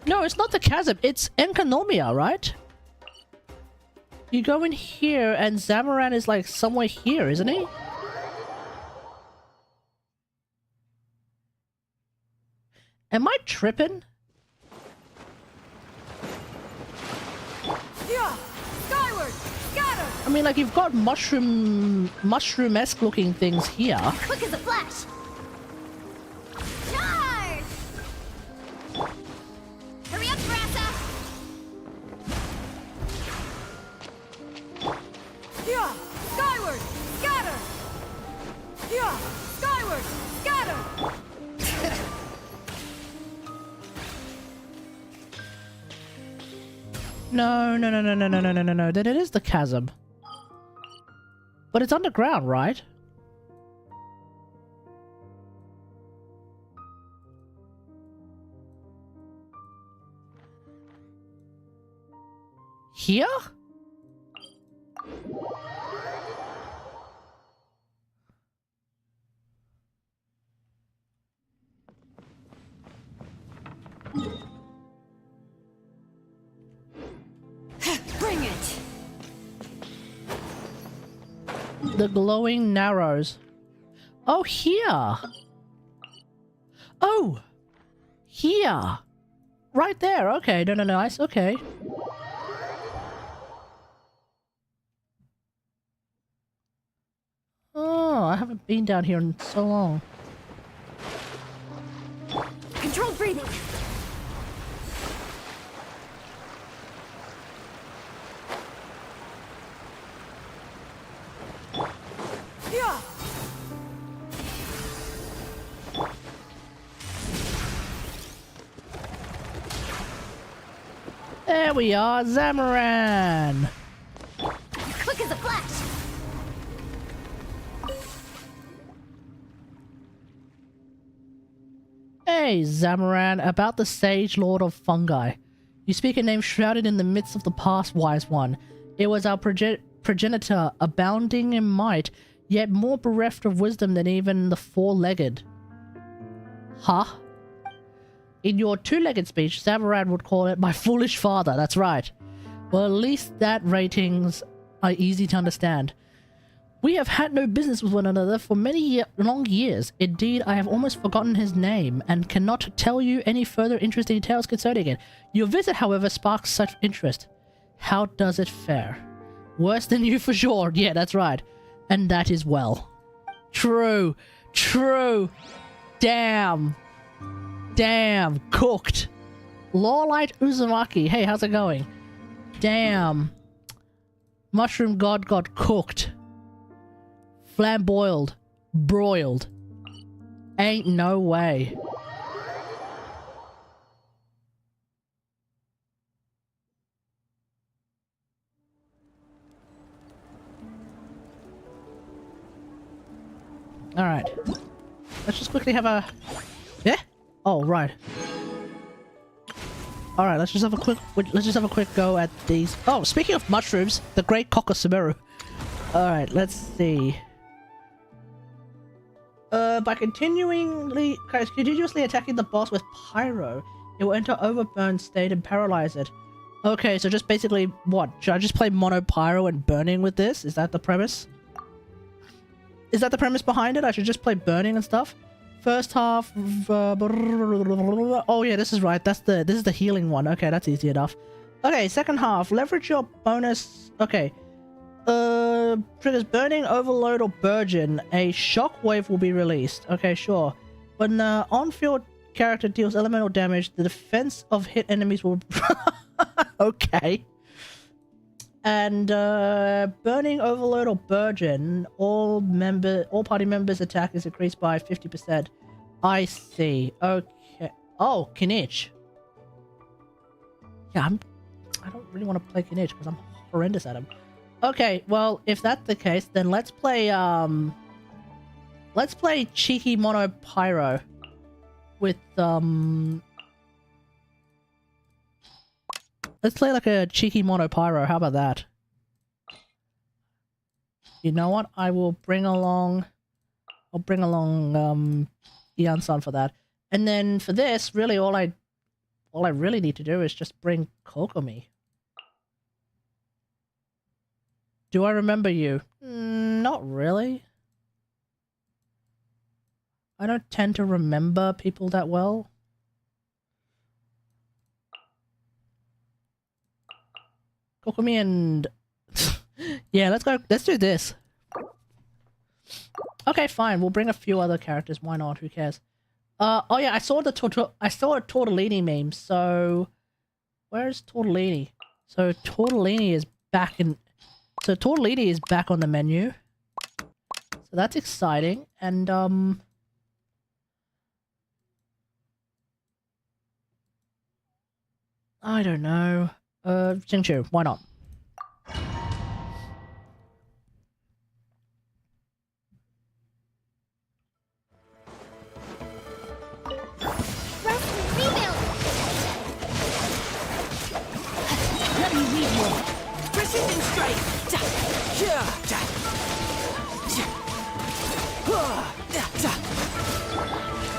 No, it's not the chasm. It's Enkanomia, right? You go in here and Zamoran is like somewhere here, isn't he? Am I tripping? Yeah! Skyward! Scatter! I mean, like, you've got mushroom-esque looking things here. Quick as a flash! Charge! Hurry up, Varesa! Yeah! Skyward! Scatter! Yeah! Skyward! Scatter! No. Then it is the chasm. But it's underground, right? Here? Bring it! The glowing narrows. Oh, here! Oh! Here! Right there, okay, no, nice, okay. Oh, I haven't been down here in so long. Controlled breathing! Yeah! There we are, Zamoran! Quick as a flash! Hey, Zamoran, about the Sage Lord of Fungi. You speak a name shrouded in the midst of the past, wise one. It was our progenitor, abounding in might, yet more bereft of wisdom than even the four-legged. Huh? In your two-legged speech, Zamoran would call it my foolish father, that's right. Well, at least that ratings are easy to understand. We have had no business with one another for many long years. Indeed, I have almost forgotten his name and cannot tell you any further interesting details concerning it. Your visit, however, sparks such interest. How does it fare? Worse than you for sure. Yeah, that's right. And that is well. True. Damn. Cooked. Lawlight Uzumaki. Hey, how's it going? Damn. Mushroom God got cooked. Flamboiled. Broiled. Ain't no way. Alright. Let's just quickly have a... Yeah? Oh, right. Alright, let's just have a quick go at these... Oh, speaking of mushrooms, the Great Kokosumuru. Alright, let's see. By continuously attacking the boss with pyro, it will enter overburn state and paralyze it. Okay, so just basically, what? Should I just play mono pyro and burning with this? Is that the premise? Is that the premise behind it? I should just play burning and stuff? First half... oh yeah, this is right. This is the healing one. Okay, that's easy enough. Okay, second half. Leverage your bonus... Okay. Triggers burning, overload, or burgeon. A shockwave will be released. Okay, sure. When the on-field character deals elemental damage, the defense of hit enemies will... okay. And Burning Overload or Burgeon, all party members' attack is increased by 50%. I see. Okay. Oh, Kinich. Yeah, I don't really want to play Kinich because I'm horrendous at him. Okay, well, if that's the case, then let's play Cheeky Mono Pyro with let's play like a Cheeky Mono Pyro. How about that? You know what? I'll bring along Ian-san for that. And then for this, really all I really need to do is just bring Kokomi. Do I remember you? Not really. I don't tend to remember people that well. Kokomi and... yeah, let's go. Let's do this. Okay, fine. We'll bring a few other characters. Why not? Who cares? Oh yeah, I saw a Tortellini meme. So, where's Tortellini? So Tortellini is back in. So Tortellini is back on the menu. So that's exciting. And I don't know. Xingqiu, why not? Let me lead you. Precision strike.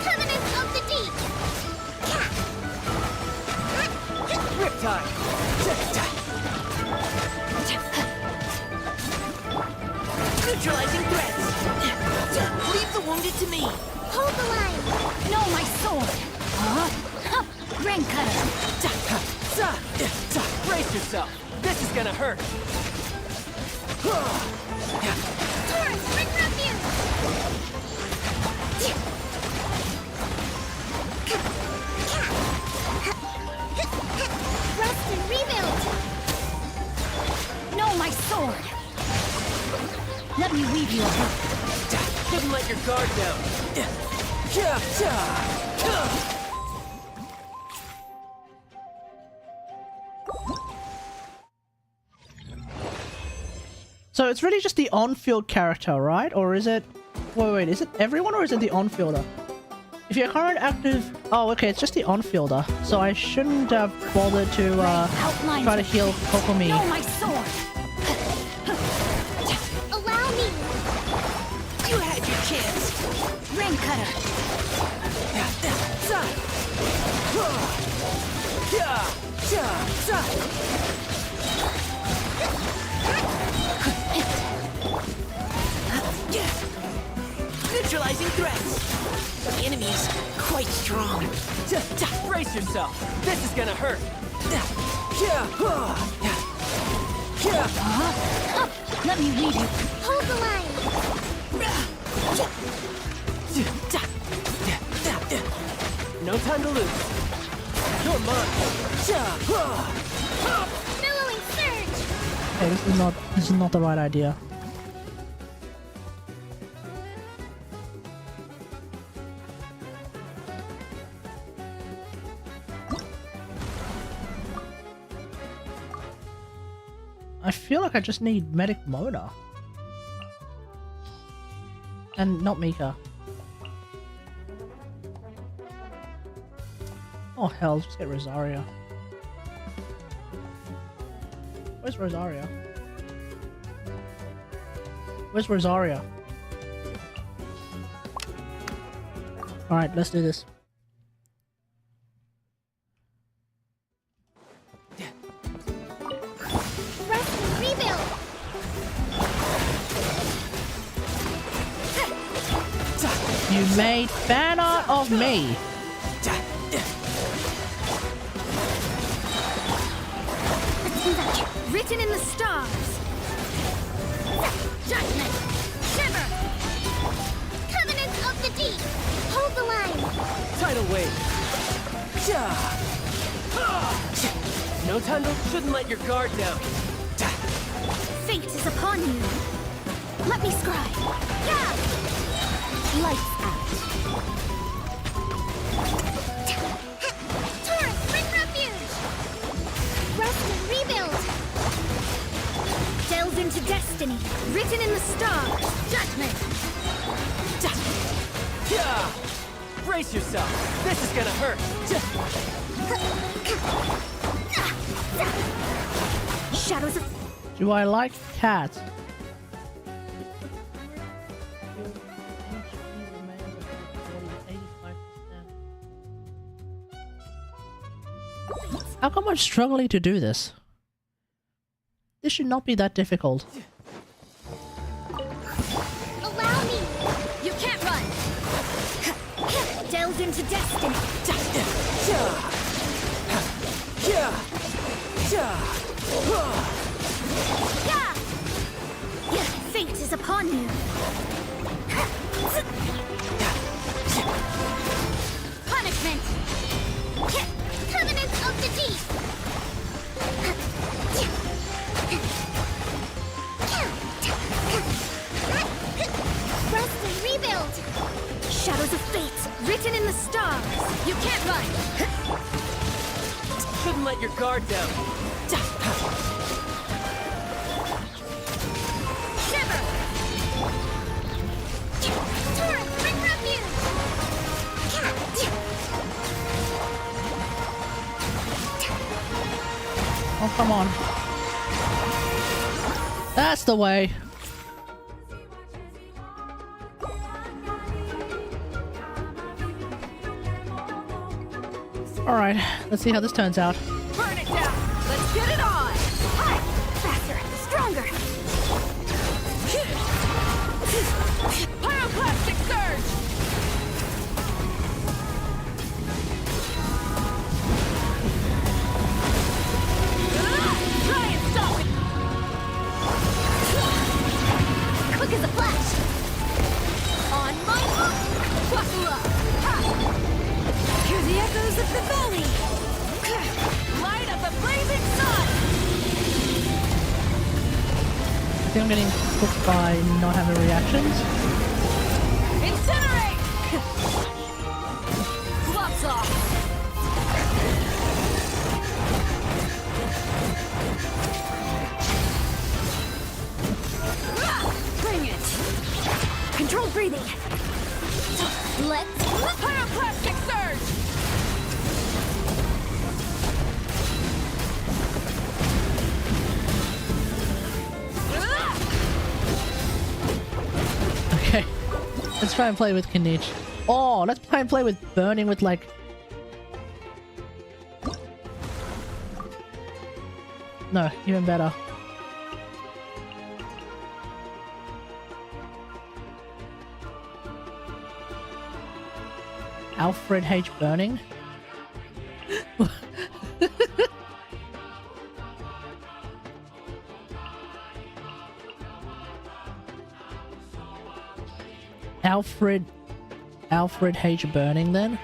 Covenant of the Deep. Riptide. Neutralizing threats. Leave the wounded to me. Hold the line. No, my sword! Rain cutter! Brace yourself. This is gonna hurt. Taurus, bring refuge. Rest and rebuild. No, my sword! Let me weave you a hook. Couldn't let your guard down. So it's really just the on-field character, right? Or is it... Wait, is it everyone or is it the on-fielder? If your current active... Oh, okay, it's just the on-fielder. So I shouldn't have bothered to try to heal Kokomi. No, my sword! Allow me. You had your chance. Rain cutter! Neutralizing threats. The enemy is quite strong. Brace yourself. This is gonna hurt. Let me weave you. Hold the line. No time to lose. You're mine. Billowing surge. Okay, this is not the right idea. I feel like I just need Medic Mona. And not Mika. Oh hell, just get Rosaria. Where's Rosaria? Where's Rosaria? Alright, let's do this. Rest and rebuild. You made fan art of me! Written in the stars. Judgment. Shiver. Covenant of the Deep. Hold the line. Tidal wave. No time to... Shouldn't let your guard down. Fate is upon you. Let me scry. Yeah! Lights out. Taurus, bring refuge! Rest and rebuild! Delve into destiny, written in the stars. Judgment! Yeah! Brace yourself. This is gonna hurt. Shadows of... Do I like cats? How come I'm struggling to do this? This should not be that difficult. Allow me! You can't run! Delve into destiny. Yeah! Fate is upon you. Punishment! Covenant of the Deep! Rest and rebuild! Shadows of fate, written in the stars. You can't run. Shouldn't let your guard down. Shiver! Taurus, bring refuge! Oh, come on. That's the way. Alright, let's see how this turns out. Burn it down! Let's get it on! Hi! Faster! Stronger! Pyroclastic surge! Try and stop it! Quick as a flash! On my hook! Buckle up! Ha! Hear the echoes of the valley! Light of the blazing sun! I think I'm getting hooked by not having reactions. Incinerate! Gloves off! Bring it! Controlled breathing! Let's... Pyroclastic surge! Okay. Let's try and play with Kanich. Oh, let's try and play with burning with like... No, even better. Alfred H. Burning? Alfred H. Burning then?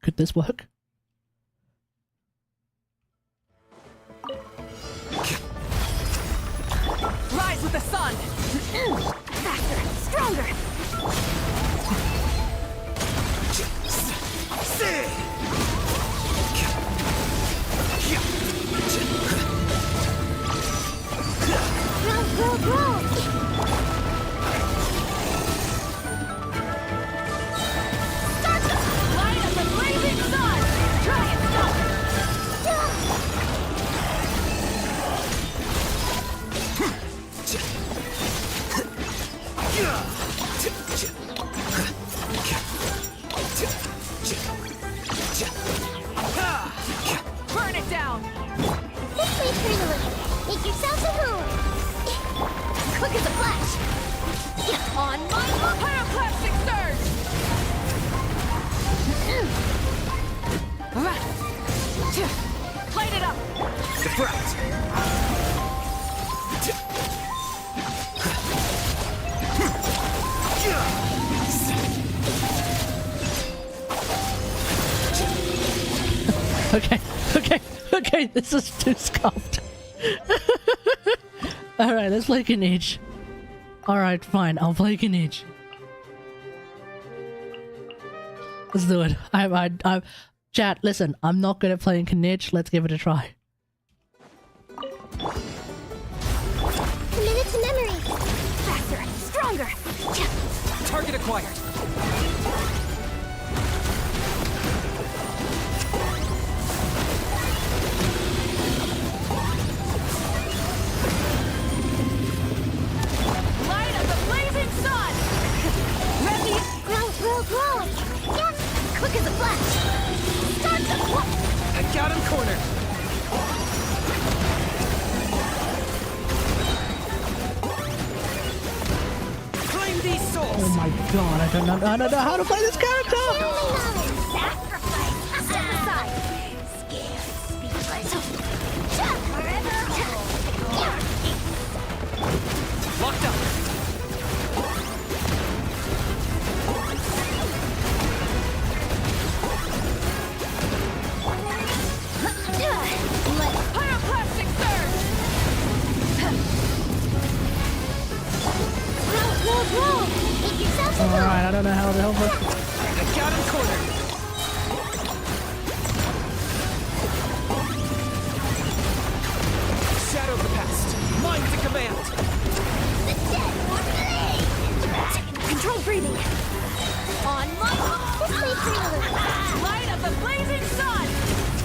Could this work? Rise with the sun! Faster! Stronger! Grow, grow, grow! Light of the blazing sun! Try and stop it! Burn it down! This way, Chronicle. Make yourself at home! Quick as a flash! On my pyroclastic surge! Light it up! Deflect! Okay, okay, okay, this is too scuffed. Alright, let's play Kinich. Alright, fine, I'll play Kinich. Let's do it. Chat, listen, I'm not good at playing Kinich. Let's give it a try. Commit it to memory. Faster, stronger. Target acquired. Light of the blazing sun. Ready? Grow. Yes, quick as a flash. Start the I got him cornered. Claim these souls. Oh my god, I don't know how to play this character! sacrifice. Step aside. Scared, speechless. Forever Locked up. Pyroclastic surge. Roll. Make yourself a Alright, I don't know how to help her. I got him cornered. Shadow the past. Mind to command. The dead will bleed. Control breathing. On my This may hurt a little. light of the blazing sun.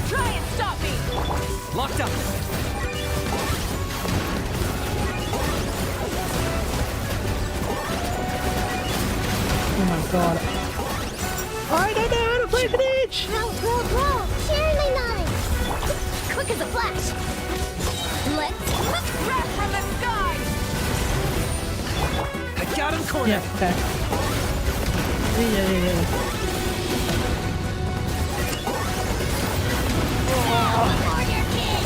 Try and stop me. Locked up. Oh my god. I don't know how to play Kinich! Roll. Share my mind. Quick as a flash. Let's wrath from the sky. I got him cornered. Yeah, okay. Yeah. Warrior King.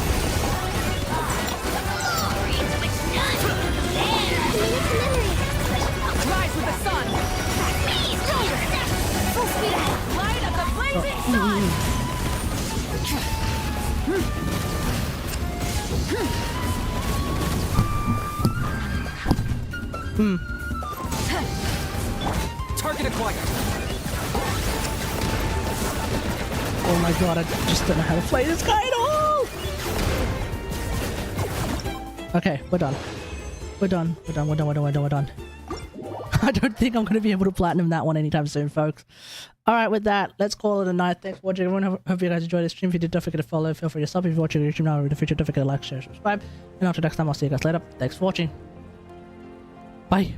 Glory to which none dare. Commit it to memory. Rise with the sun. Me, stronger. Full speed ahead. Light of the blazing sun. Target acquired. Oh my god, I just don't know how to play this guy at all! Okay, we're done. We're done. I don't think I'm going to be able to platinum that one anytime soon, folks. Alright, with that, let's call it a night. Thanks for watching, everyone. Hope you guys enjoyed this stream. If you did, don't forget to follow. Feel free to sub if you're watching YouTube now. In the future, don't forget to like, share, subscribe. And until next time, I'll see you guys later. Thanks for watching. Bye.